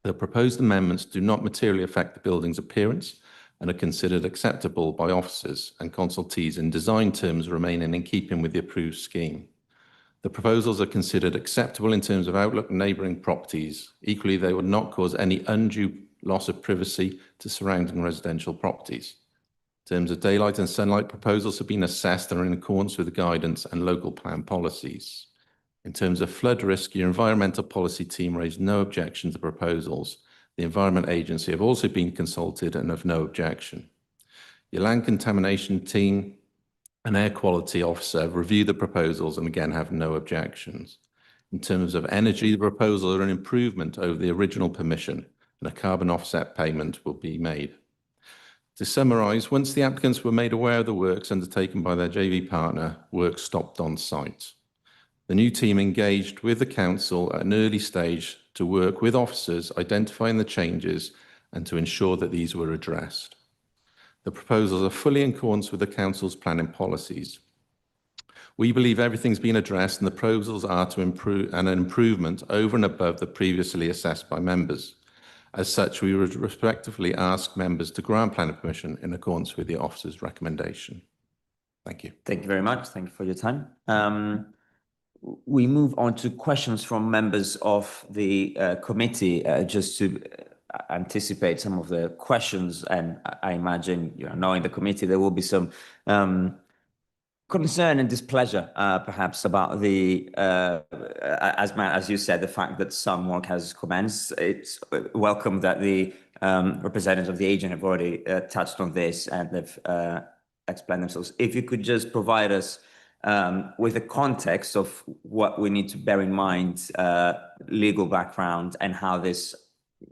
The proposed amendments do not materially affect the building's appearance and are considered acceptable by officers and consultees in design terms remaining in keeping with the approved scheme. The proposals are considered acceptable in terms of outlook and neighbouring properties. Equally, they would not cause any undue loss of privacy to surrounding residential properties. In terms of daylight and sunlight, proposals have been assessed and are in accordance with the guidance and local plan policies. In terms of flood risk, your environmental policy team raised no objection to proposals. The Environment Agency have also been consulted and have no objection. Your land contamination team and air quality officer have reviewed the proposals and again have no objections. In terms of energy, the proposals are an improvement over the original permission and a carbon offset payment will be made. To summarise, once the applicants were made aware of the works undertaken by their JV partner, work stopped on site. The new team engaged with the council at an early stage to work with officers identifying the changes and to ensure that these were addressed. The proposals are fully in accordance with the council's planning policies. We believe everything's been addressed and the proposals are to improve an improvement over and above the previously assessed by members. As such, we would respectively ask members to grant planning permission in accordance with the officer's recommendation. Thank you. Thank you very much. Thank you for your time. We move on to questions from members of the committee, just to anticipate some of the questions. And I imagine, knowing the committee, there will be some concern and displeasure, perhaps, about the, as you said, the fact that some work has commenced. It's welcome that the representatives of the agent have already touched on this and they've explained themselves. If you could just provide us with a context of what we need to bear in mind, legal background, and how this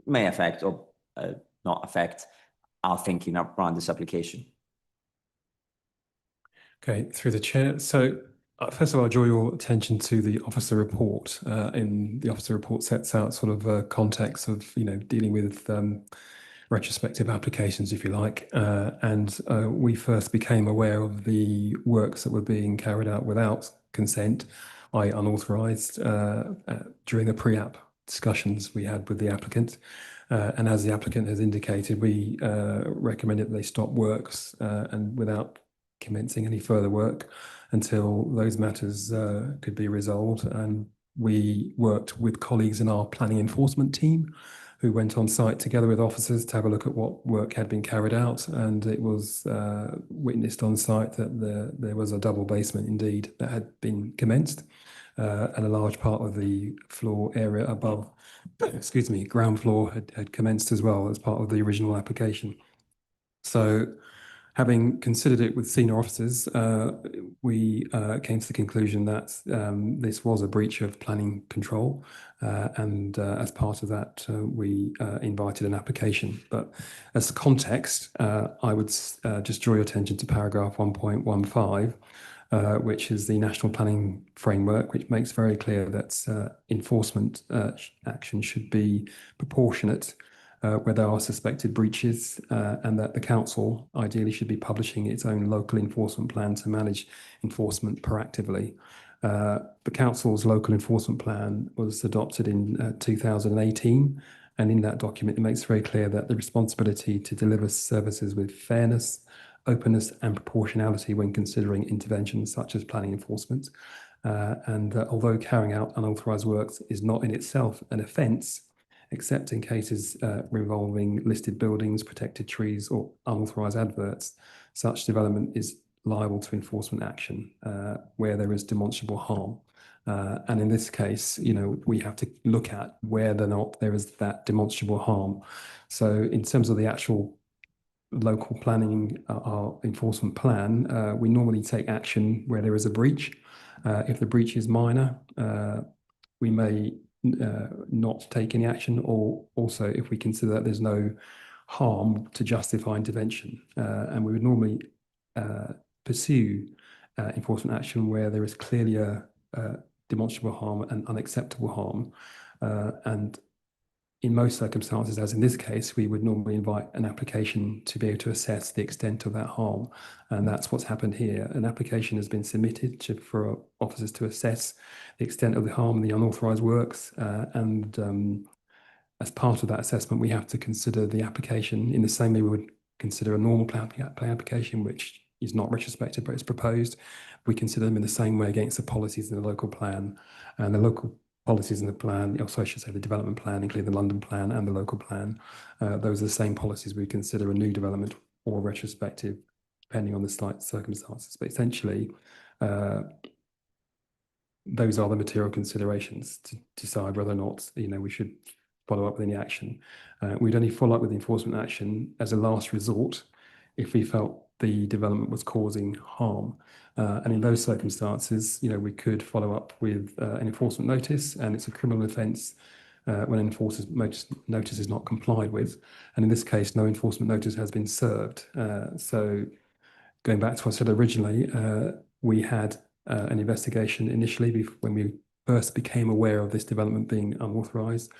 may affect or not affect our thinking around this application. Okay, through the chair. So first of all, I draw your attention to the officer report. In the officer report sets out sort of a context of, dealing with retrospective applications, if you like. And we first became aware of the works that were being carried out without consent, i.e. unauthorized, during the pre-app discussions we had with the applicant. And as the applicant has indicated, we recommended that they stop works and without commencing any further work until those matters could be resolved. And we worked with colleagues in our planning enforcement team who went on site together with officers to have a look at what work had been carried out. And it was witnessed on site that there was a double basement indeed that had been commenced, and a large part of the floor area above, ground floor had commenced as well as part of the original application. So having considered it with senior officers, we came to the conclusion that this was a breach of planning control, and as part of that, we invited an application. But as context, I would just draw your attention to paragraph 1.15, which is the National Planning Framework, which makes very clear that enforcement action should be proportionate where there are suspected breaches, and that the council ideally should be publishing its own local enforcement plan to manage enforcement proactively. The council's local enforcement plan was adopted in 2018, and in that document it makes very clear that the responsibility to deliver services with fairness, openness and proportionality when considering interventions such as planning enforcement. And although carrying out unauthorised works is not in itself an offence, except in cases involving listed buildings, protected trees or unauthorised adverts, such development is liable to enforcement action where there is demonstrable harm. And in this case, we have to look at whether or not there is that demonstrable harm. So in terms of the actual local planning, our enforcement plan, we normally take action where there is a breach. If the breach is minor, we may not take any action, or also if we consider that there's no harm to justify intervention. And we would normally pursue enforcement action where there is clearly a demonstrable harm and unacceptable harm. And in most circumstances, as in this case, we would normally invite an application to be able to assess the extent of that harm. And that's what's happened here. An application has been submitted for officers to assess the extent of the harm and the unauthorised works. And as part of that assessment, we have to consider the application in the same way we would consider a normal plan application, which is not retrospective, but it's proposed. We consider them in the same way against the policies in the local plan. And the local policies in the plan, also I should say the development plan, including the London plan and the local plan. Those are the same policies we consider a new development or retrospective, depending on the slight circumstances. But essentially, those are the material considerations to decide whether or not we should follow up with any action. We'd only follow up with enforcement action as a last resort if we felt the development was causing harm. And in those circumstances, we could follow up with an enforcement notice, and it's a criminal offence when an enforcement notice is not complied with. And in this case, no enforcement notice has been served. So going back to what I said originally, we had an investigation initially when we first became aware of this development being unauthorised.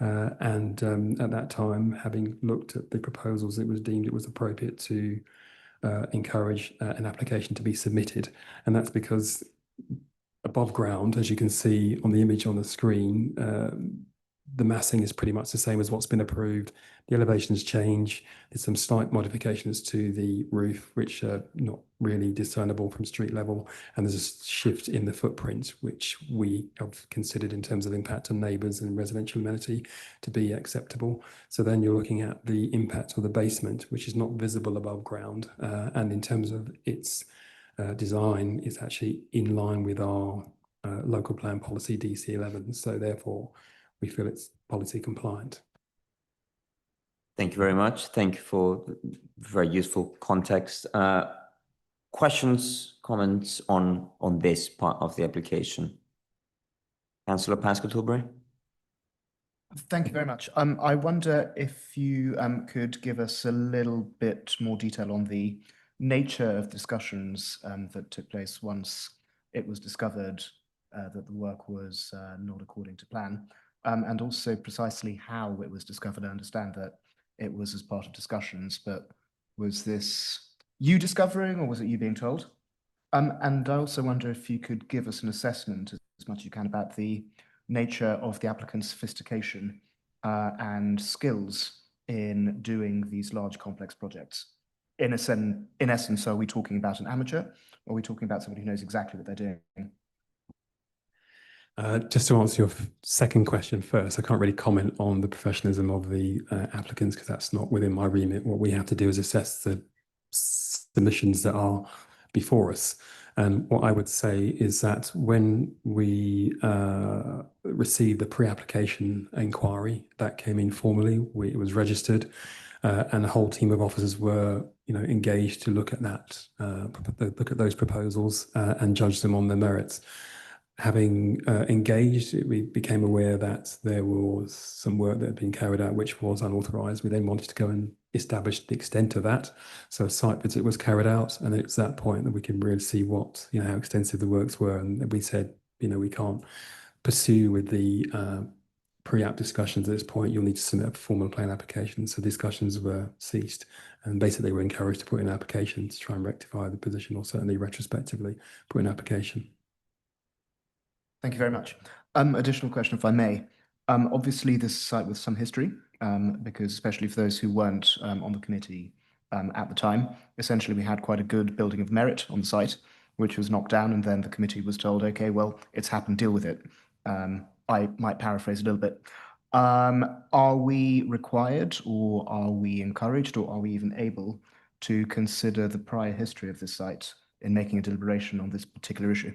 And at that time, having looked at the proposals, it was deemed it was appropriate to encourage an application to be submitted. And that's because above ground, as you can see on the image on the screen, the massing is pretty much the same as what's been approved. The elevations change. There's some slight modifications to the roof, which are not really discernible from street level. And there's a shift in the footprint, which we have considered in terms of impact on neighbours and residential amenity to be acceptable. So then you're looking at the impact of the basement, which is not visible above ground. And in terms of its design, it's actually in line with our local plan policy DC11. So therefore, we feel it's policy compliant. Thank you very much. Thank you for very useful context. Questions, comments on this part of the application? Councillor Pascal-Tilbury. Thank you very much. I wonder if you could give us a little bit more detail on the nature of discussions that took place once it was discovered that the work was not according to plan. And also precisely how it was discovered. I understand that it was as part of discussions, but was this you discovering or was it you being told? And I also wonder if you could give us an assessment as much as you can about the nature of the applicant's sophistication and skills in doing these large complex projects. In essence, are we talking about an amateur or are we talking about somebody who knows exactly what they're doing? Just to answer your second question first, I can't really comment on the professionalism of the applicants because that's not within my remit. What we have to do is assess the submissions that are before us. And what I would say is that when we received the pre-application inquiry that came in formally, it was registered, and a whole team of officers were, engaged to look at that, look at those proposals and judge them on their merits. Having engaged, we became aware that there was some work that had been carried out which was unauthorised. We then wanted to go and establish the extent of that. So a site visit was carried out, and it's that point that we can really see what, how extensive the works were. And we said, we can't pursue with the pre-app discussions at this point. You'll need to submit a formal plan application. So discussions were ceased, and basically we're encouraged to put in an application to try and rectify the position, or certainly retrospectively put in an application. Thank you very much. Additional question, if I may. Obviously, this site with some history, because especially for those who weren't on the committee at the time, essentially we had quite a good building of merit on the site, which was knocked down, and then the committee was told, okay, well, it's happened, deal with it. I might paraphrase a little bit. Are we required, or are we encouraged, or are we even able to consider the prior history of this site in making a deliberation on this particular issue?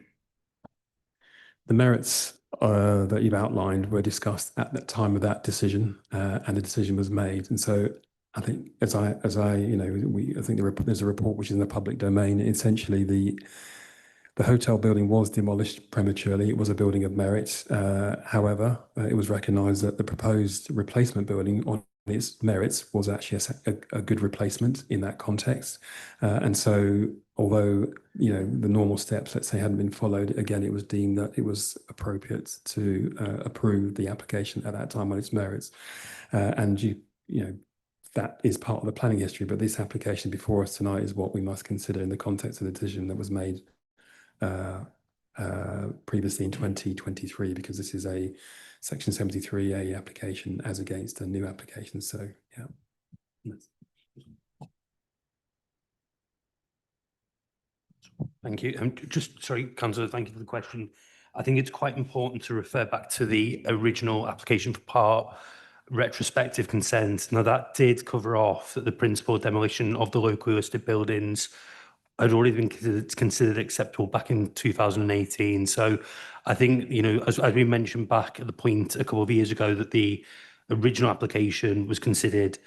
The merits that you've outlined were discussed at the time of that decision, and the decision was made. And so, I think, I think there's a report which is in the public domain. Essentially, the hotel building was demolished prematurely. It was a building of merit. However, it was recognised that the proposed replacement building on its merits was actually a good replacement in that context. And so, although the normal steps, let's say, hadn't been followed, again, it was deemed that it was appropriate to approve the application at that time on its merits. And that is part of the planning history. But this application before us tonight is what we must consider in the context of the decision that was made previously in 2023, because this is a Section 73A application as against a new application. So, yeah. Thank you. Sorry, Councillor, thank you for the question. I think it's quite important to refer back to the original application for part retrospective consent. Now, that did cover off that the principal demolition of the locally listed buildings had already been considered acceptable back in 2018. So I think, as we mentioned back at the point a couple of years ago, that the original application was considered.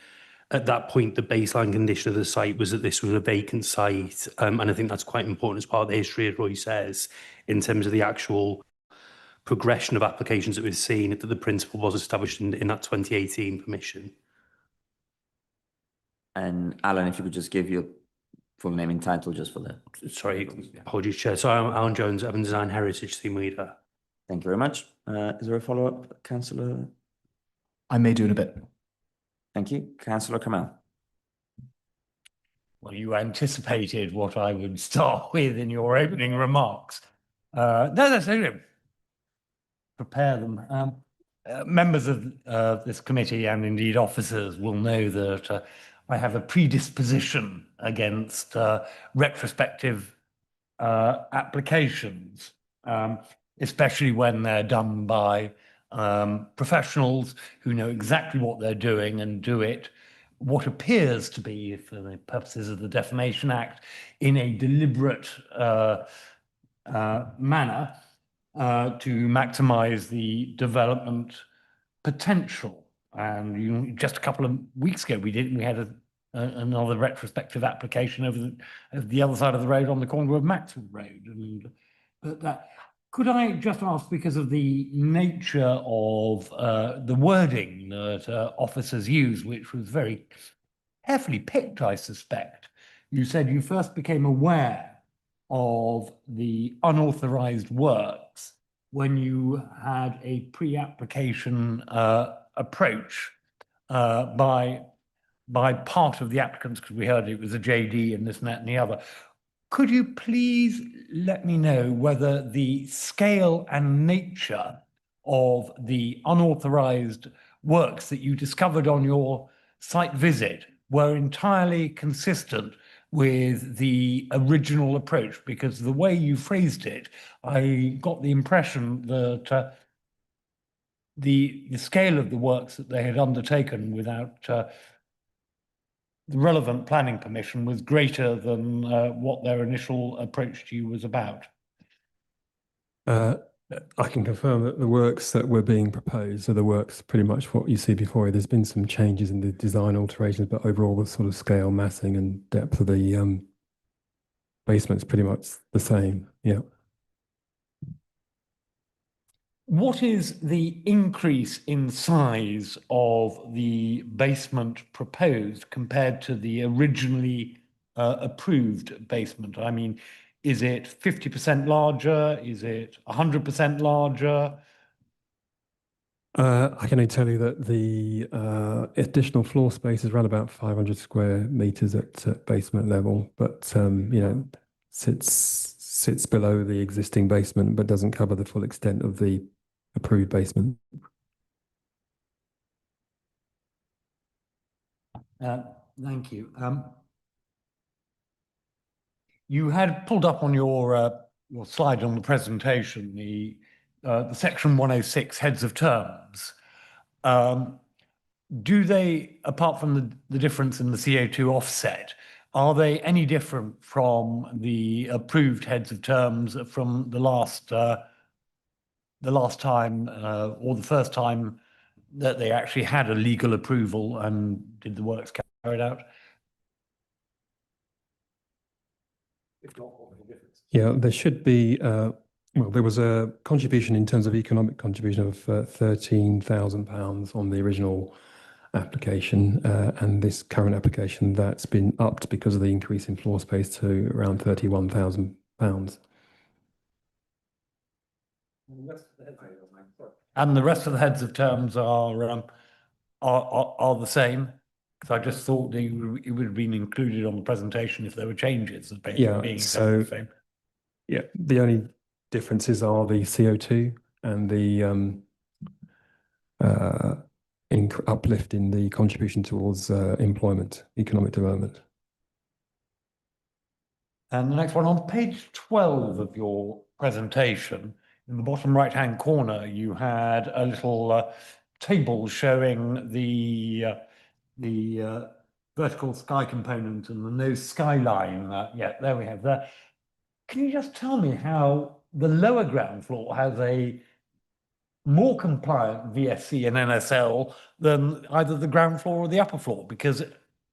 At that point, the baseline condition of the site was that this was a vacant site. And I think that's quite important as part of the history, as Roy says, in terms of the actual progression of applications that we've seen, that the principle was established in that 2018 permission. And Alan, if you could just give your full name and title just for that. Sorry, apologies, Chair. So I'm Alan Jones, Urban Design Heritage Team Leader. Thank you very much. Is there a follow-up, Councillor? I may do in a bit. Thank you. Councillor Kamal. Well, you anticipated what I would start with in your opening remarks. No, that's okay. Prepare them. Members of this committee and indeed officers will know that I have a predisposition against retrospective applications, especially when they're done by professionals who know exactly what they're doing and do it what appears to be, for the purposes of the Defamation Act, in a deliberate manner to maximize the development potential. And just a couple of weeks ago, we had another retrospective application over the other side of the road on the corner of Maxwell Road. Could I just ask, because of the nature of the wording that officers use, which was very carefully picked, I suspect. You said you first became aware of the unauthorized works when you had a pre-application approach by part of the applicants, because we heard it was a JD and this and that and the other. Could you please let me know whether the scale and nature of the unauthorized works that you discovered on your site visit were entirely consistent with the original approach? Because the way you phrased it, I got the impression that the scale of the works that they had undertaken without the relevant planning permission was greater than what their initial approach to you was about. I can confirm that the works that were being proposed are the works pretty much what you see before you. There's been some changes in the design alterations, but overall the sort of scale, massing and depth of the basement's pretty much the same. Yeah. What is the increase in size of the basement proposed compared to the originally approved basement? I mean, is it 50% larger? Is it 100% larger? I can only tell you that the additional floor space is around about 500 square meters at basement level, but you know, sits below the existing basement, but doesn't cover the full extent of the approved basement. Thank you. You had pulled up on your slide on the presentation the section 106 heads of terms. Do they, apart from the difference in the CO2 offset, are they any different from the approved heads of terms from the last time or the first time that they actually had a legal approval and did the works carried out? Yeah, there should be, well, there was a contribution in terms of economic contribution of £13,000 on the original application, and this current application that's been upped because of the increase in floor space to around £31,000. And the rest of the heads of terms are the same? Because I just thought it would have been included on the presentation if there were changes. Yeah, so the same. Yeah, the only differences are the CO2 and the uplift in the contribution towards employment, economic development. And the next one, on page 12 of your presentation, in the bottom right-hand corner, you had a little table showing the vertical sky component and the no skyline. Yeah, there we have that. Can you just tell me how the lower ground floor has a more compliant VSC and NSL than either the ground floor or the upper floor? Because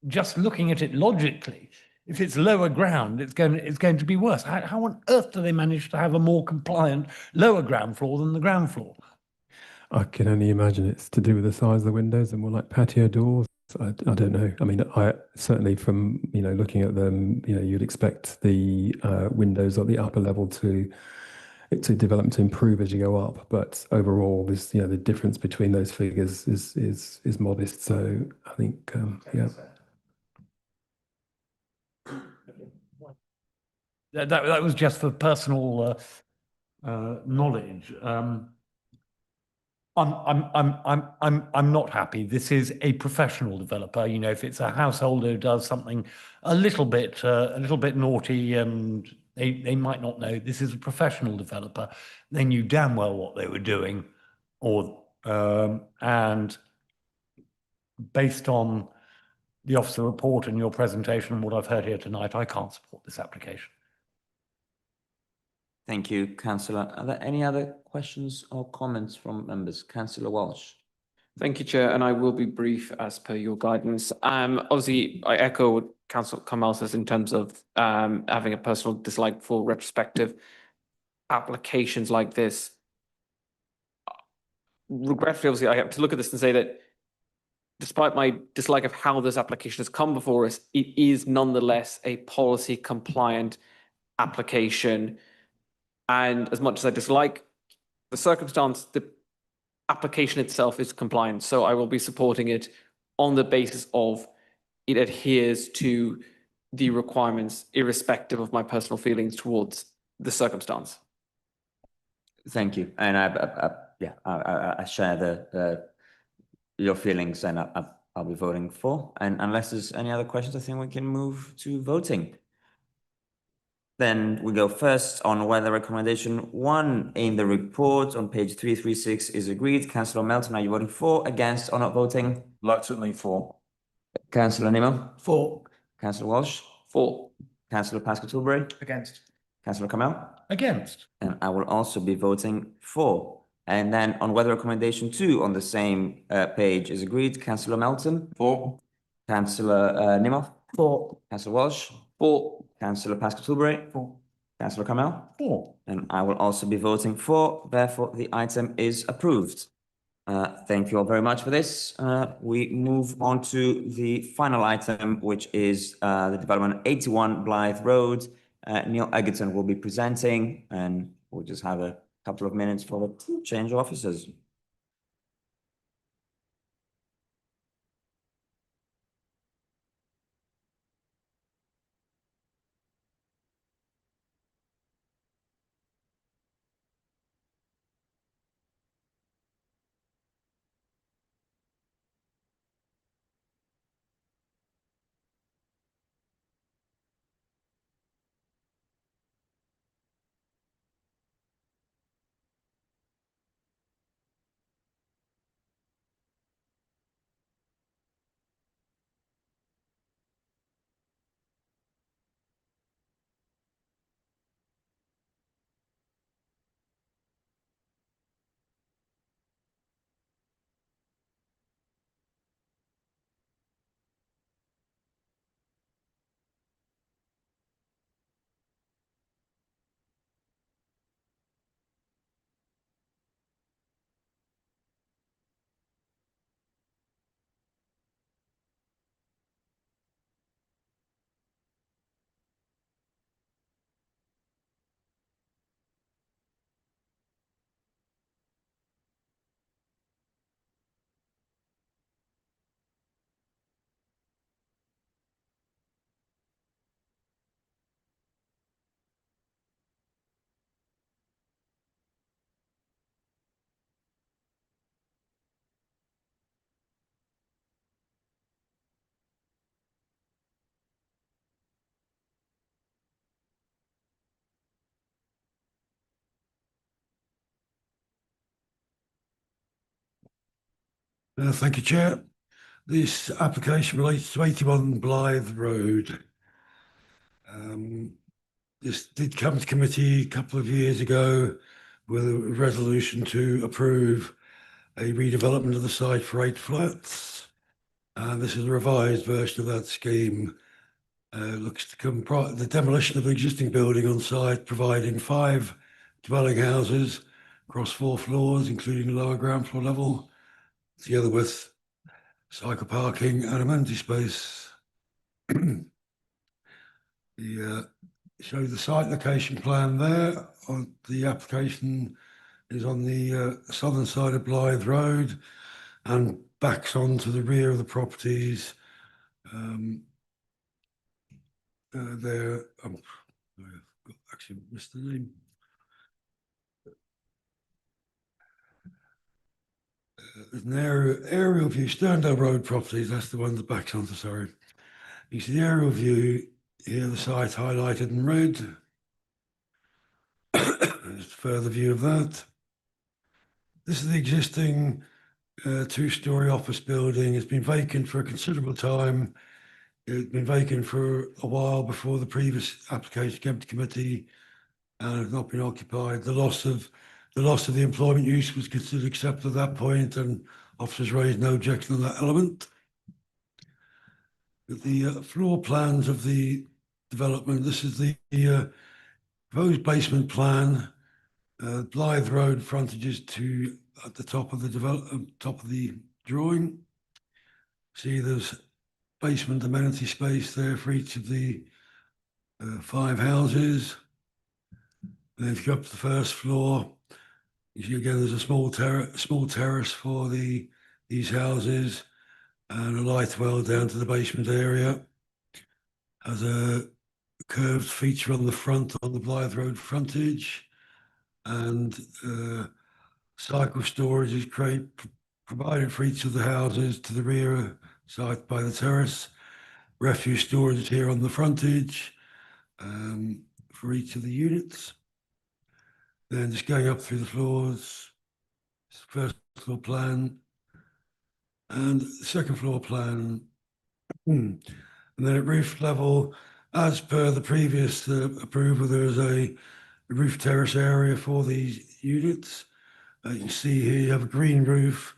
just looking at it logically, if it's lower ground, it's going to be worse. How on earth do they manage to have a more compliant lower ground floor than the ground floor? I can only imagine it's to do with the size of the windows and more like patio doors. I don't know. I mean, I certainly from, looking at them, you'd expect the windows at the upper level to develop to improve as you go up. But overall, this, the difference between those figures is modest. So I think, yeah. That was just for personal knowledge. I'm not happy. This is a professional developer. If it's a householder who does something a little bit naughty and they might not know, this is a professional developer. They knew damn well what they were doing, and based on the officer report and your presentation and what I've heard here tonight, I can't support this application. Thank you, Councillor. Are there any other questions or comments from members? Councillor Walsh. Thank you, Chair, and I will be brief as per your guidance. Obviously, I echo what Councillor Kamal says in terms of having a personal dislike for retrospective applications like this. Regretfully, obviously, I have to look at this and say that despite my dislike of how this application has come before us, it is nonetheless a policy compliant application. And as much as I dislike the circumstance, the application itself is compliant. So I will be supporting it on the basis of it adheres to the requirements, irrespective of my personal feelings towards the circumstance. Thank you. And I share your feelings, and I'll be voting for. And unless there's any other questions, I think we can move to voting. Then we go first on whether recommendation 1 in the report on page 336 is agreed. Councillor Melton, are you voting for, against, or not voting? Reluctantly for. Councillor Nimmo? For. Councillor Walsh? For. Councillor Pascal-Tilbury? Against. Councillor Kamel? Against. And I will also be voting for. And then on whether recommendation 2 on the same page is agreed. Councillor Melton? For. Councillor Nimmo? For. Councillor Walsh? For. Councillor Pascal-Tilbury? For. Councillor Kamel? For. And I will also be voting for. Therefore, the item is approved. Thank you all very much for this. We move on to the final item, which is the development 81 Blythe Road. Neil Egerton will be presenting, and we'll just have a couple of minutes for the change of officers. Thank you, Chair. This application relates to 81 Blythe Road. This did come to committee a couple of years ago with a resolution to approve a redevelopment of the site for 8 flats. This is a revised version of that scheme. Looks to come the demolition of the existing building on site, providing 5 dwelling houses across 4 floors, including lower ground floor level, together with cycle parking and amenity space. Show the site location plan there. On the application is on the southern side of Blythe Road and backs onto the rear of the properties. There, I've actually missed the name. There's an aerial view, Sterndale Road properties, that's the one that backs onto, sorry. You see the aerial view here, the site highlighted in red. Just a further view of that. This is the existing 2-story office building. It's been vacant for a considerable time. It's been vacant for a while before the previous application came to committee and has not been occupied. The loss of the employment use was considered accepted at that point, and officers raised no objection on that element. The floor plans of the development. This is the proposed basement plan. Blythe Road frontages to at the top of the drawing. See, there's basement amenity space there for each of the 5 houses. And if you go up to the first floor, you see again there's a small terrace for these houses and a light well down to the basement area. Has a curved feature on the front on the Blythe Road frontage, and cycle storage is provided for each of the houses to the rear side by the terrace. Refuse storage is here on the frontage for each of the units. Then just going up through the floors, first floor plan and the second floor plan. And then at roof level, as per the previous approval, there is a roof terrace area for these units. You can see here you have a green roof,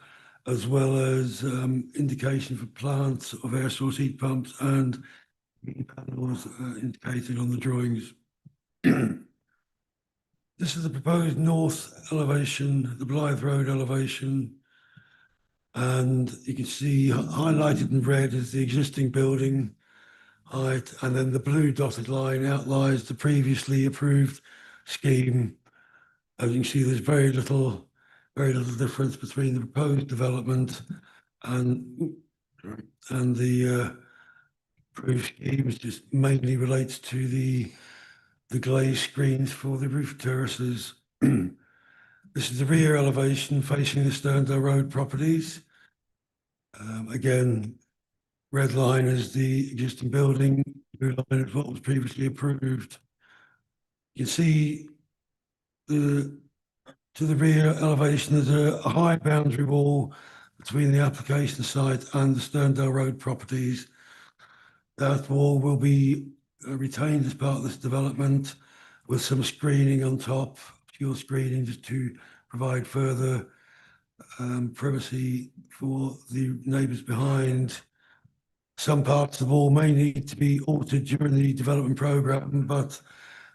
as well as indication for plants of air source heat pumps and panels indicated on the drawings. This is the proposed north elevation, the Blythe Road elevation. And you can see highlighted in red is the existing building height, and then the blue dotted line outlines the previously approved scheme. As you can see, there's very little difference between the proposed development and the approved scheme. It just mainly relates to the glazed screens for the roof terraces. This is the rear elevation facing the Sterndale Road properties. Again, red line is the existing building, blue line is what was previously approved. You can see to the rear elevation, there's a high boundary wall between the application site and the Sterndale Road properties. That wall will be retained as part of this development with some screening on top, pure screening, just to provide further privacy for the neighbours behind. Some parts of the wall may need to be altered during the development programme, but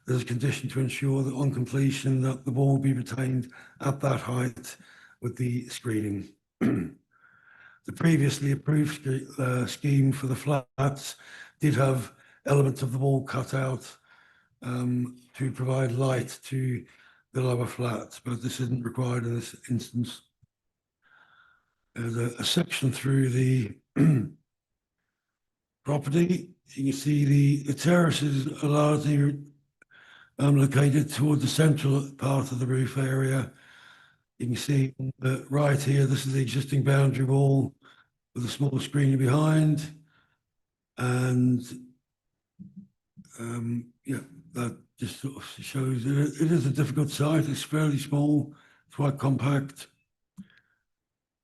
there's a condition to ensure that on completion that the wall will be retained at that height with the screening. The previously approved scheme for the flats did have elements of the wall cut out to provide light to the lower flats, but this isn't required in this instance. There's a section through the property. You can see the terraces are largely located toward the central part of the roof area. You can see right here, this is the existing boundary wall with a small screening behind. And yeah, that just sort of shows it is a difficult site. It's fairly small, it's quite compact.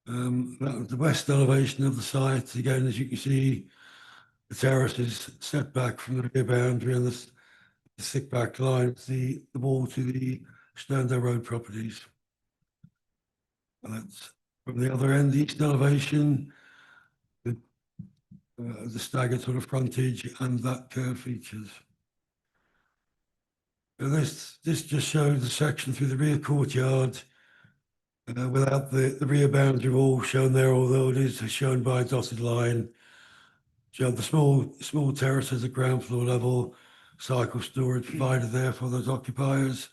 The west elevation of the site, again, as you can see, the terrace is set back from the rear boundary, and the thick back line is the wall to the Sterndale Road properties. And that's from the other end, the east elevation, the staggered sort of frontage and that curve features. And this just shows the section through the rear courtyard without the rear boundary wall shown there, although it is shown by a dotted line. So the small terraces at ground floor level, cycle storage provided there for those occupiers.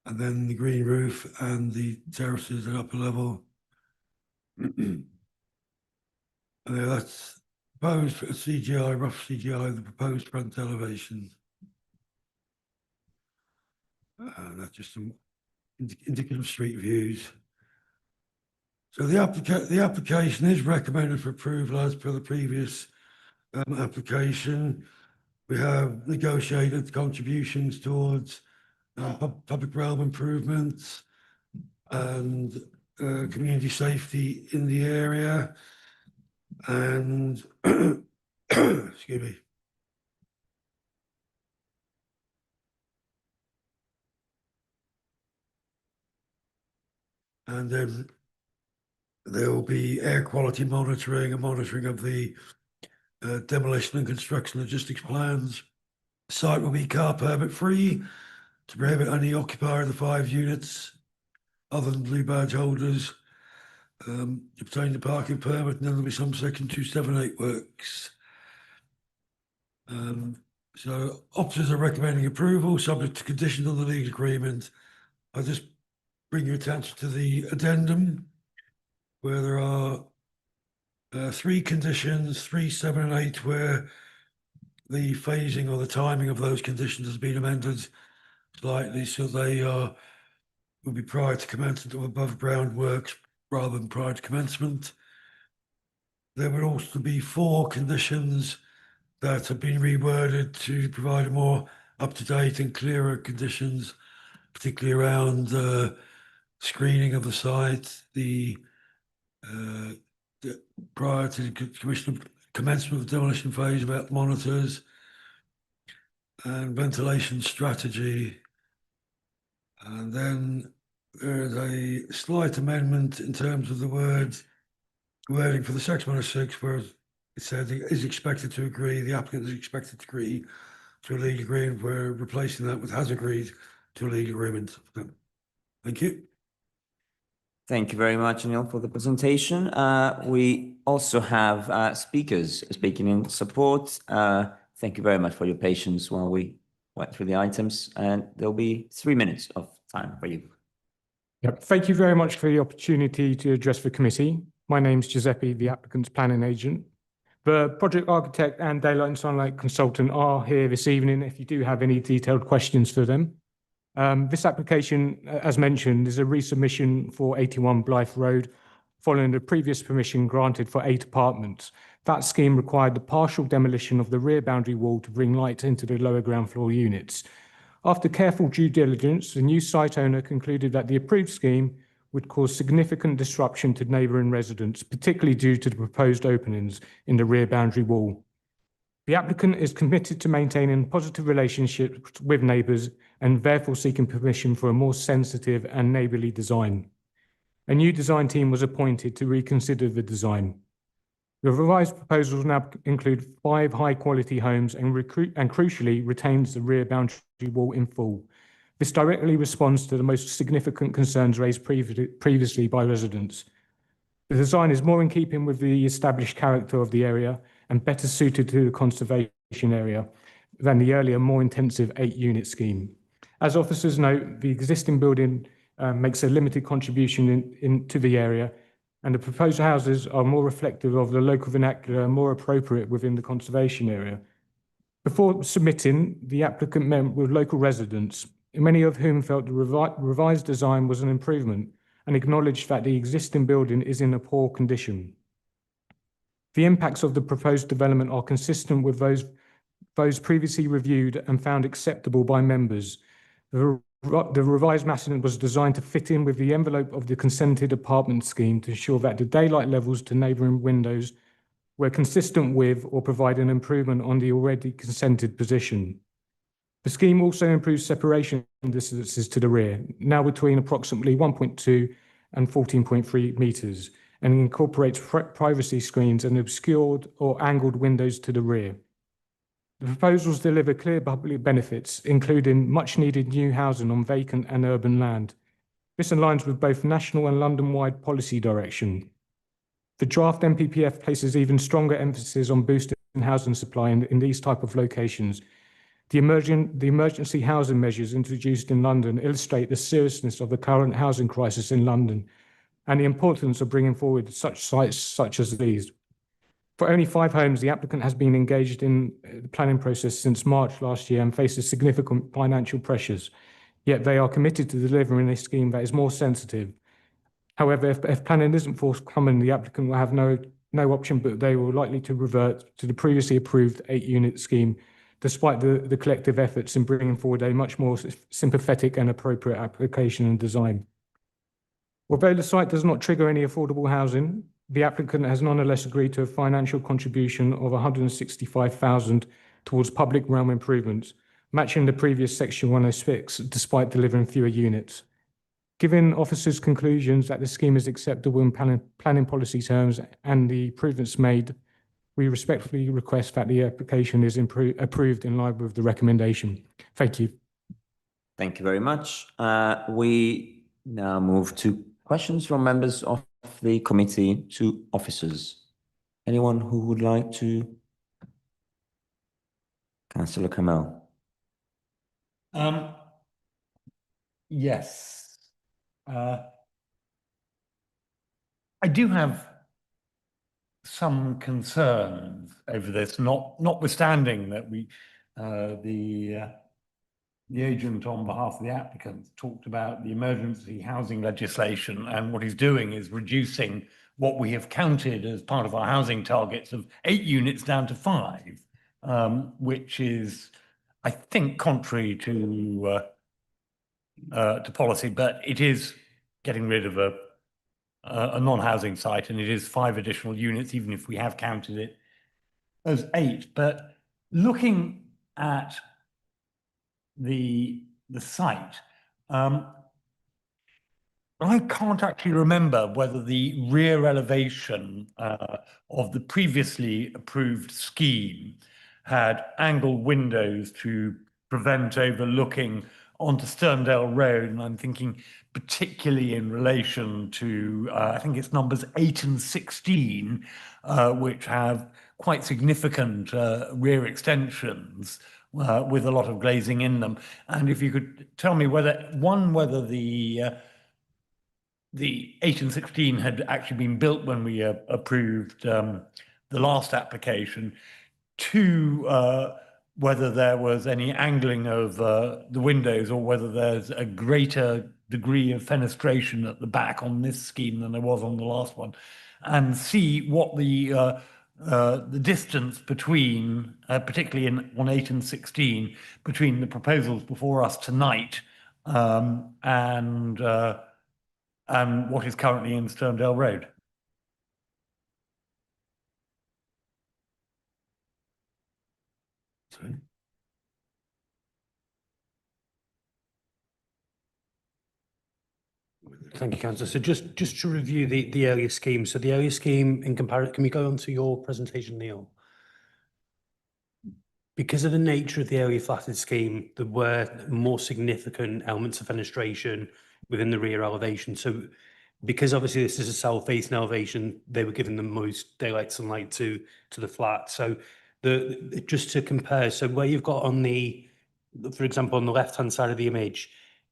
And then the green roof and the terraces at upper level. And that's proposed CGI, rough CGI, the proposed front elevation. That's just some indicative street views. So the application is recommended for approval as per the previous application. We have negotiated contributions towards public realm improvements and community safety in the area. And excuse me. And then there will be air quality monitoring and monitoring of the demolition and construction logistics plans. The site will be car permit free to prohibit any occupier of the 5 units other than blue badge holders obtain the parking permit, and then there'll be some section 278 works. So officers are recommending approval subject to conditions on the legal agreement. I'll just bring your attention to the addendum where there are 3 conditions, 3, 7 and 8, where the phasing or the timing of those conditions has been amended slightly, so they will be prior to commencement of above ground works rather than prior to commencement. There would also be 4 conditions that have been reworded to provide more up-to-date and clearer conditions, particularly around screening of the site, the prior to the commencement of the demolition phase about monitors and ventilation strategy. And then there is a slight amendment in terms of the wording for the section 106, where it said is expected to agree, the applicant is expected to agree to a legal agreement. We're replacing that with has agreed to a legal agreement. Thank you. Thank you very much, Neil, for the presentation. We also have speakers speaking in support. Thank you very much for your patience while we went through the items, and there'll be 3 minutes of time for you. Yep. Thank you very much for the opportunity to address the committee. My name's Giuseppe, the applicant's planning agent. The project architect and daylight and sunlight consultant are here this evening if you do have any detailed questions for them. This application, as mentioned, is a resubmission for 81 Blythe Road, following the previous permission granted for 8 apartments. That scheme required the partial demolition of the rear boundary wall to bring light into the lower ground floor units. After careful due diligence, the new site owner concluded that the approved scheme would cause significant disruption to neighbouring residents, particularly due to the proposed openings in the rear boundary wall. The applicant is committed to maintaining positive relationships with neighbours and therefore seeking permission for a more sensitive and neighbourly design. A new design team was appointed to reconsider the design. The revised proposals now include 5 high-quality homes and crucially retains the rear boundary wall in full. This directly responds to the most significant concerns raised previously by residents. The design is more in keeping with the established character of the area and better suited to the conservation area than the earlier, more intensive 8-unit scheme. As officers note, the existing building makes a limited contribution into the area, and the proposed houses are more reflective of the local vernacular and more appropriate within the conservation area. Before submitting, the applicant met with local residents, many of whom felt the revised design was an improvement and acknowledged that the existing building is in a poor condition. The impacts of the proposed development are consistent with those previously reviewed and found acceptable by members. The revised massing was designed to fit in with the envelope of the consented apartment scheme to ensure that the daylight levels to neighbouring windows were consistent with or provide an improvement on the already consented position. The scheme also improves separation distances to the rear, now between approximately 1.2 and 14.3 metres, and incorporates privacy screens and obscured or angled windows to the rear. The proposals deliver clear public benefits, including much-needed new housing on vacant and urban land. This aligns with both national and London-wide policy direction. The draft NPPF places even stronger emphasis on boosting housing supply in these type of locations. The emergency housing measures introduced in London illustrate the seriousness of the current housing crisis in London and the importance of bringing forward such sites such as these. For only 5 homes, the applicant has been engaged in the planning process since March last year and faces significant financial pressures, yet they are committed to delivering a scheme that is more sensitive. However, if planning isn't forthcoming, the applicant will have no option, but they will likely to revert to the previously approved 8-unit scheme, despite the collective efforts in bringing forward a much more sympathetic and appropriate application and design. Although the site does not trigger any affordable housing, the applicant has nonetheless agreed to a financial contribution of 165,000 towards public realm improvements, matching the previous Section 106, despite delivering fewer units. Given officers' conclusions that the scheme is acceptable in planning policy terms and the improvements made, we respectfully request that the application is approved in line with the recommendation. Thank you. Thank you very much. We now move to questions from members of the committee to officers. Anyone who would like to? Councillor Kamel. Yes. I do have some concerns over this, notwithstanding that the agent on behalf of the applicant talked about the emergency housing legislation, and what he's doing is reducing what we have counted as part of our housing targets of 8 units down to 5, which is, I think, contrary to policy, but it is getting rid of a non-housing site, and it is 5 additional units, even if we have counted it as 8. But looking at the site, I can't actually remember whether the rear elevation of the previously approved scheme had angled windows to prevent overlooking onto Sterndale Road, and I'm thinking particularly in relation to, I think it's numbers 8 and 16, which have quite significant rear extensions with a lot of glazing in them. And if you could tell me whether the 8 and 16 had actually been built when we approved the last application, 2, whether there was any angling of the windows, or whether there's a greater degree of fenestration at the back on this scheme than there was on the last one, and see what the distance between, particularly on 8 and 16, between the proposals before us tonight and what is currently in Sterndale Road. Sorry. Thank you, Councillor. So just to review the earlier scheme. So the earlier scheme in comparison, can we go on to your presentation, Neil? Because of the nature of the earlier flatted scheme, there were more significant elements of fenestration within the rear elevation. So because obviously this is a south-facing elevation, they were given the most daylight sunlight to the flat. So just to compare, so where you've got on the, for example, on the left-hand side of the image,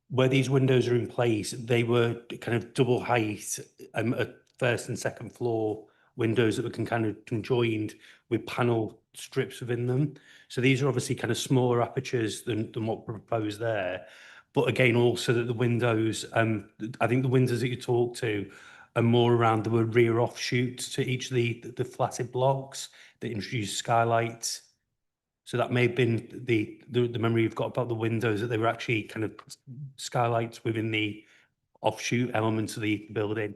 where these windows are in place, they were kind of double height at first and second floor windows that were kind of conjoined with panel strips within them. So these are obviously kind of smaller apertures than what proposed there. But again, also that the windows, I think the windows that you talked to are more around the rear offshoots to each of the flatted blocks that introduced skylights. So that may have been the memory you've got about the windows, that they were actually kind of skylights within the offshoot elements of the building.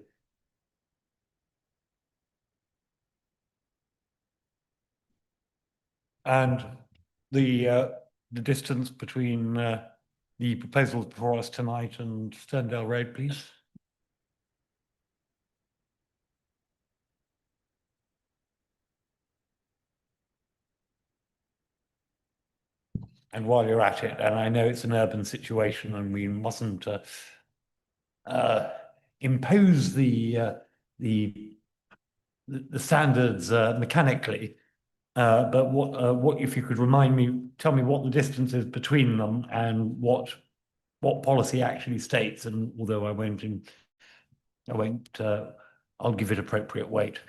And the distance between the proposals before us tonight and Sterndale Road, please. And while you're at it, and I know it's an urban situation and we mustn't impose the standards mechanically. But what if you could tell me what the distance is between them and what policy actually states? And although I'll give it appropriate weight.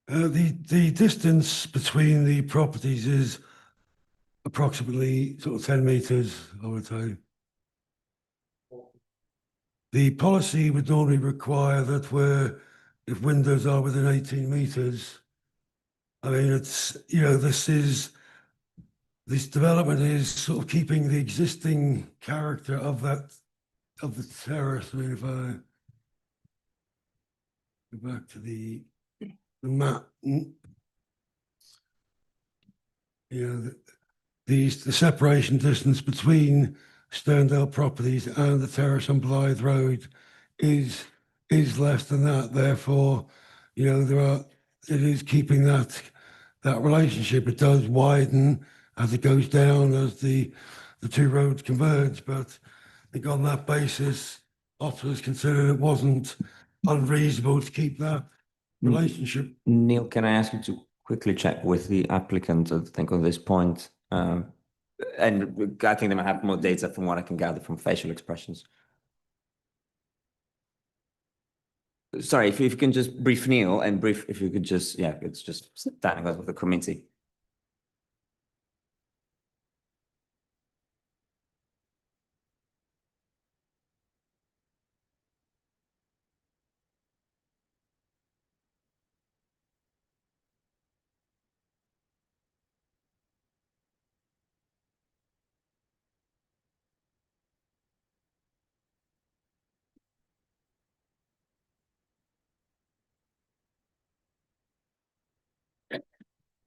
The distance between the properties is approximately sort of 10 meters, I would say. The policy would normally require that if windows are within 18 meters, I mean, it's, you know, this development is sort of keeping the existing character of the terrace. I mean, if I go back to the map, you know, the separation distance between Sterndale properties and the terrace on Blythe Road is less than that. Therefore, you know, it is keeping that relationship. It does widen as it goes down, as the two roads converge. But I think on that basis, officers considered it wasn't unreasonable to keep that relationship. Neil, can I ask you to quickly check with the applicant, I think, on this point? And I think they might have more data from what I can gather from facial expressions. Sorry, if you can just brief Neil and if you could just, yeah, it's just standing with the committee.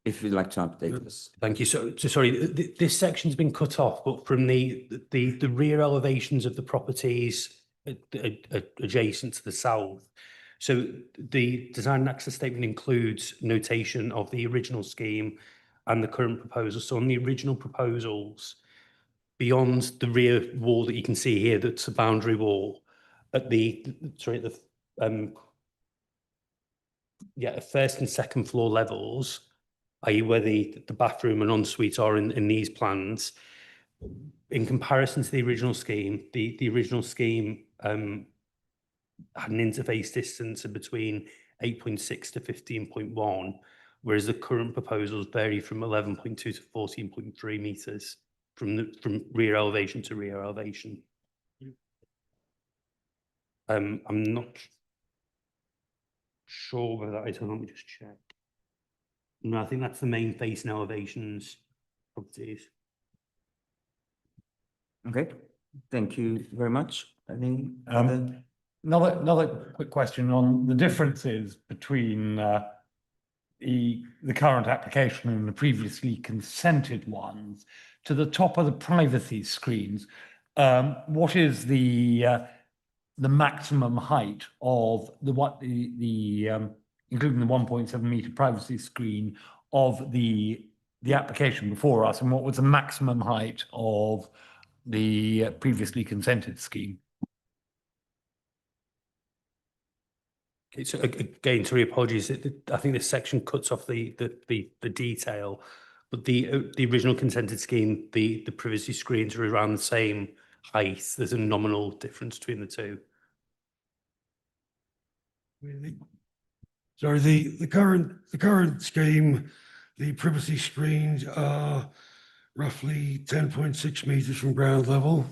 If you'd like to update us. Thank you. So sorry, this section's been cut off, but from the rear elevations of the properties adjacent to the south. So the design and access statement includes notation of the original scheme and the current proposal. So on the original proposals, beyond the rear wall that you can see here, that's a boundary wall, at the first and second floor levels, i.e. where the bathroom and ensuite are in these plans, in comparison to the original scheme, the original scheme had an interface distance of between 8.6 to 15.1, whereas the current proposals vary from 11.2 to 14.3 meters from rear elevation to rear elevation. I'm not sure whether that is, let me just check. No, I think that's the main face and elevations properties. Okay, thank you very much. Any Another quick question on the differences between the current application and the previously consented ones. To the top of the privacy screens, what is the maximum height of including the 1.7 meter privacy screen of the application before us, and what was the maximum height of the previously consented scheme? Okay, so again, sorry, apologies. I think this section cuts off the detail, but the original consented scheme, the privacy screens are around the same height. There's a nominal difference between the two. Really? Sorry, the current scheme, the privacy screens are roughly 10.6 meters from ground level.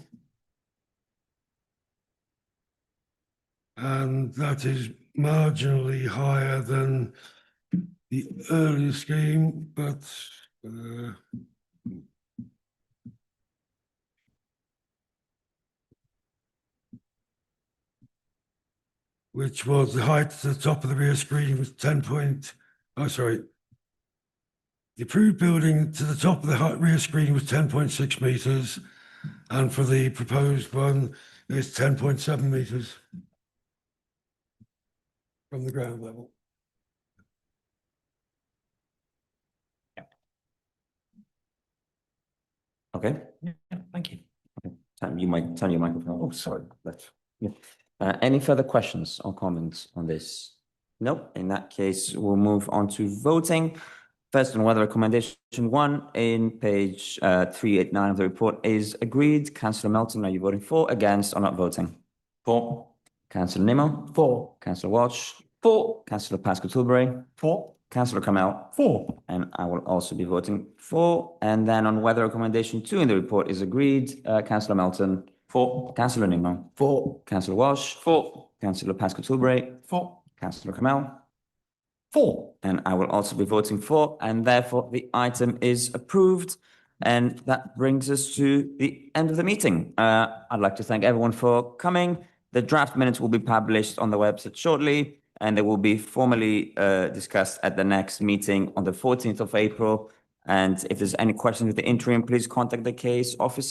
And that is marginally higher than the earlier scheme, but which was the height to the top of the rear screen was the approved building to the top of the rear screen was 10.6 meters, and for the proposed one, it's 10.7 meters from the ground level. Okay. Yeah, thank you. You might turn your microphone. Oh, sorry. Yeah. Any further questions or comments on this? Nope. In that case, we'll move on to voting. First, on whether recommendation 1 in page 389 of the report is agreed. Councillor Melton, are you voting for, against, or not voting? For. Councillor Nimmo? For. Councillor Walsh? For. Councillor Pascal Tilbury? For. Councillor Kamel? For. And I will also be voting for. And then on whether recommendation 2 in the report is agreed, Councillor Melton? For. Councillor Nimmo? For. Councillor Walsh? For. Councillor Pascal Tilbury? For. Councillor Kamel? For. And I will also be voting for, and therefore the item is approved. And that brings us to the end of the meeting. I'd like to thank everyone for coming. The draft minutes will be published on the website shortly, and they will be formally discussed at the next meeting on the 14th of April. And if there's any questions with the interim, please contact the case officer.